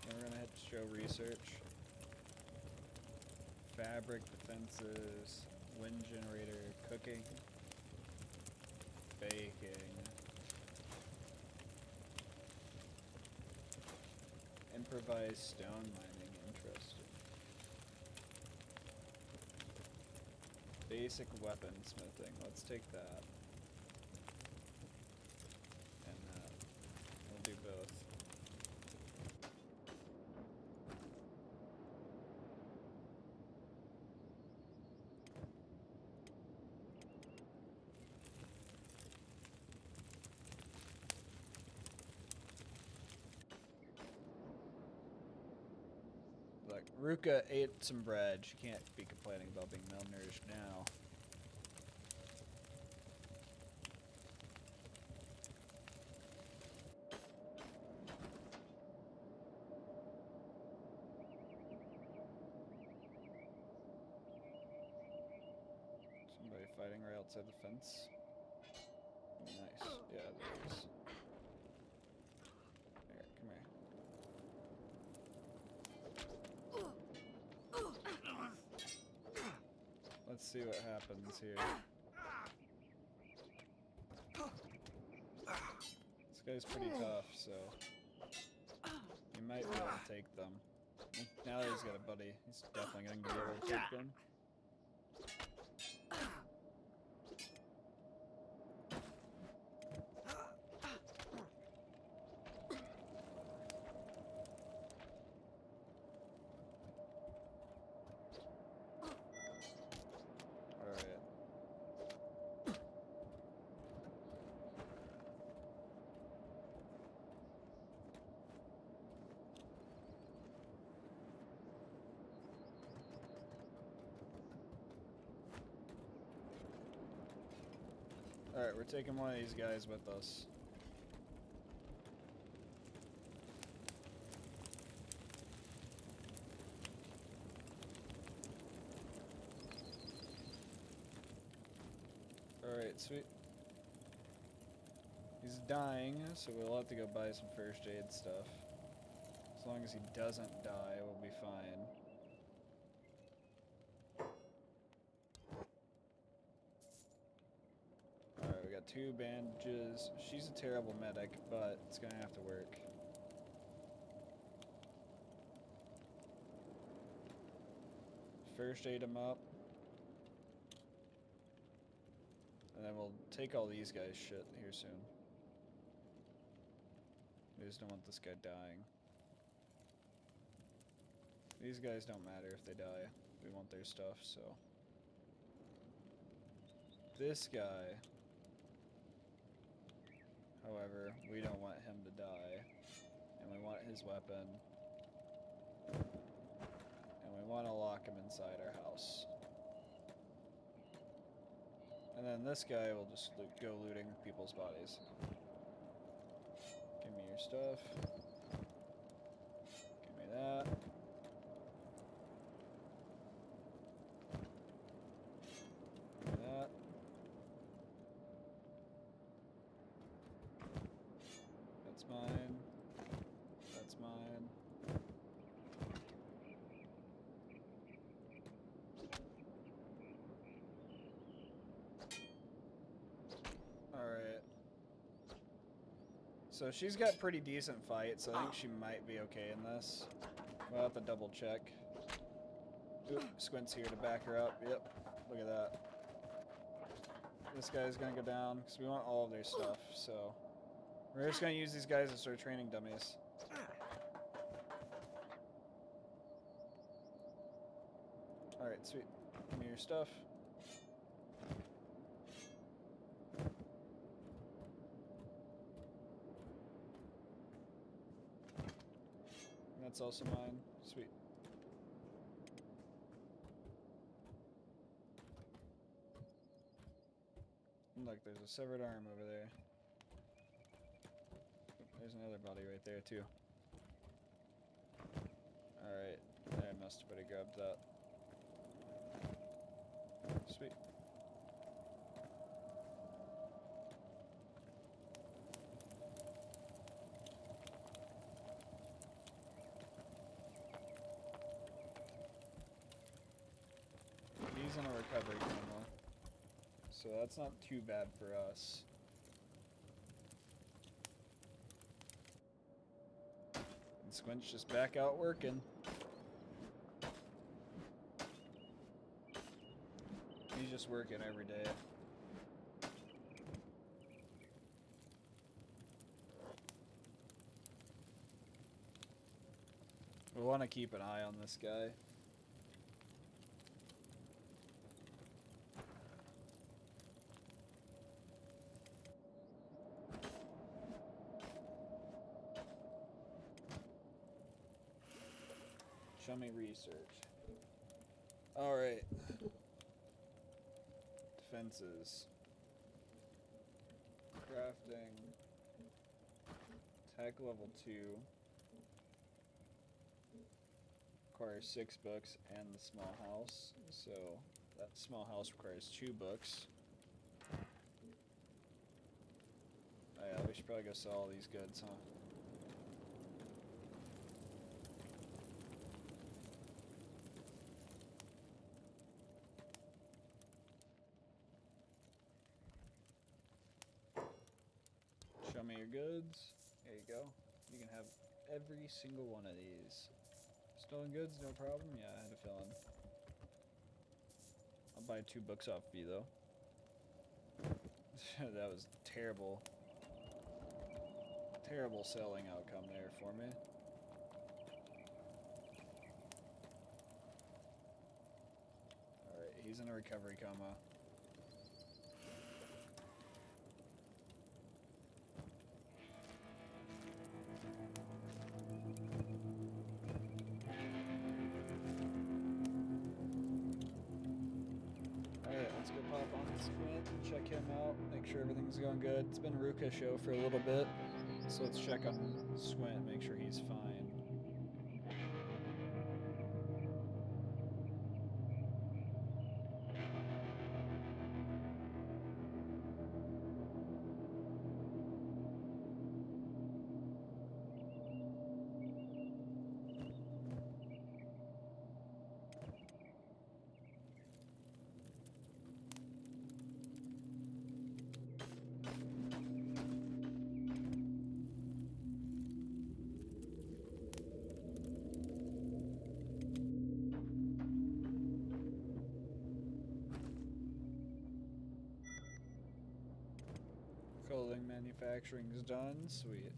And we're gonna hit show research. Fabric, defenses, wind generator, cooking, baking, improvised stone mining, interesting. Basic weaponsmithing, let's take that. And that. We'll do both. Look, Ruka ate some bread. She can't be complaining about being malnourished now. Somebody fighting right outside the fence. Nice. Yeah, there is. Here, come here. Let's see what happens here. This guy's pretty tough, so he might be able to take them. Now that he's got a buddy, he's definitely going to be able to take them. Alright, we're taking one of these guys with us. Alright, sweet. He's dying, so we'll have to go buy some first aid stuff. As long as he doesn't die, we'll be fine. Alright, we got 2 bandages. She's a terrible medic, but it's gonna have to work. First aid him up. And then we'll take all these guys' shit here soon. We just don't want this guy dying. These guys don't matter if they die. We want their stuff, so. This guy, however, we don't want him to die. And we want his weapon. And we want to lock him inside our house. And then this guy will just go looting people's bodies. Give me your stuff. Give me that. Give me that. That's mine. That's mine. Alright. So she's got pretty decent fight, so I think she might be okay in this. We'll have to double check. Oop, Squint's here to back her up. Yep, look at that. This guy's gonna go down, because we want all of their stuff, so. We're just gonna use these guys as our training dummies. Alright, sweet. Give me your stuff. That's also mine. Sweet. Look, there's a severed arm over there. There's another body right there, too. Alright, I must have already grabbed that. Sweet. He's in a recovery coma, so that's not too bad for us. And Squint's just back out working. He's just working every day. We want to keep an eye on this guy. Show me research. Alright. Defenses. Crafting. Tech level 2. Requires 6 books and the small house. So that small house requires 2 books. Oh yeah, we should probably go sell all these goods, huh? Show me your goods. There you go. You can have every single one of these. Stolen goods, no problem? Yeah, I had a feeling. I'll buy 2 books off of you, though. That was terrible. Terrible selling outcome there for me. Alright, he's in a recovery coma. Squint and check him out, make sure everything's going good. It's been Ruka's show for a little bit, so let's check on Squint, make sure he's fine. Clothing manufacturing's done. Sweet.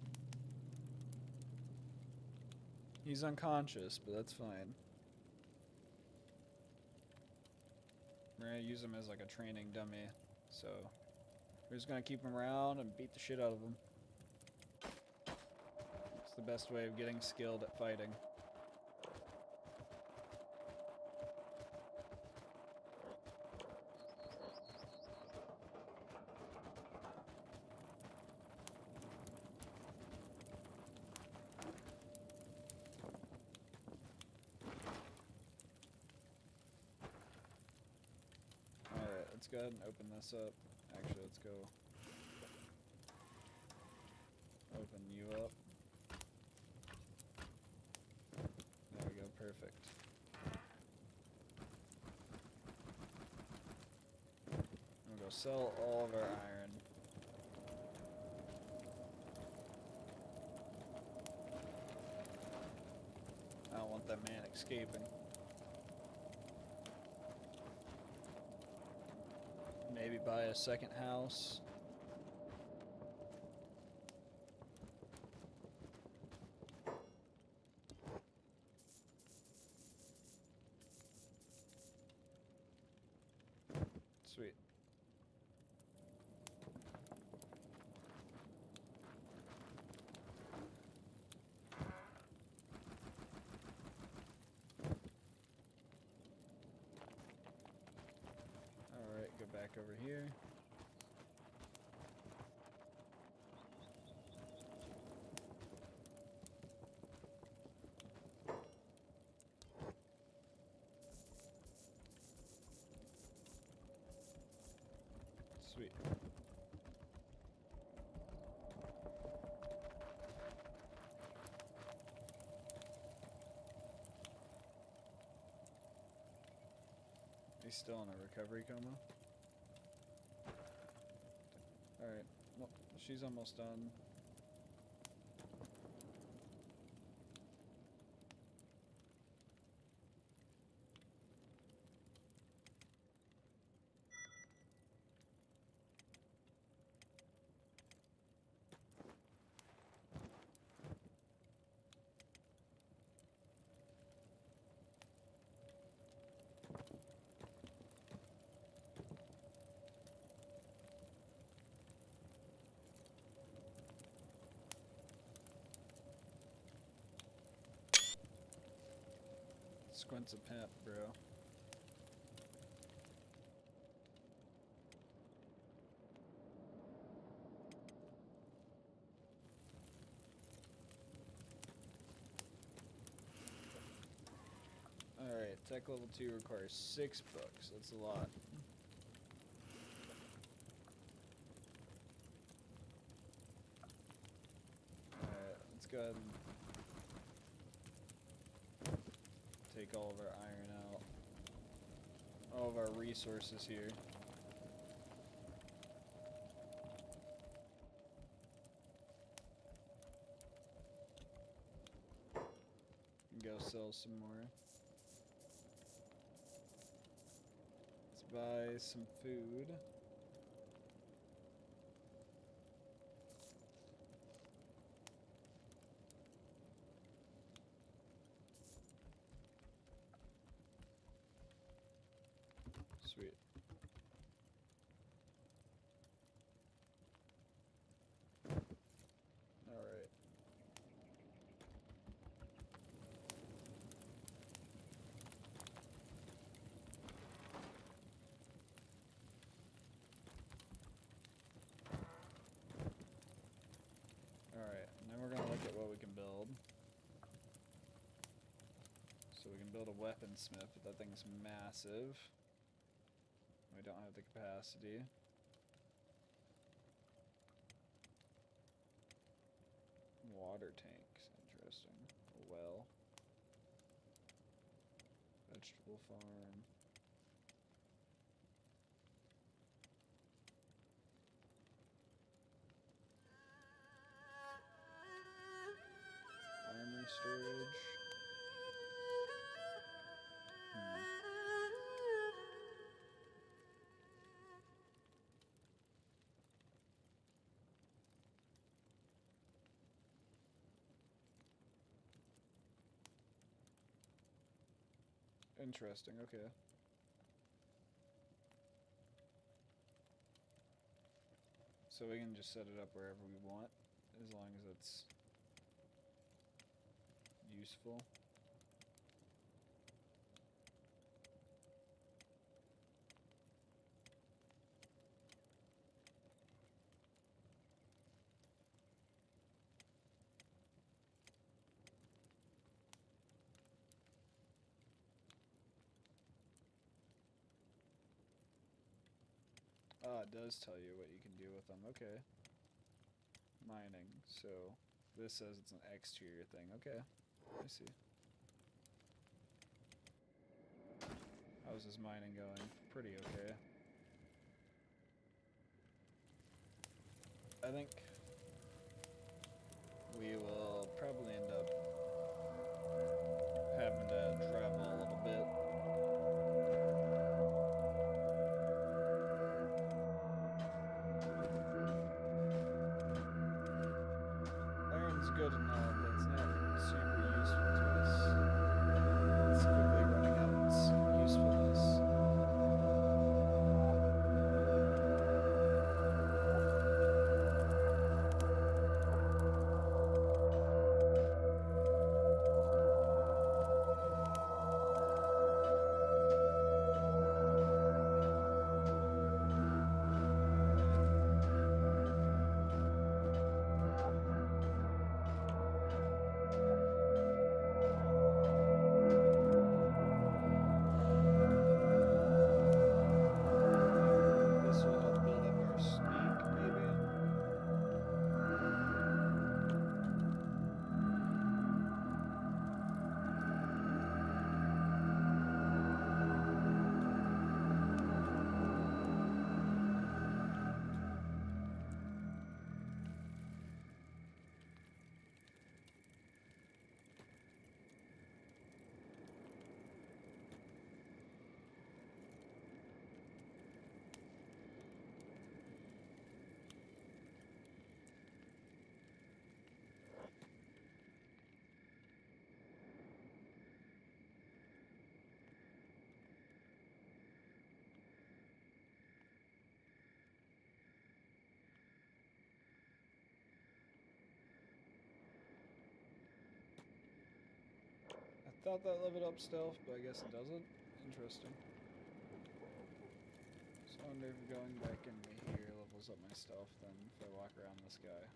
He's unconscious, but that's fine. We're gonna use him as like a training dummy, so we're just gonna keep him around and beat the shit out of him. It's the best way of getting skilled at fighting. Let's go ahead and open this up. Actually, let's go open you up. There we go, perfect. I'm gonna go sell all of our iron. I don't want that man escaping. Maybe buy a second house. Sweet. get back over here. Sweet. He's still in a recovery coma. Alright, well, she's almost done. Squint's a pimp, bro. Alright, tech level 2 requires 6 books. That's a lot. Alright, let's go ahead and take all of our iron out. All of our resources here. And go sell some more. Let's buy some food. Sweet. Alright. Alright, and then we're gonna look at what we can build. So we can build a weaponsmith, but that thing's massive. We don't have the capacity. Water tanks, interesting. A well. Vegetable farm. Armor storage. Interesting, okay. So we can just set it up wherever we want, as long as it's useful. Ah, it does tell you what you can do with them. Okay. Mining. So this says it's an exterior thing. Okay. I see. How's this mining going? Pretty okay. I think we will probably end up having to travel a little bit. Good and all, but it's not super useful to us. It's quickly running out its usefulness. thought that leveled up stealth, but I guess it doesn't. Interesting. So I wonder if going back into here levels up my stealth then if I walk around this guy.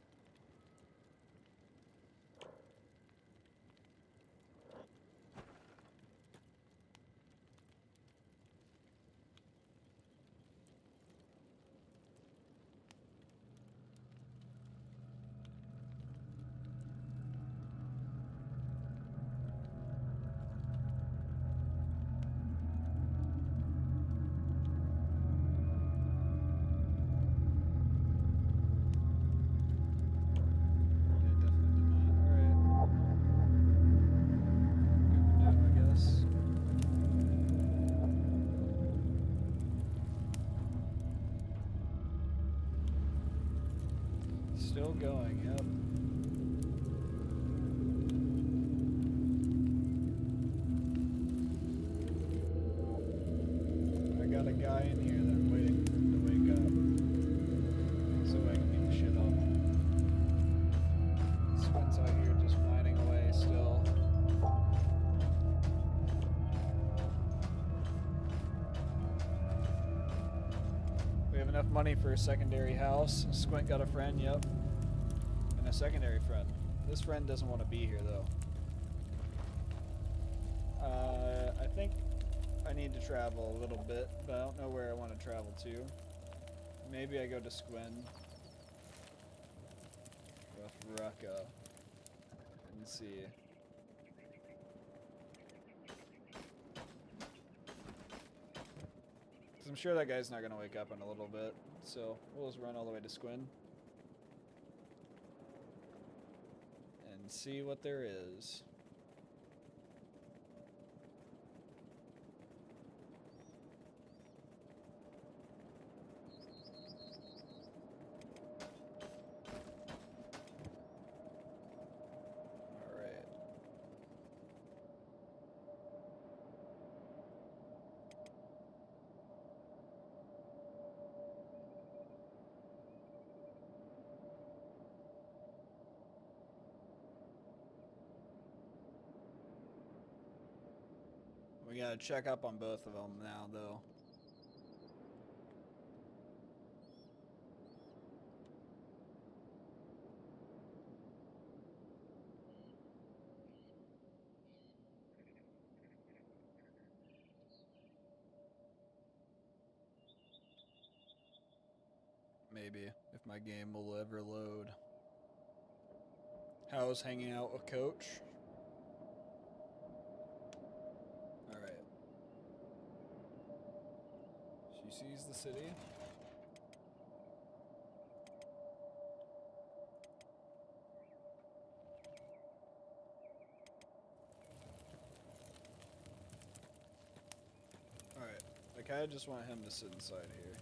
Still going, yep. I got a guy in here that I'm waiting for him to wake up so I can beat the shit up. Squint's out here just mining away still. We have enough money for a secondary house. Squint got a friend, yep. And a secondary friend. This friend doesn't want to be here though. I think I need to travel a little bit, but I don't know where I want to travel to. Maybe I go to Squin. Rough Rucka. And see. Because I'm sure that guy's not going to wake up in a little bit. So we'll just run all the way to Squin. And see what there is. We gotta check up on both of them now, though. Maybe, if my game will ever load. How's hanging out with Coach? She sees the city. Alright, I kinda just want him to sit inside here.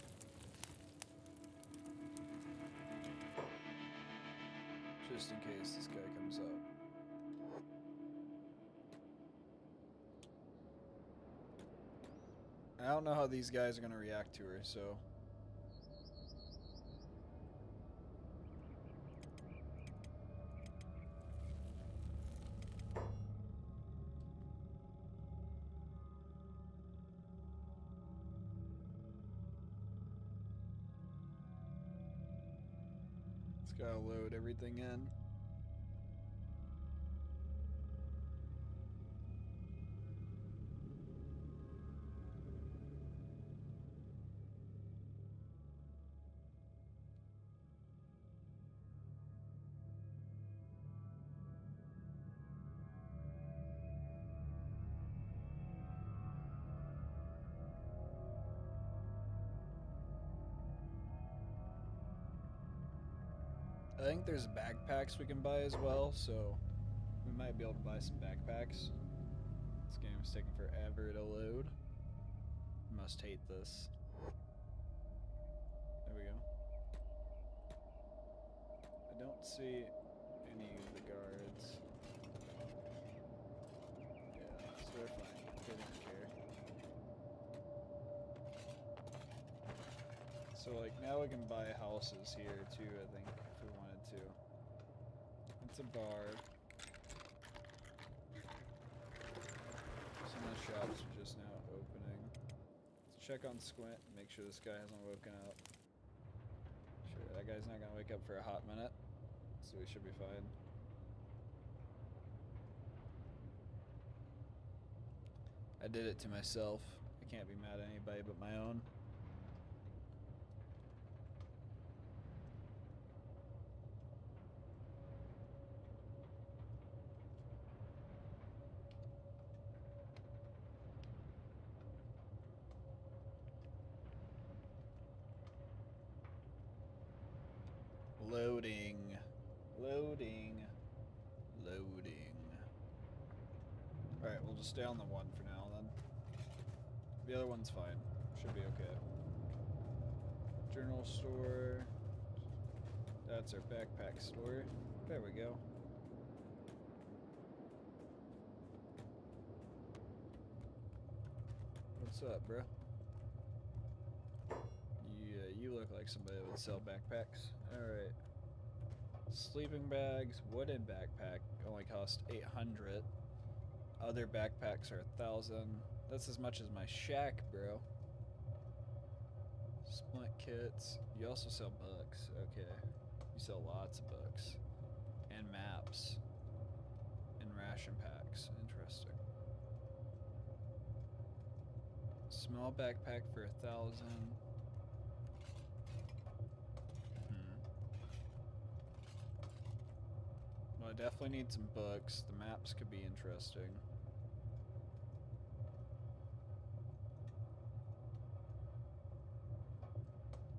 Just in case this guy comes up. I don't know how these guys are gonna react to her, so. Just gotta load everything in. I think there's backpacks we can buy as well, so we might be able to buy some backpacks. This game is taking forever to load. Must hate this. There we go. I don't see any of the guards. Yeah, so they're fine. They don't care. So like now we can buy houses here too, I think, if we wanted to. It's a bar. shops are just now opening. Let's check on Squint, make sure this guy hasn't woken up. Sure, that guy's not gonna wake up for a hot minute, so we should be fine. I did it to myself. I can't be mad at anybody but my own. Loading. Loading. Loading. Alright, we'll just stay on the one for now then. The other one's fine. Should be okay. Journal store. That's our backpack store. There we go. What's up, bro? Yeah, you look like somebody that would sell backpacks. Alright. Sleeping bags, wooden backpack only cost 800. Other backpacks are 1,000. That's as much as my shack, bro. Splint kits. You also sell books. Okay. You sell lots of books. And maps. And ration packs. Interesting. Small backpack for 1,000. Well, I definitely need some books. The maps could be interesting.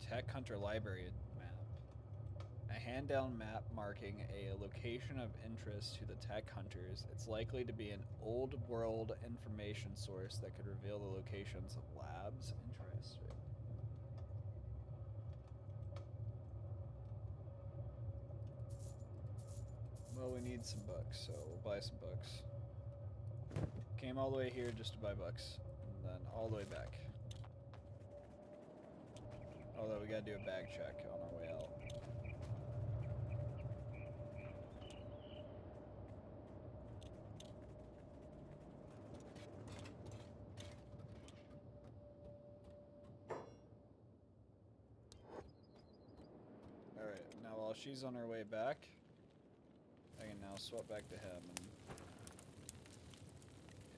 Tech Hunter Library map. A hand-down map marking a location of interest to the tech hunters. It's likely to be an old world information source that could reveal the locations of labs. Interesting. Well, we need some books, so we'll buy some books. Came all the way here just to buy books, and then all the way back. Although we gotta do a bag check on our way out. Alright, now while she's on her way back, I can now swap back to him, and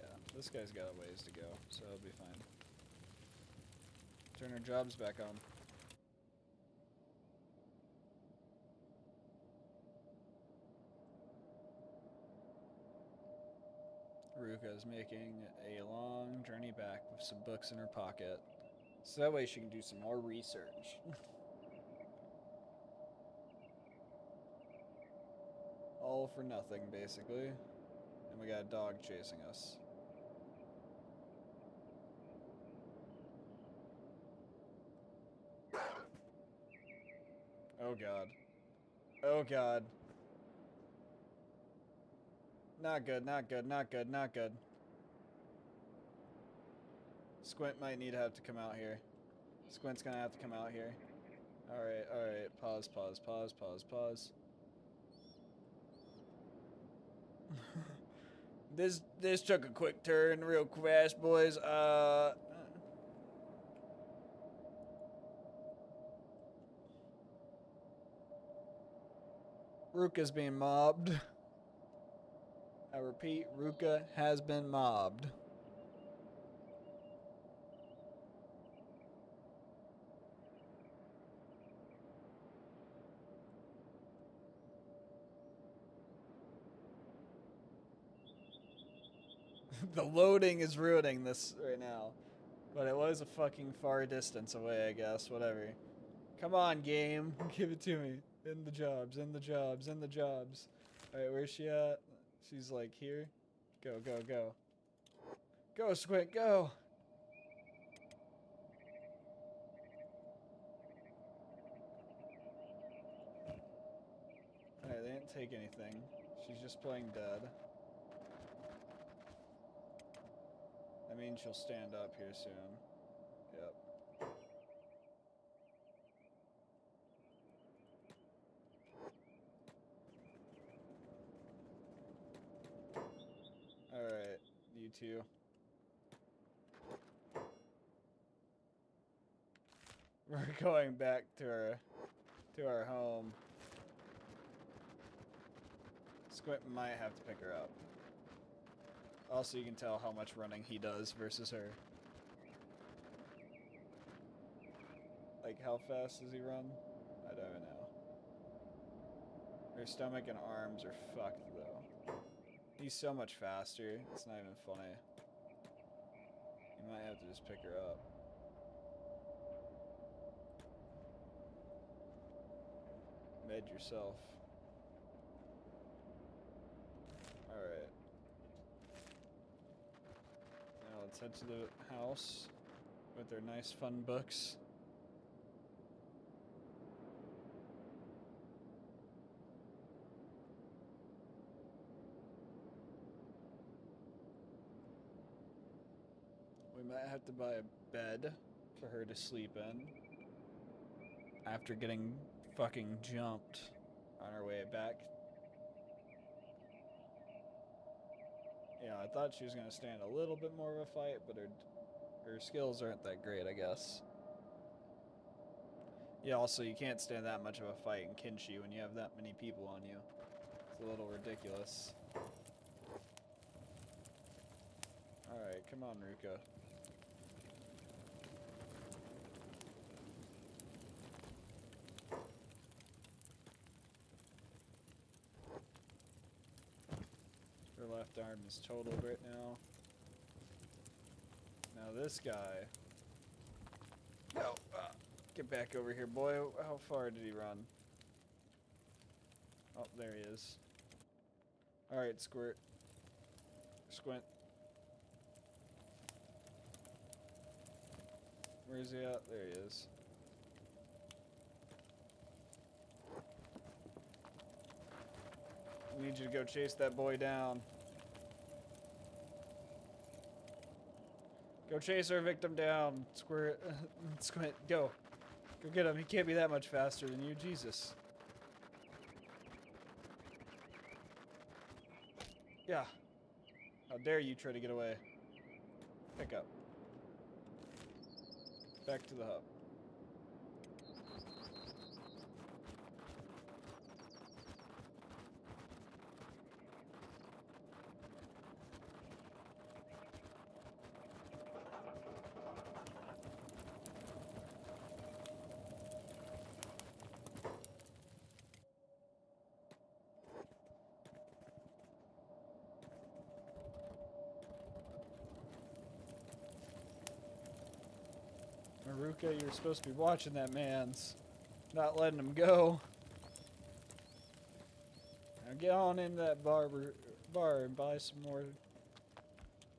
yeah, this guy's got a ways to go, so it'll be fine. Turn our jobs back on. Ruka is making a long journey back with some books in her pocket, so that way she can do some more research. All for nothing, basically. And we got a dog chasing us. Oh god. Oh god. Not good, not good, not good, not good. Squint might need to have to come out here. Squint's gonna have to come out here. Alright, alright. Pause, pause, pause, pause, pause. This took a quick turn real fast, boys. Ruka's being mobbed. I repeat, Ruka has been mobbed. The loading is ruining this right now. But it was a fucking far distance away, I guess. Whatever. Come on, game. Give it to me. In the jobs, in the jobs, in the jobs. Alright, where's she at? She's like here. Go, go, go. Go, Squint, go! Alright, they didn't take anything. She's just playing dead. That means she'll stand up here soon. Yep. Alright, you two. We're going back to our home. Squint might have to pick her up. Also, you can tell how much running he does versus her. Like, how fast does he run? I don't even know. Her stomach and arms are fucked, though. He's so much faster, it's not even funny. You might have to just pick her up. Med yourself. Alright. Now let's head to the house with their nice fun books. We might have to buy a bed for her to sleep in after getting fucking jumped on our way back. Yeah, I thought she was going to stand a little bit more of a fight, but her skills aren't that great, I guess. Yeah, also, you can't stand that much of a fight in Kenshi when you have that many people on you. It's a little ridiculous. Alright, come on, Ruka. Her left arm is totaled right now. Now this guy. No! Get back over here, boy. How far did he run? Oh, there he is. Alright, Squirt. Squint. Where is he at? There he is. I need you to go chase that boy down. Go chase our victim down. Squirt. Squint. Go. Go get him. He can't be that much faster than you. Jesus. Yeah. How dare you try to get away. Pick up. Back to the hub. Maruka, you're supposed to be watching that man's, not letting him go. Now get on in that bar and buy some more.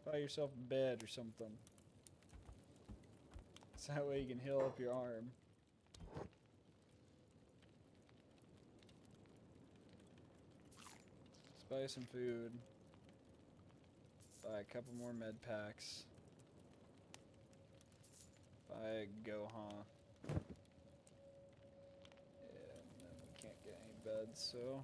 Buy yourself a bed or something. So that way you can heal up your arm. Let's buy some food. Buy a couple more med packs. Buy Gohan. Yeah, and then we can't get any beds, so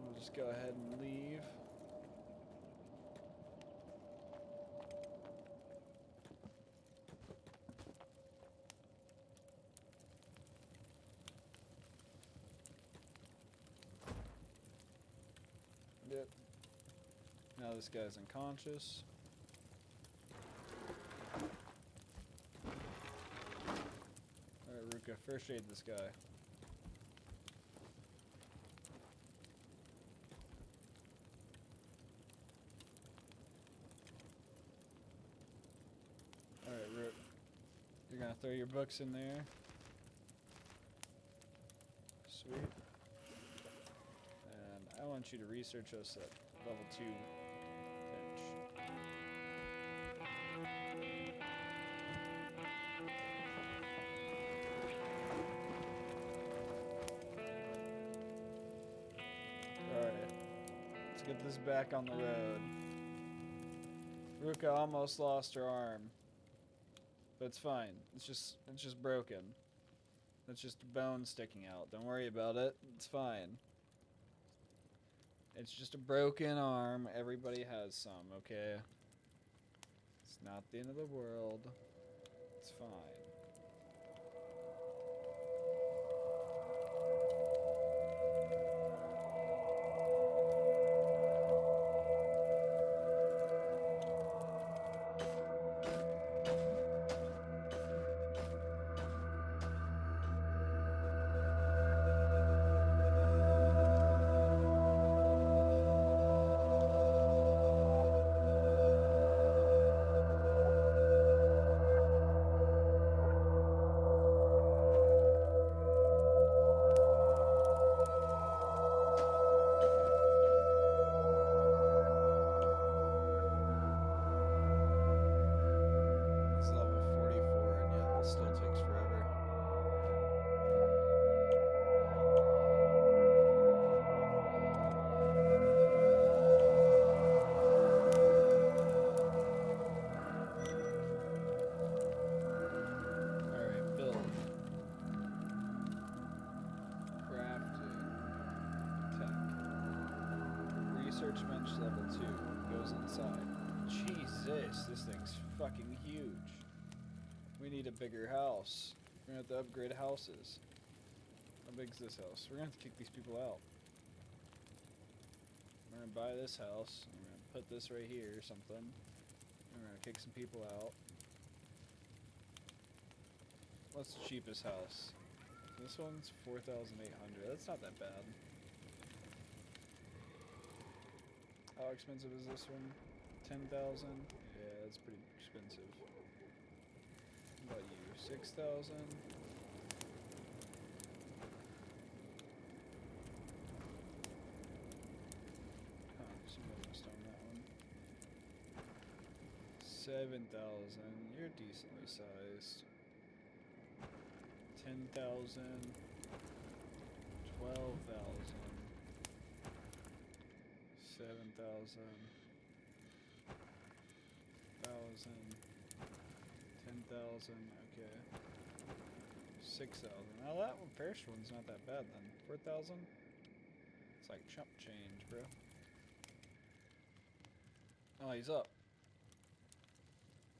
we'll just go ahead and leave. Yep. Now this guy's unconscious. Alright, Ruka, first aid this guy. Alright, Rook. You're gonna throw your books in there. Sweet. And I want you to research us at level 2 pitch. Alright. Let's get this back on the road. Ruka almost lost her arm. But it's fine. It's just broken. It's just a bone sticking out. Don't worry about it. It's fine. It's just a broken arm. Everybody has some, okay? It's It's not the end of the world. It's fine. Research bench level 2 goes inside. Jesus, this thing's fucking huge. We need a bigger house. We're gonna have to upgrade houses. How big's this house? We're gonna have to kick these people out. We're gonna buy this house. We're gonna put this right here or something. We're gonna kick some people out. What's the cheapest house? This one's 4,800. That's not that bad. How expensive is this one? 10,000? Yeah, that's pretty expensive. What about you? 6,000? Huh, somebody must own that one. 7,000. You're decently sized. 10,000. 12,000. 7,000, 1,000, 10,000, okay, 6,000. Now that one first one's not that bad then. 4,000? It's like chump change, bro. Oh, he's up.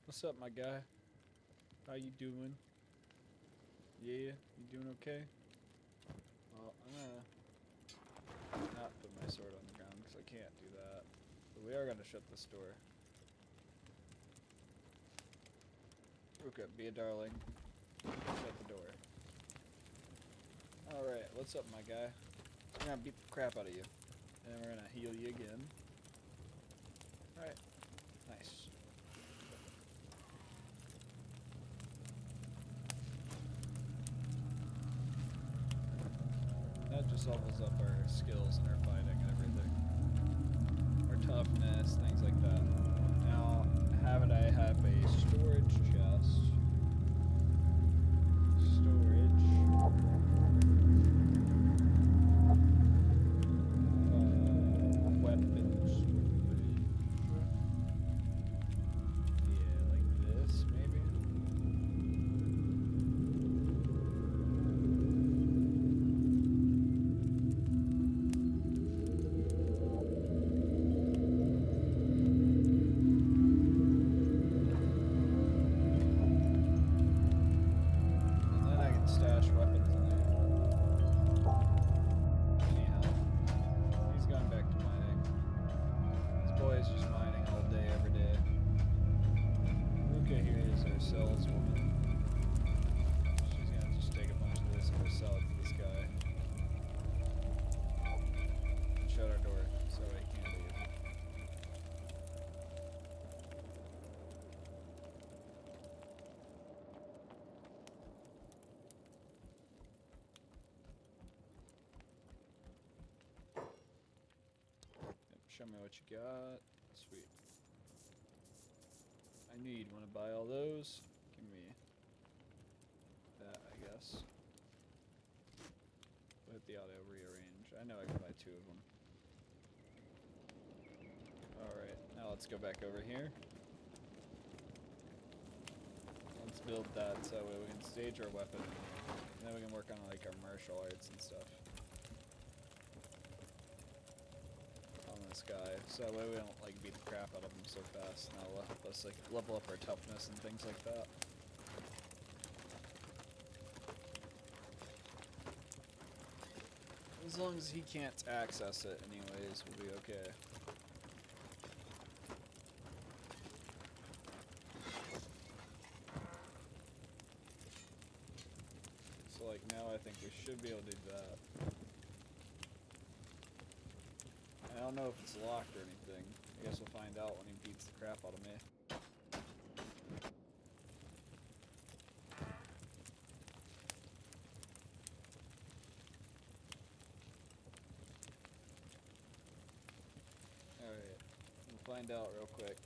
What's up, my guy? How you doing? Yeah, you doing okay? Well, I'm gonna not put my sword on the ground because I can't do that. But we are gonna shut this door. Ruka, be a darling. Shut the door. Alright, what's up, my guy? We're gonna beat the crap out of you. And we're gonna heal you again. Alright. Nice. That just levels up our skills and our fighting and everything. Our toughness, things like that. Now, haven't I have a storage chest? Storage. Weapons. Yeah, like this, maybe? Show me what you got. Sweet. I knew you'd want to buy all those. Give me that, I guess. Let the auto rearrange. I know I can buy 2 of them. Alright, now let's go back over here. Let's build that so we can stage our weapon. And then we can work on like our martial arts and stuff. This guy, so that way we don't like beat the crap out of him so fast, and that'll help us like level up our toughness and things like that. As long as he can't access it anyways, we'll be okay. So like now I think we should be able to do that. I don't know if it's locked or anything. I guess we'll find out when he beats the crap out of me. Alright, we'll find out real quick.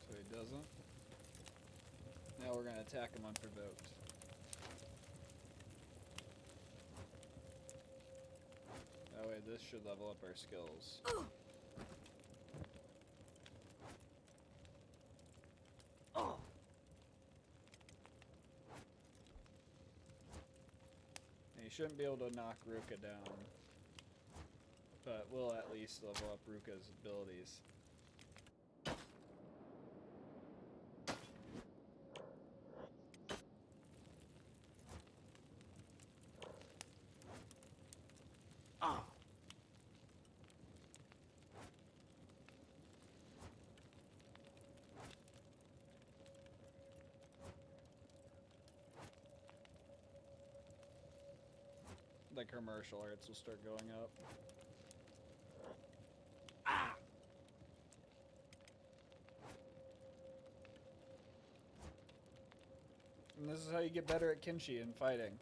So he doesn't. Now we're gonna attack him unprovoked. That way this should level up our skills. And you shouldn't be able to knock Ruka down, but we'll at least level up Ruka's abilities. Like her martial arts will start going up. And this is how you get better at Kenshi and fighting.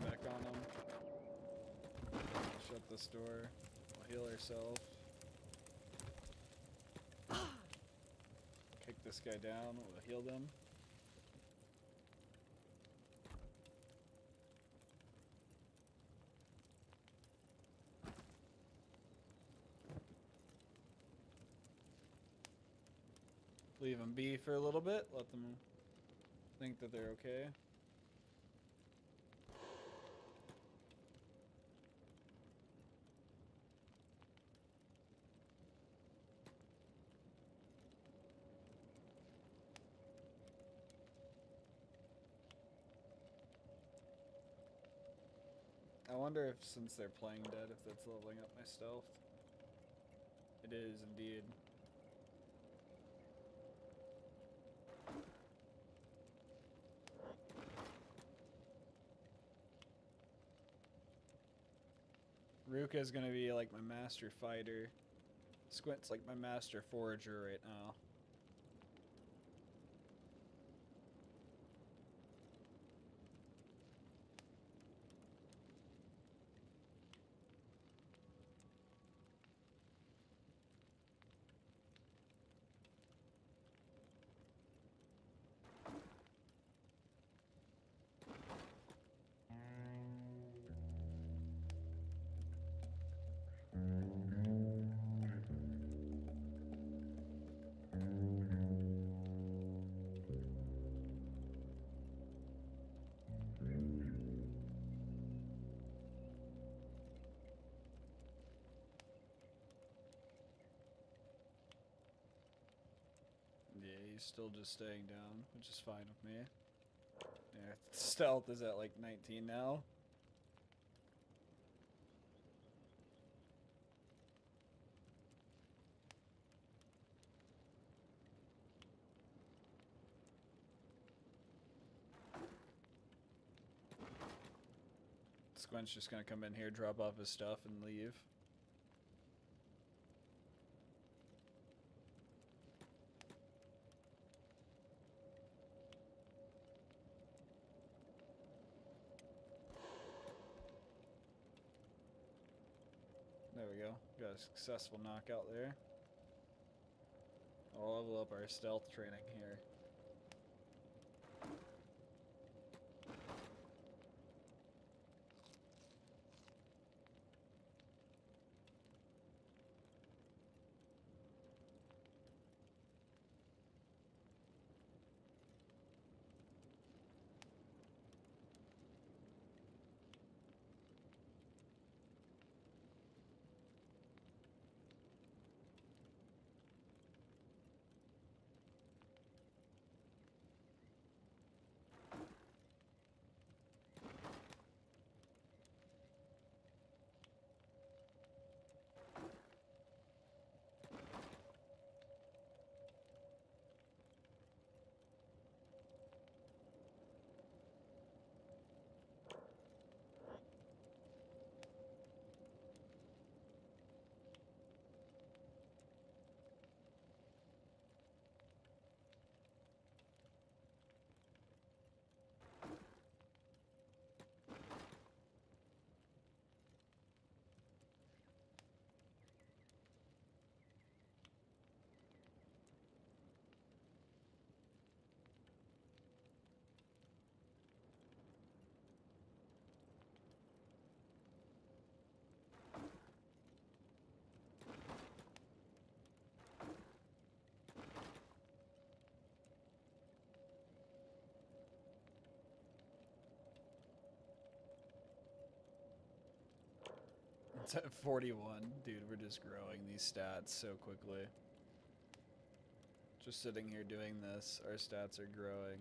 Back on him. Shut this door. We'll heal ourselves. Kick this guy down. We'll heal them. Leave them be for a little bit. Let them think that they're okay. I wonder if, since they're playing dead, if that's leveling up my stealth. It is indeed. Ruka's gonna be like my master fighter. Squint's like my master forager right now. Yeah, he's still just staying down, which is fine with me. Yeah, stealth is at like 19 now. Squint's just gonna come in here, drop off his stuff, and leave. Got a successful knockout there. I'll level up our stealth training here. It's at 41. Dude, we're just growing these stats so quickly. Just sitting here doing this, our stats are growing.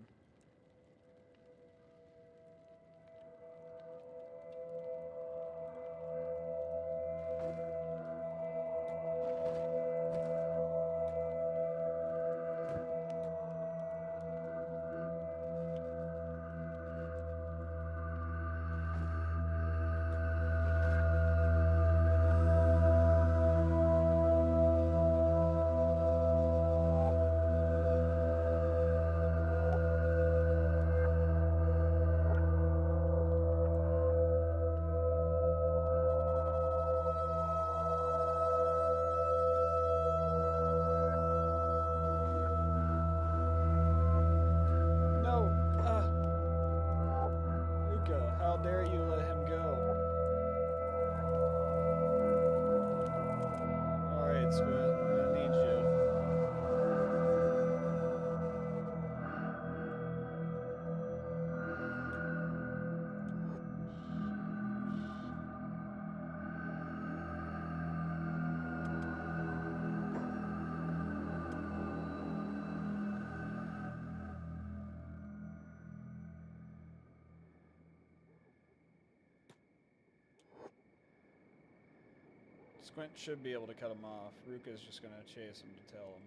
Squint should be able to cut him off. Ruka's just gonna chase him to tell him.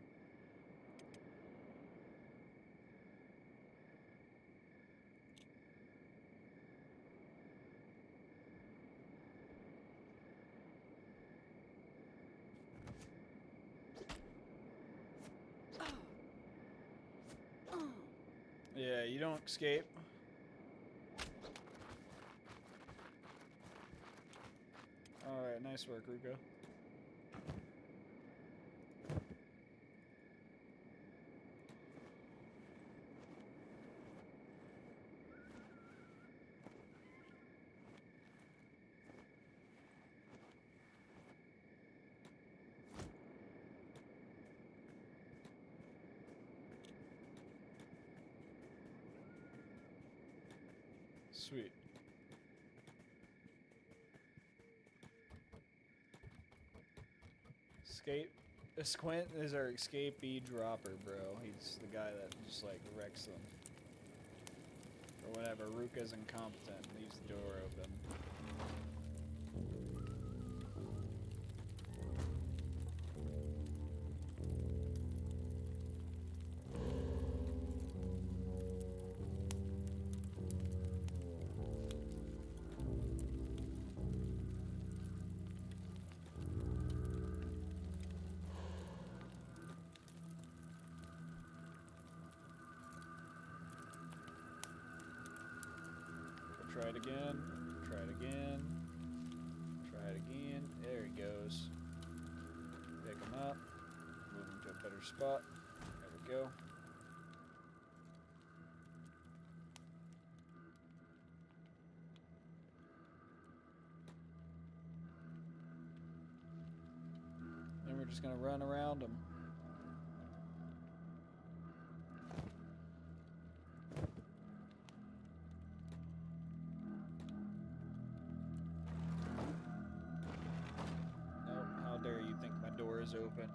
Yeah, you don't escape. Alright, nice work, Ruka. Sweet. Squint is our escapee dropper, bro. He's the guy that just like wrecks them. Or whatever. Ruka's incompetent. Leaves the door open. Try it again. Try it again. Try it again. There he goes. up. Moving to a better spot. There we go. And we're just gonna run around them. Nope, how dare you think my door is open?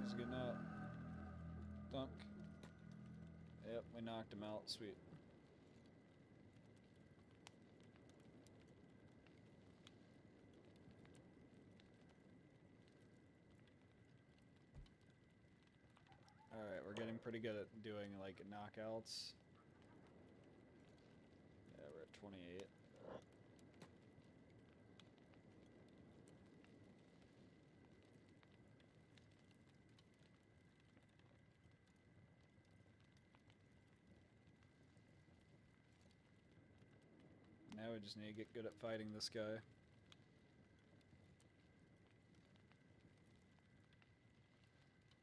He's getting out. Dunk. Yep, we knocked him out. Sweet. Alright, we're getting pretty good at doing like knockouts. Yeah, we're at 28. Now we just need to get good at fighting this guy.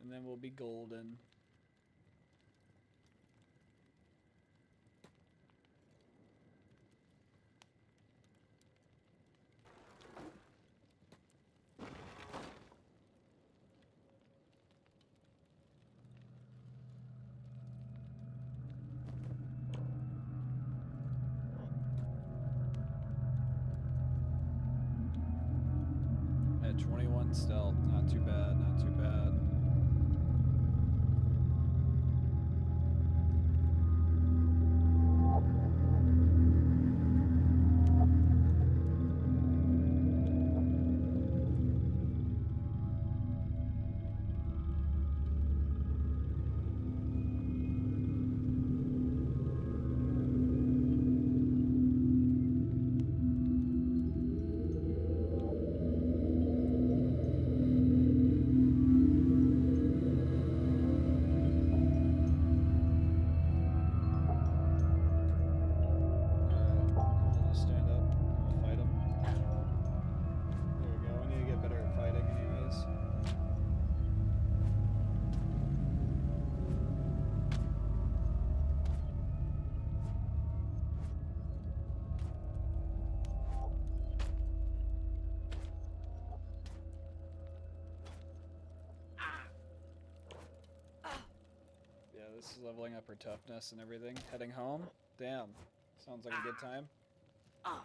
And then we'll be golden. At 21 stealth, not too bad, not too bad. This is leveling up her toughness and everything. Heading home? Damn. Sounds like a good time. Oh,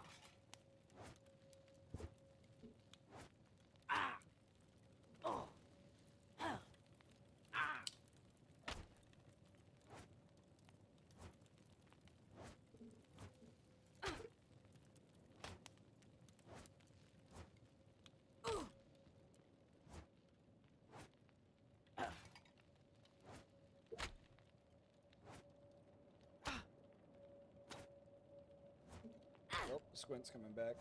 Squint's coming back.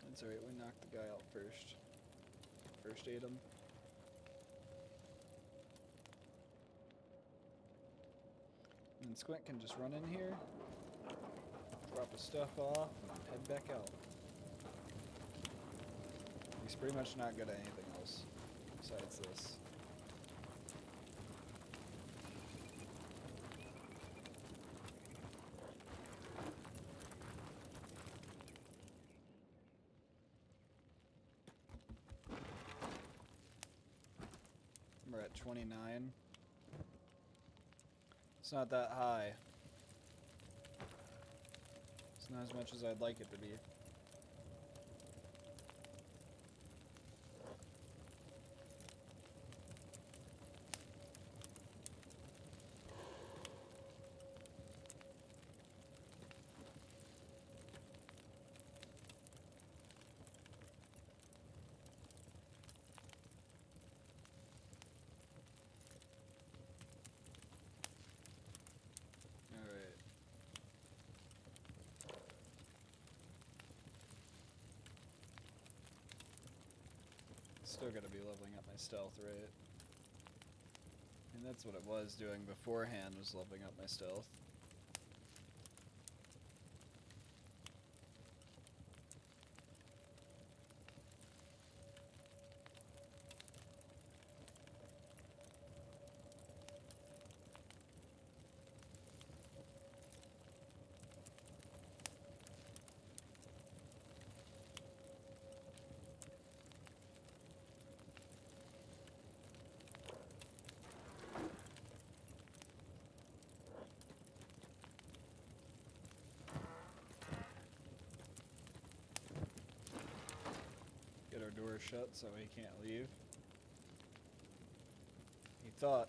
That's alright, we knocked the guy out first. First aid him. And Squint can just run in here, drop his stuff off, and head back out. He's pretty much not good at anything else besides this. We're at 29. It's not that high. It's not as much as I'd like it to be. Still gotta be leveling up my stealth, right? And that's what it was doing beforehand, was leveling up my stealth. Get our door shut so he can't leave. He thought.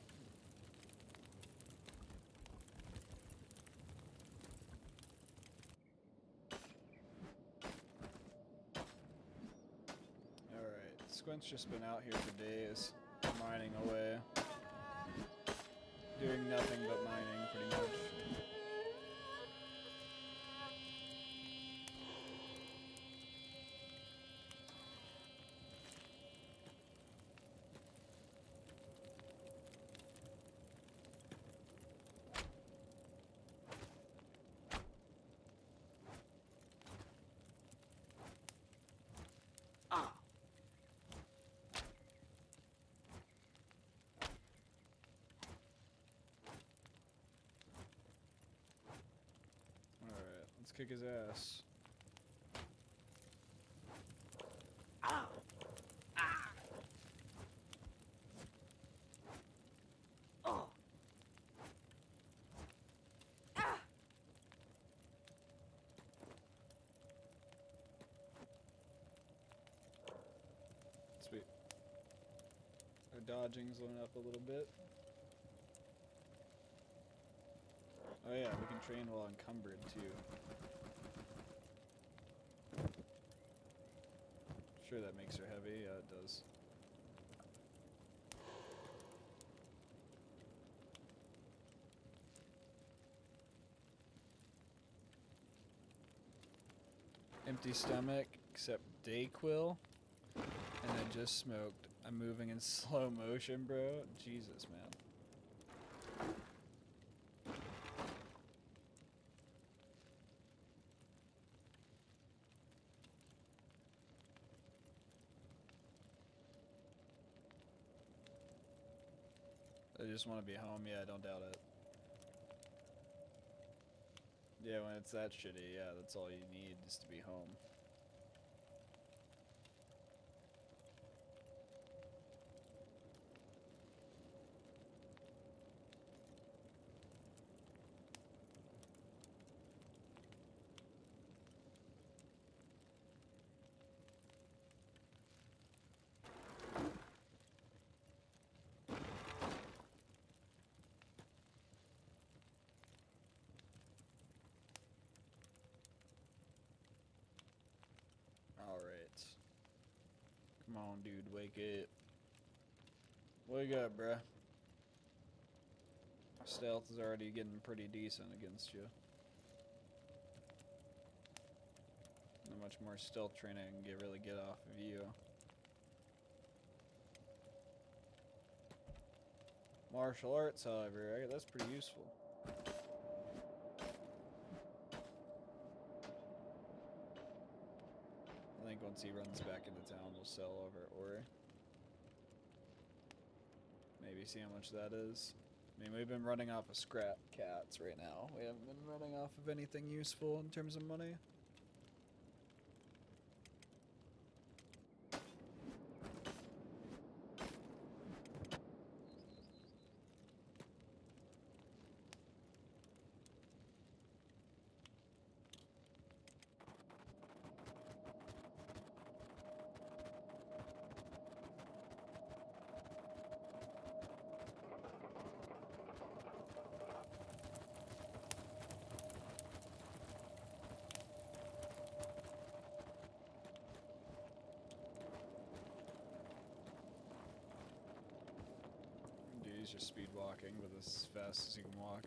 Alright, Squint's just been out here for days, mining away. Doing nothing but mining, pretty much. Let's kick his ass. Sweet. Our dodging's going up a little bit. Oh yeah, we can train while encumbered too. Sure, that makes her heavy. Yeah, it does. Empty stomach, except Dayquil. And I just smoked. I'm moving in slow motion, bro. Jesus, man. I just want to be home. Yeah, I don't doubt it. Yeah, when it's that shitty, yeah, that's all you need is to be home. Alright. Come on, dude, wake up. Wake up, bruh. Stealth is already getting pretty decent against you. Not much more stealth training I can really get off of you. Martial arts, however, that's pretty useful. I think once he runs back into town, we'll sell over ore. Maybe see how much that is. I mean, we've been running off of scrap cats right now. We haven't been running off of anything useful in terms of money. He's just speed walking, but as fast as he can walk.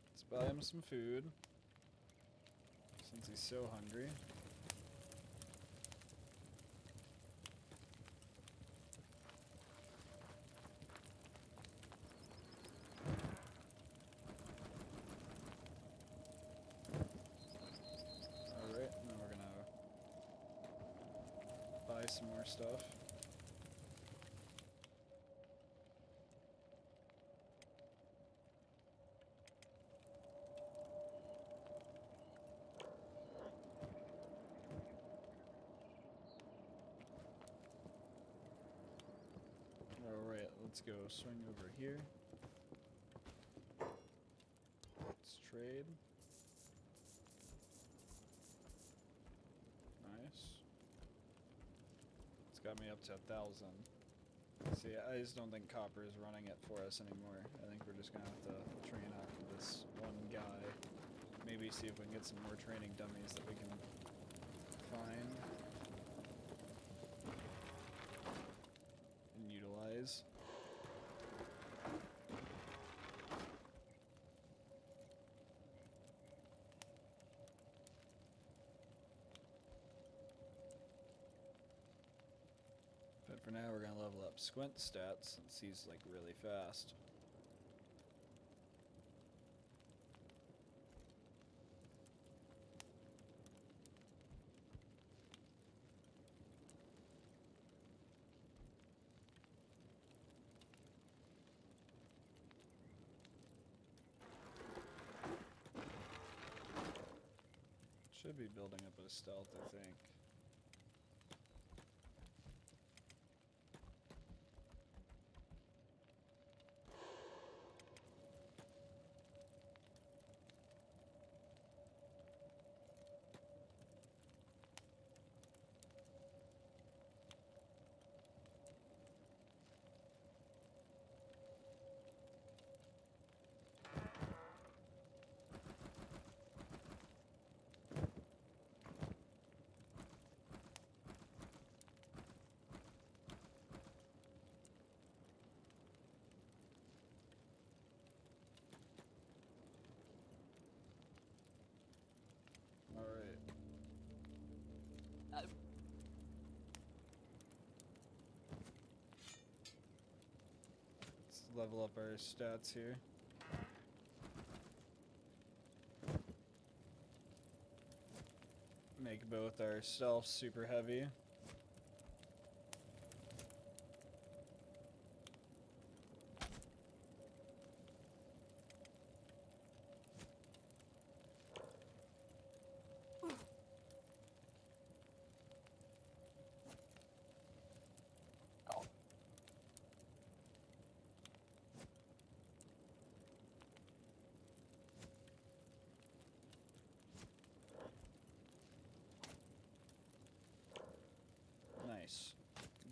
Let's buy him some food. Since he's so hungry. Alright, now we're gonna buy some more stuff. Alright, let's go swing over here. Let's trade. Nice. It's got me up to 1,000. See, I just don't think copper is running it for us anymore. I think we're just gonna have to train off of this one guy. Maybe see if we can get some more training dummies that we can find and utilize. But for now, we're gonna level up Squint stats since he's like really fast. Should be building up a stealth, I think. Alright. Let's level up our stats here. Make both our stealth super heavy. Nice.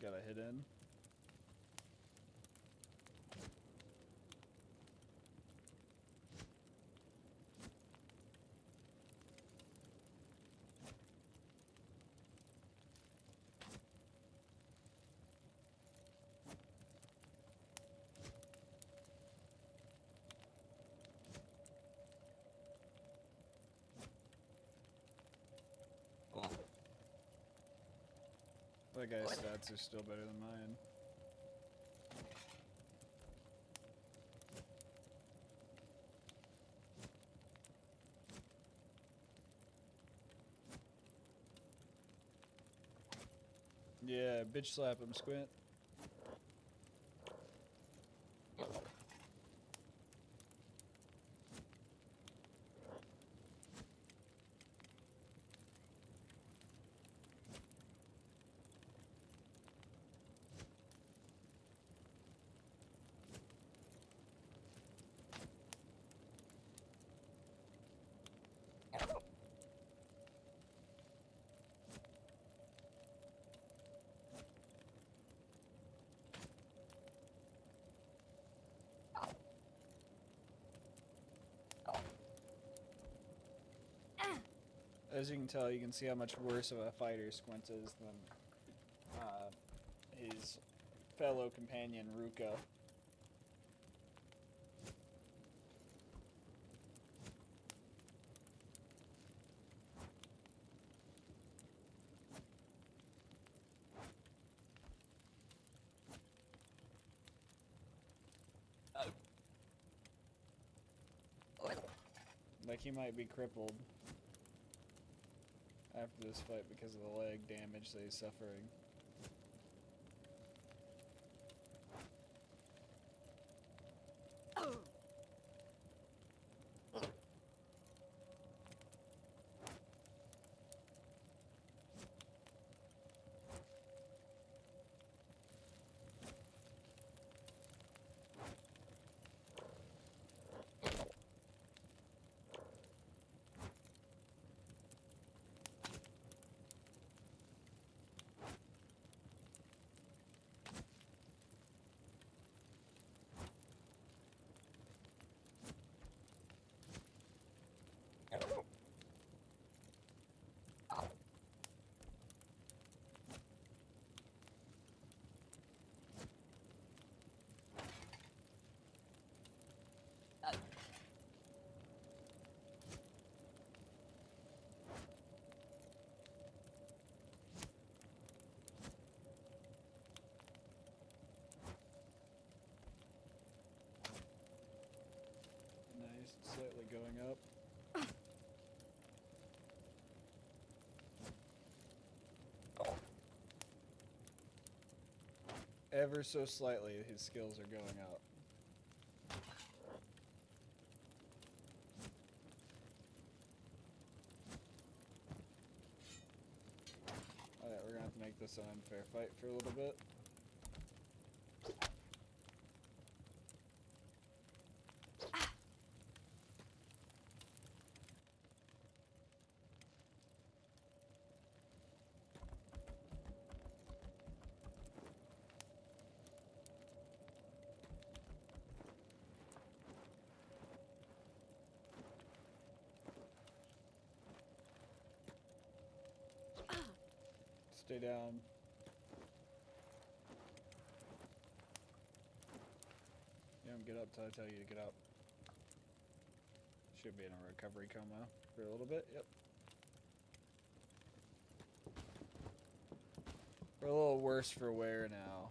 Got a hit in. That guy's stats are still better than mine. Yeah, bitch slap him, Squint. As you can tell, you can see how much worse of a fighter Squint is than his fellow companion Ruka. like he might be crippled after this fight because of the leg damage that he's suffering. Nice, it's slightly going up. Ever so slightly, his skills are going up. Alright, we're gonna have to make this an unfair fight for a little bit. Stay down. You don't get up till I tell you to get up. Should be in a recovery coma for a little bit, yep. We're a little worse for wear now.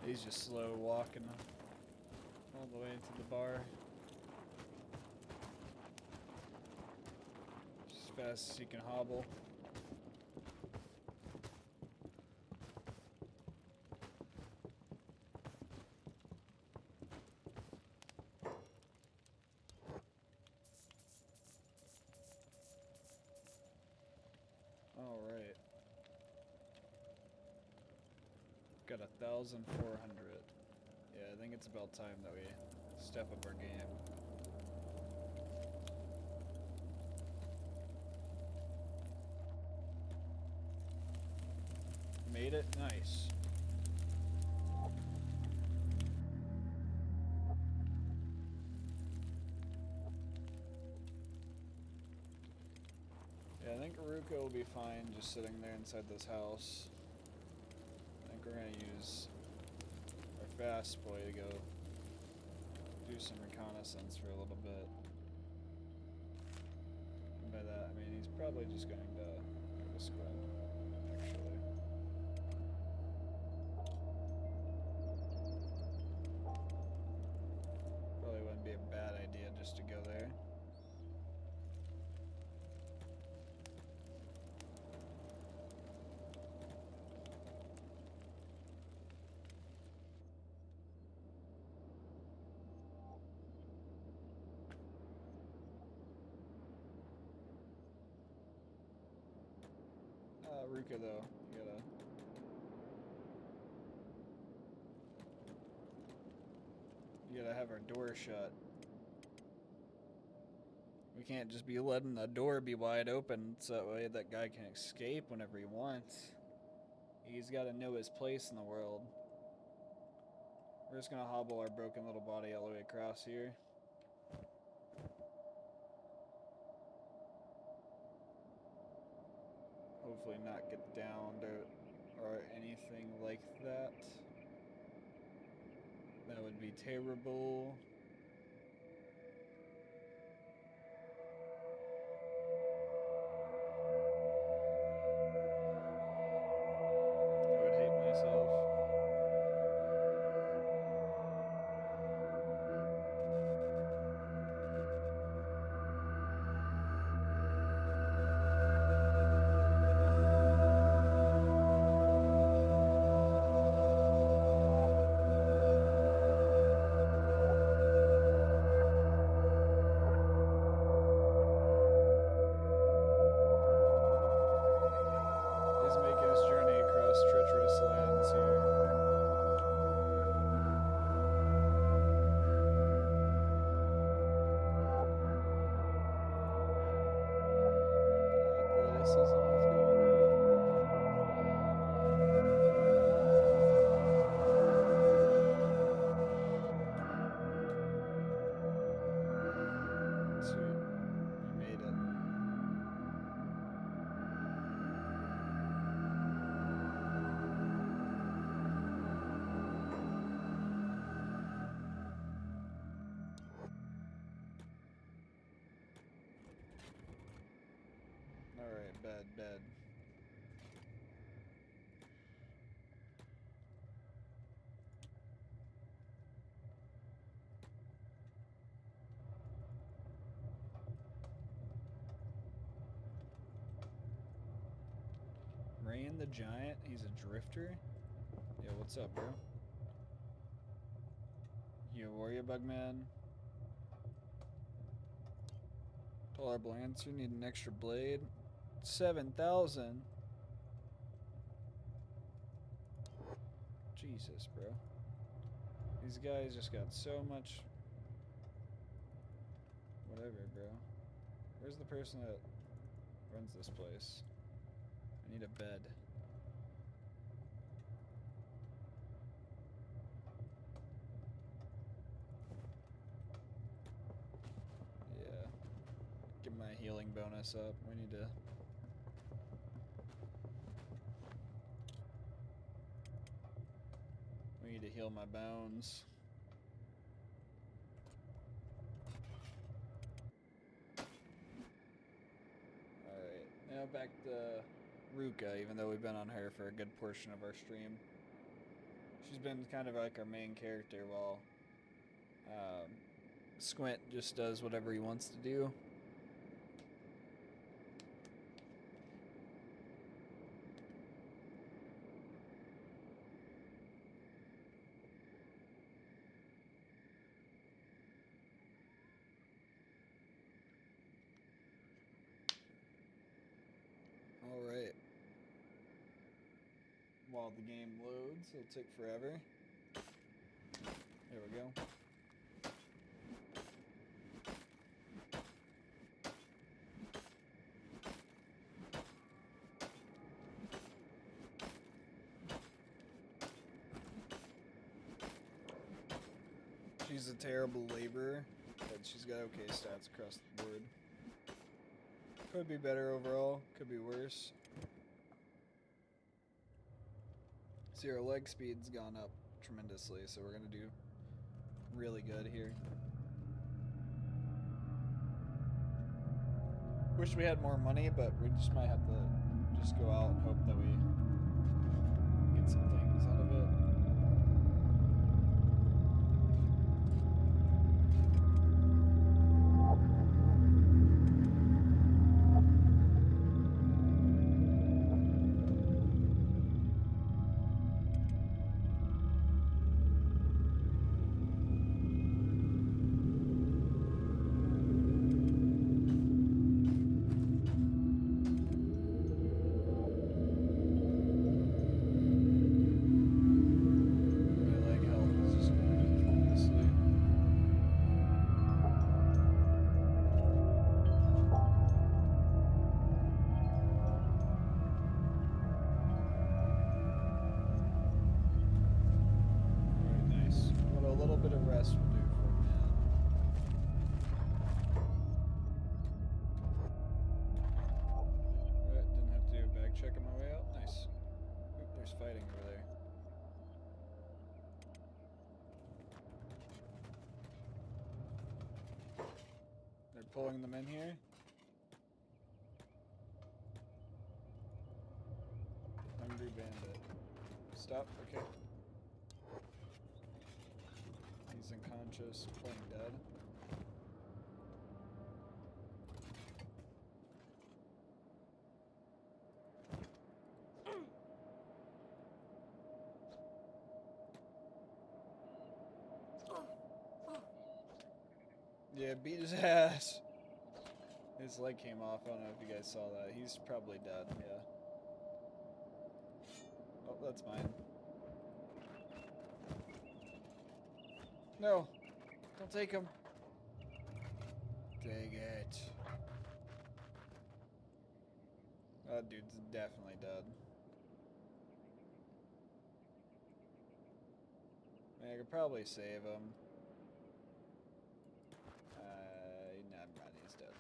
He's just slow walking all the way into the bar. Just as fast as he can hobble. All right. Got 1,400. Yeah, I think it's about time that we step up our game. Made it? Nice. Yeah, I think Aruka will be fine just sitting there inside this house. I think we're gonna use our fast boy to go do some reconnaissance for a little bit. And by that, I mean he's probably just going to give a squint, actually. Probably wouldn't be a bad idea just to go there. Ruka though, you gotta have our door shut. We can't just be letting the door be wide open so that way that guy can escape whenever he wants. He's got to know his place in the world. We're just going to hobble our broken little body all the way across here. Hopefully not get downed or anything like that. That would be terrible. I would hate myself. He's making his journey across treacherous lands here. Athleticism is going up. Sweet. We made it. Alright, bed. Rain the Giant, he's a drifter? Yeah, what's up, bro? You a warrior, Bugman? Tolerable answer, need an extra blade. 7,000? Jesus, bro. These guys just got so much... Whatever, bro. Where's the person that runs this place? I need a bed. Yeah. Get my healing bonus up. We need to... We need to heal my bones. Alright, now back to Ruka, even though we've been on her for a good portion of our stream. She's been kind of like our main character while Squint just does whatever he wants to do. Alright. While the game loads, it'll take forever. There we go. She's a terrible laborer, but she's got okay stats across the board. Could be better overall, could be worse. See, our leg speed's gone up tremendously, so we're gonna do really good here. Wish we had more money, but we just might have to just go out and hope that we get some things out of it. grass will do for a man. Didn't have to do a back check on my way out. Nice. Oop, there's fighting over there. They're pulling them in here. Hungry bandit. Stop. Okay. He's unconscious, playing dead. Yeah, beat his ass. His leg came off. I don't know if you guys saw that. He's probably dead. Yeah. Oh, that's mine. No. Don't take him. Dang it. That dude's definitely dead. I mean, I could probably save him. Never mind, he's dead.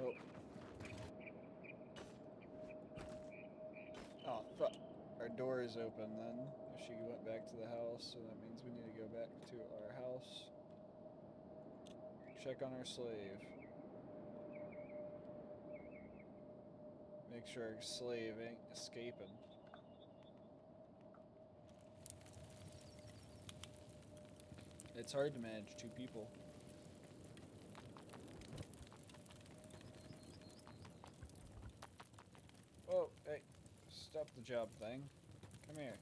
Oh. Oh, fuck. Our door is open then. She went back to the house, so that means we need to go back to our house. Check on our slave. Make sure our slave ain't escaping. It's hard to manage 2 people. Oh, hey. Stop the job thing. Come here.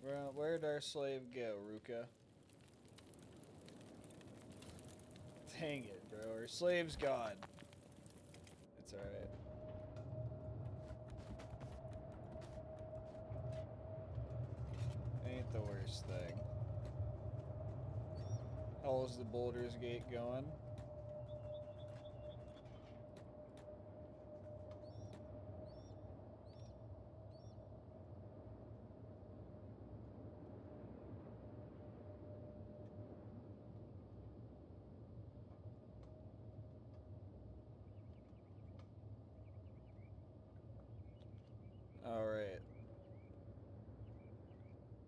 Well, where'd our slave go, Ruka? Dang it, bro. Our slave's gone. It's alright. Ain't the worst thing. How's the Boulder's Gate going? Alright.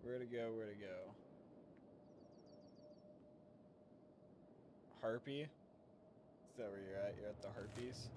Where to go, where to go? Harpy? Is that where you're at? You're at the Harpies?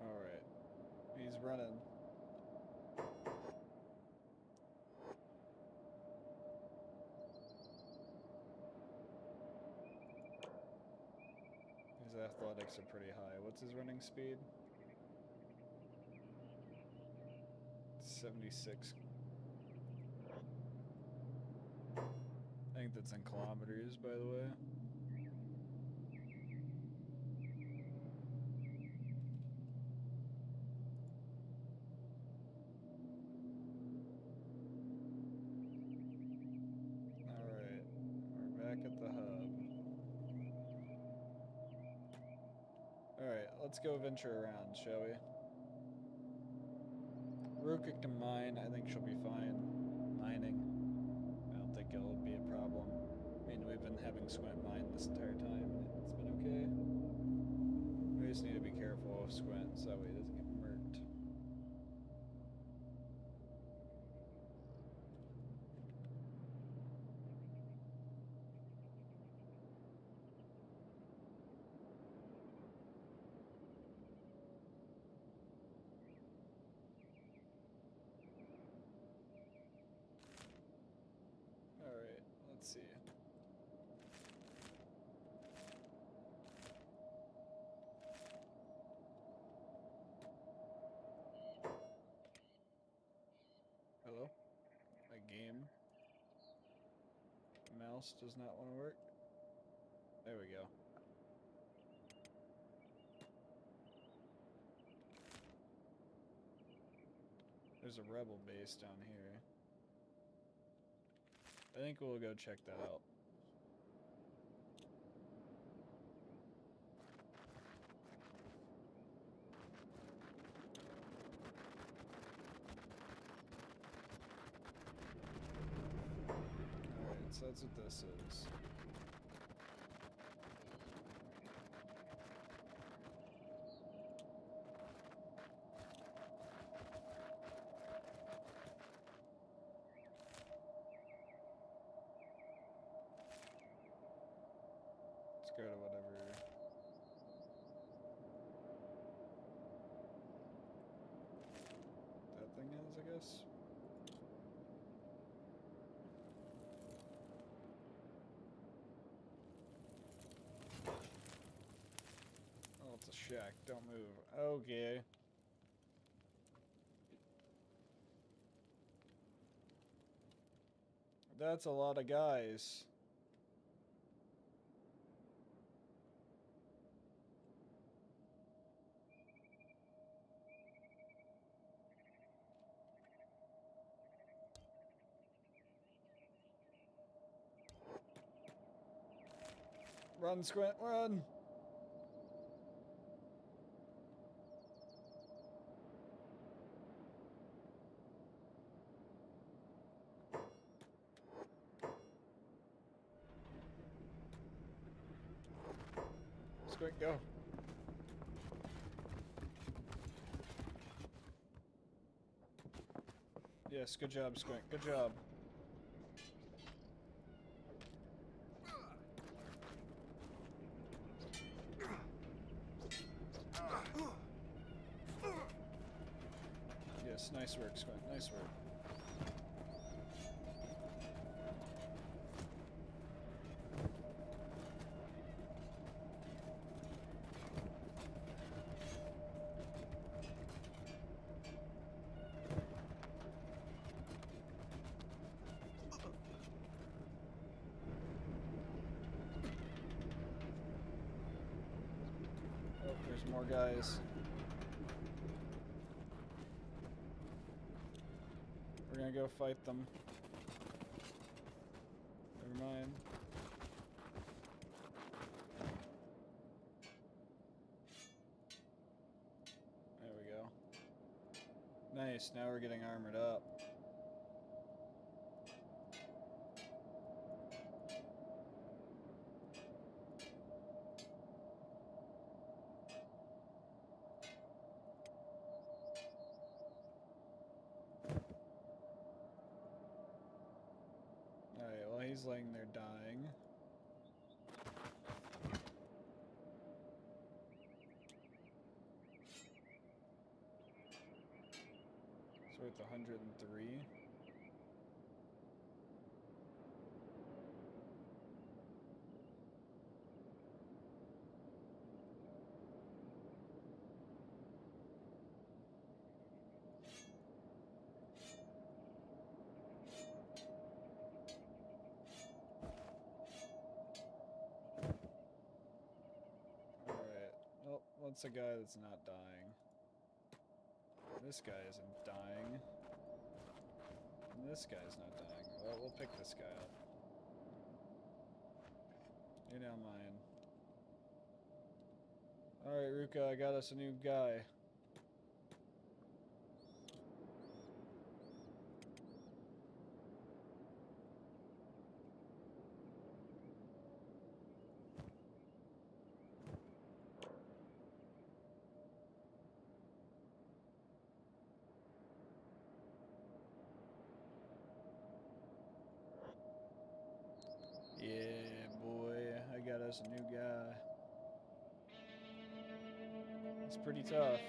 Alright. He's running. His athletics are pretty high. What's his running speed? 76. I think that's in kilometers, by the way. Alright, we're back at the hub. Alright, let's go venture around, shall we? Ruka can mine. I think she'll be fine mining. I don't think it'll be a problem. I mean, we've been having Squint mine this entire time, and it's been okay. We just need to be careful of Squint so that way he doesn't get murked. mouse does not want to work. There we go. There's a rebel base down here. I think we'll go check that out. Alright, so that's what this is. Let's go to whatever. That thing is, I guess. Oh, it's a shack. Don't move. Okay. That's a lot of guys. Run, Squint, run! Squint, go! Yes, good job, Squint, good job. Yes, nice work, Squint, nice work. Oh, there's more guys. We're gonna go fight them. Never mind. There we go. Nice, now we're getting armored up. Alright, well he's laying there dying. So we're at the 103. Well, what's a guy that's not dying? This guy isn't dying. And this guy's not dying. Well, we'll pick this guy up. You're now mine. Alright, Ruka, I got us a new guy. Yeah, boy, I got us a new guy. It's pretty tough.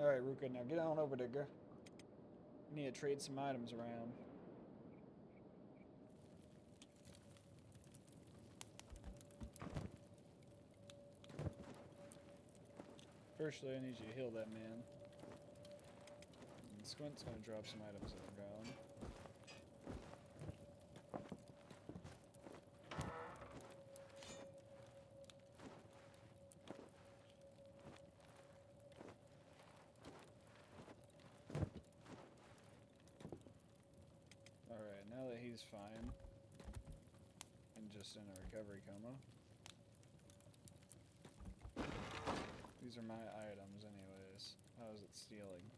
Alright, Ruka, now get on over, Digger. We need to trade some items around. Firstly, I need you to heal that man. And Squint's gonna drop some items on the ground. Alright, now that he's fine, and just in a recovery coma. These are my items anyways. How is it stealing?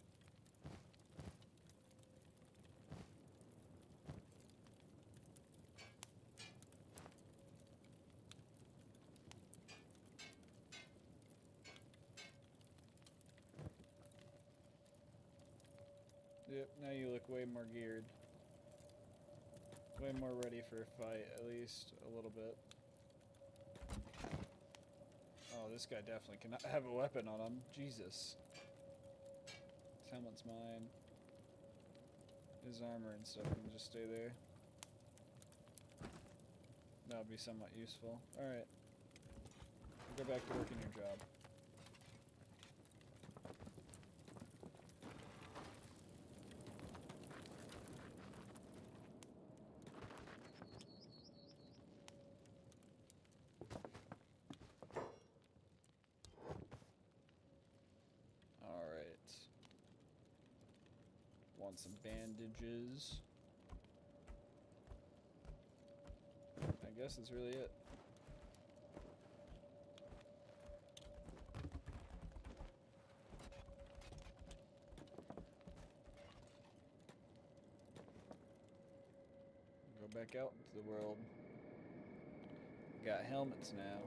Yep, now you look way more geared. Way more ready for a fight, at least a little bit. Oh, this guy definitely cannot have a weapon on him. Jesus. His helmet's mine. His armor and stuff can just stay there. That would be somewhat useful. Alright. We'll go back to working your job. Want some bandages. I guess that's really it. Go back out into the world. Got helmets now.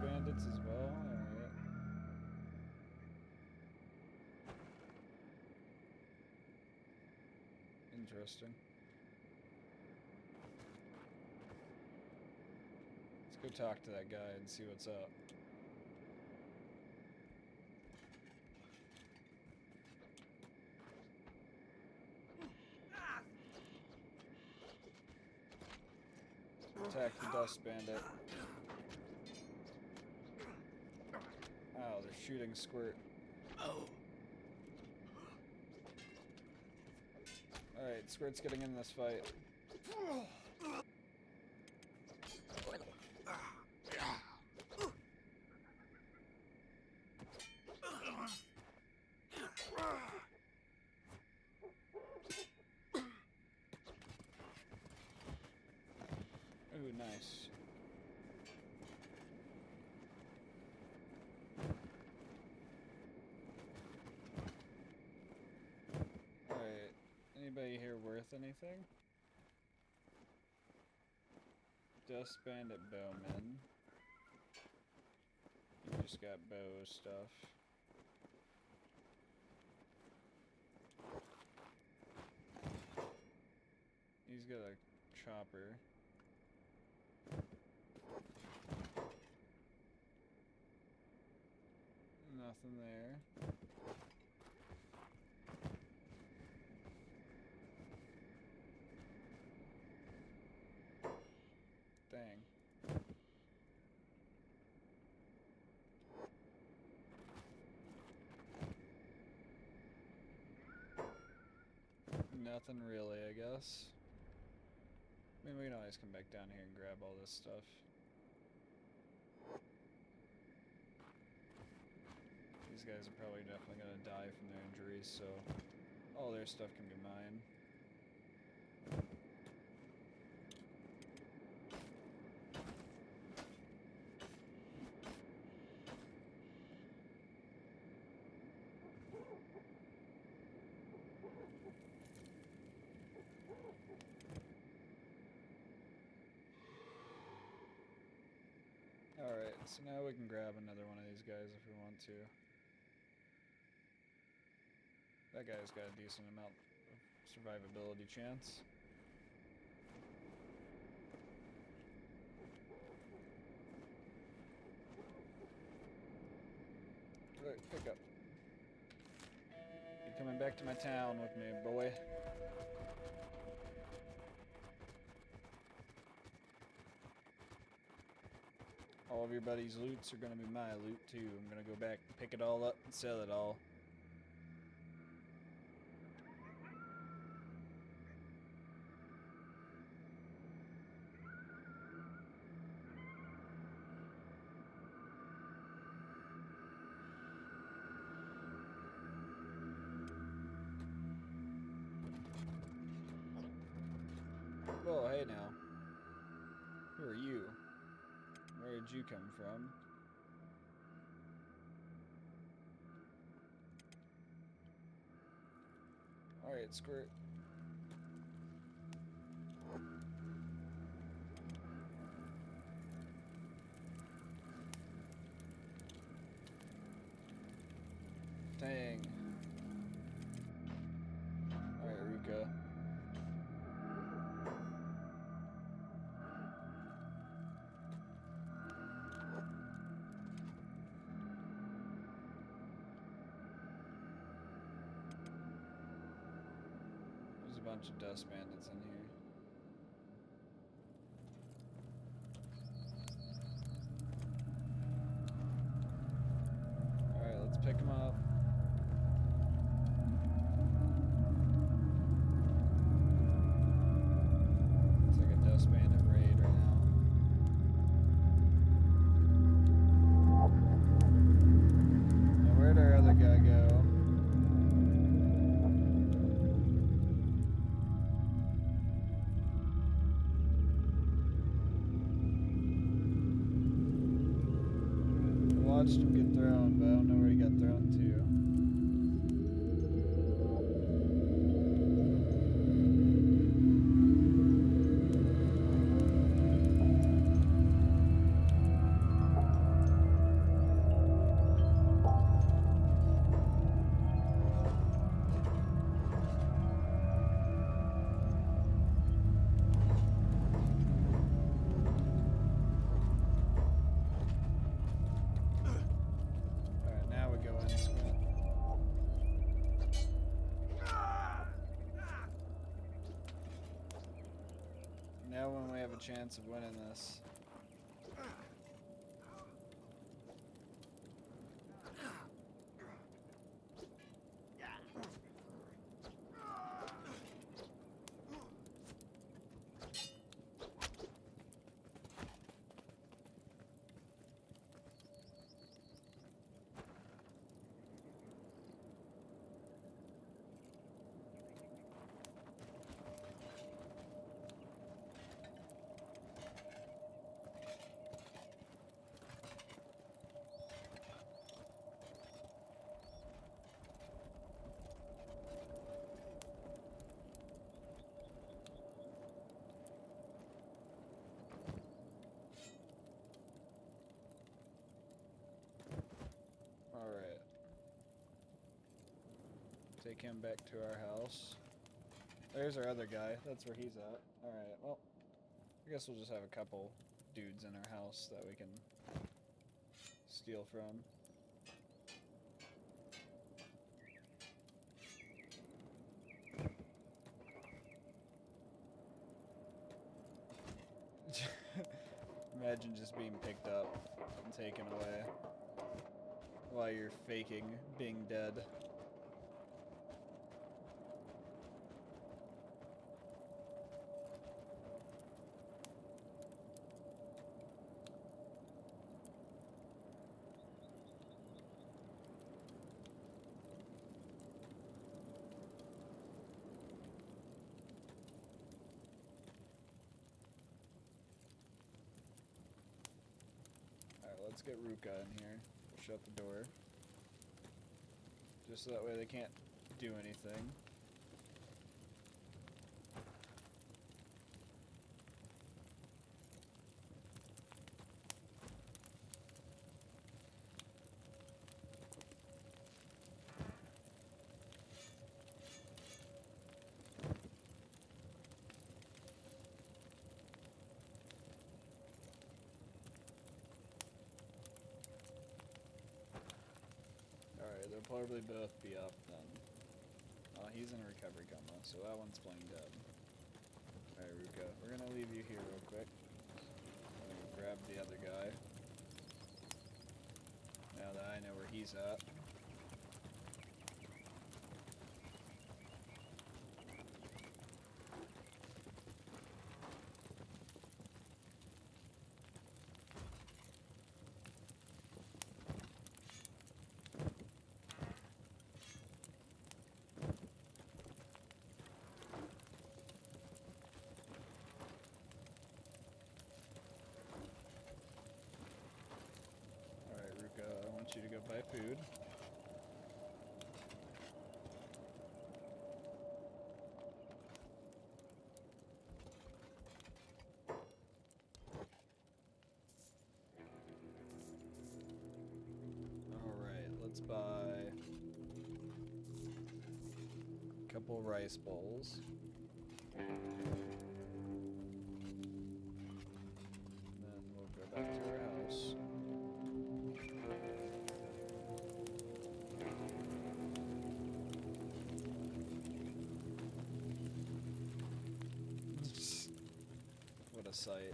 Bandits as well. Alright. Interesting. Let's go talk to that guy and see what's up. Attack the dust bandit. Oh, they're shooting squirt. Alright, Squirt's getting in this fight. Ooh, nice. Anybody here worth anything? Dust Bandit Bowman. You just got bow stuff. He's got a chopper. Nothing there. Nothing really, I guess. I mean, we can always come back down here and grab all this stuff. These guys are probably definitely gonna die from their injuries, so all their stuff can be mine. Alright, so now we can grab another one of these guys if we want to. That guy's got a decent amount of survivability chance. Alright, pick up. You're coming back to my town with me, boy. All of your buddies' loots are gonna be my loot too. I'm gonna go back, pick it all up, and sell it all. Whoa, hey now. Who are you? Where did you come from? Alright, Squirt. Dang. Alright, Ruka. There's a bunch of dust bandits in here. Alright, let's pick them up. It's like a dust bandit raid right now. Now where'd our other guy go? Watched him get thrown, but I don't know where he got thrown to. Now when we have a chance of winning this. Alright. Take him back to our house. There's our other guy. That's where he's at. Alright, well, I guess we'll just have a couple dudes in our house that we can steal from. Imagine just being picked up and taken away while you're faking being dead. let's get Ruka in here. We'll shut the door. Just so that way they can't do anything. Alright, they'll probably both be up then. Oh, he's in a recovery coma, so that one's playing dead. Alright, Ruka, we're gonna leave you here real quick. I'm gonna grab the other guy. Now that I know where he's at. I want you to go buy food. Alright, let's buy a couple rice bowls. And then we'll go back to our house. What a sight.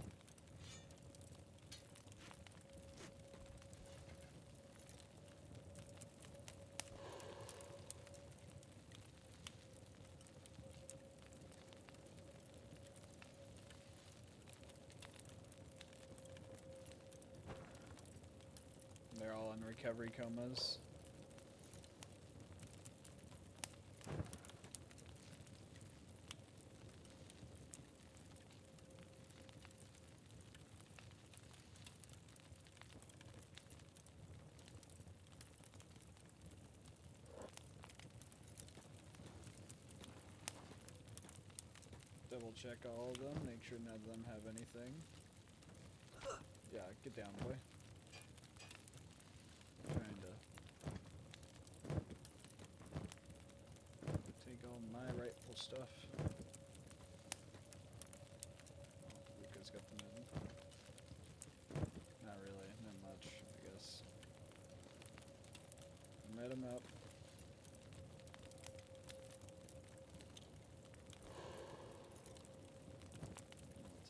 They're all in recovery comas. Double check all of them, make sure none of them have anything. Yeah, get down, boy. Trying to take all my rightful stuff. Oh, Luca's got the med. Not really, not much, I guess. Met him up.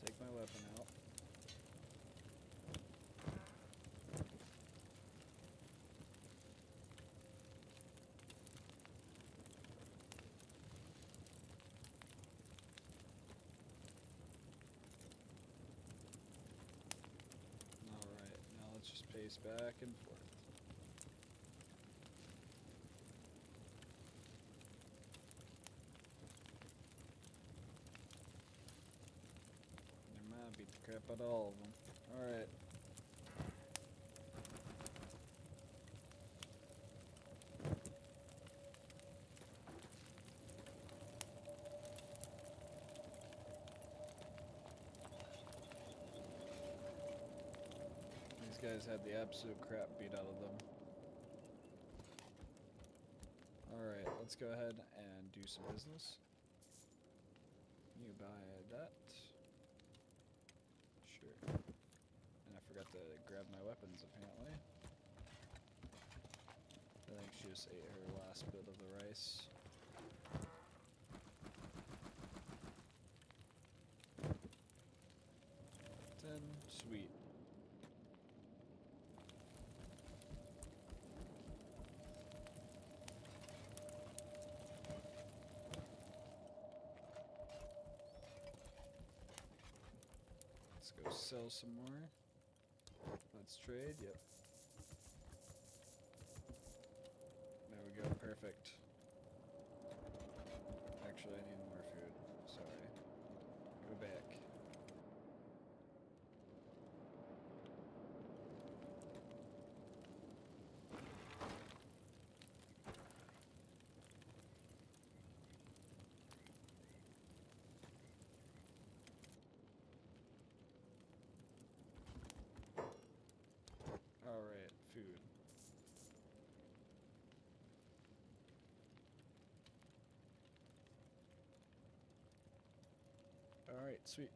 Take my weapon out. Alright, now let's just pace back and forth. Beat the crap out of all of them. Alright. These guys had the absolute crap beat out of them. Alright, let's go ahead and do some business. You buy that. Sure. And I forgot to grab my weapons, apparently. I think she just ate her last bit of the rice. Sweet. Let's go sell some more. Let's trade, yep. There we go, perfect. Actually, I need more food. Sorry. Go back. Alright, sweet.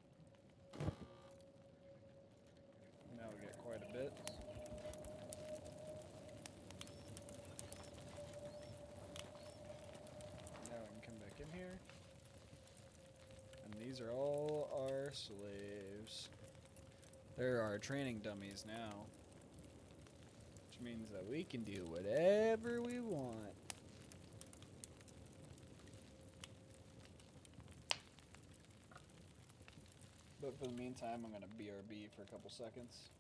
Now we get quite a bit. Now we can come back in here. And these are all our slaves. They're our training dummies now. Which means that we can do whatever we want. But for the meantime, I'm going to BRB for a couple seconds.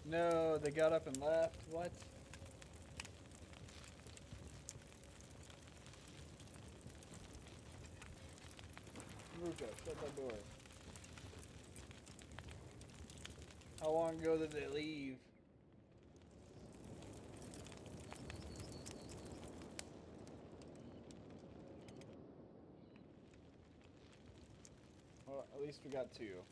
No, they got up and left. What? Ruka, shut that door. How long ago did they leave? Well, at least we got two.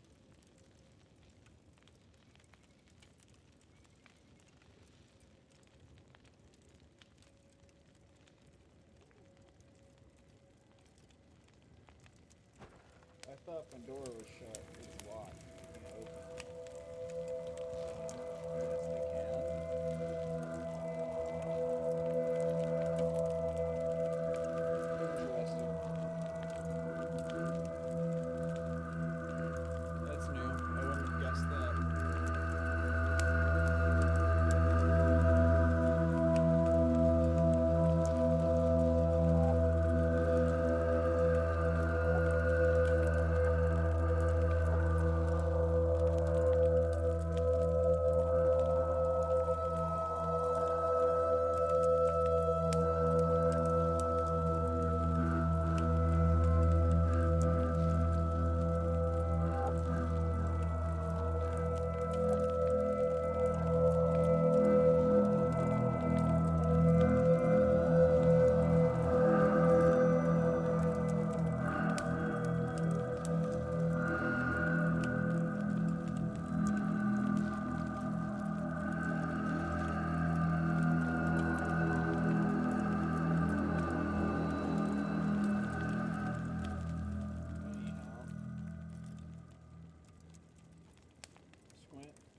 I thought my door was shut. It's locked. Can I open it? Yes, they can. Interesting. That's new. I wouldn't have guessed that.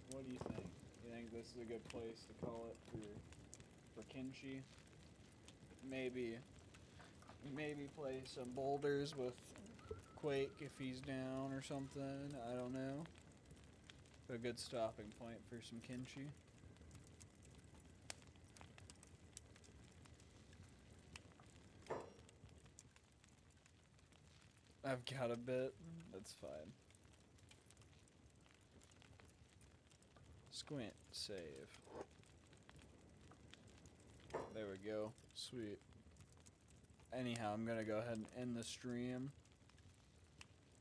What do you think? You think this is a good place to call it for Kenshi? Maybe maybe play some boulders with Quake if he's down or something. I don't know. A good stopping point for some Kenshi. I've got a bit. That's fine. Squint. Save. There we go. Sweet. Anyhow, I'm gonna go ahead and end the stream.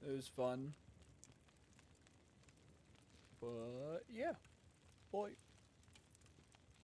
It was fun. But, yeah. Bye.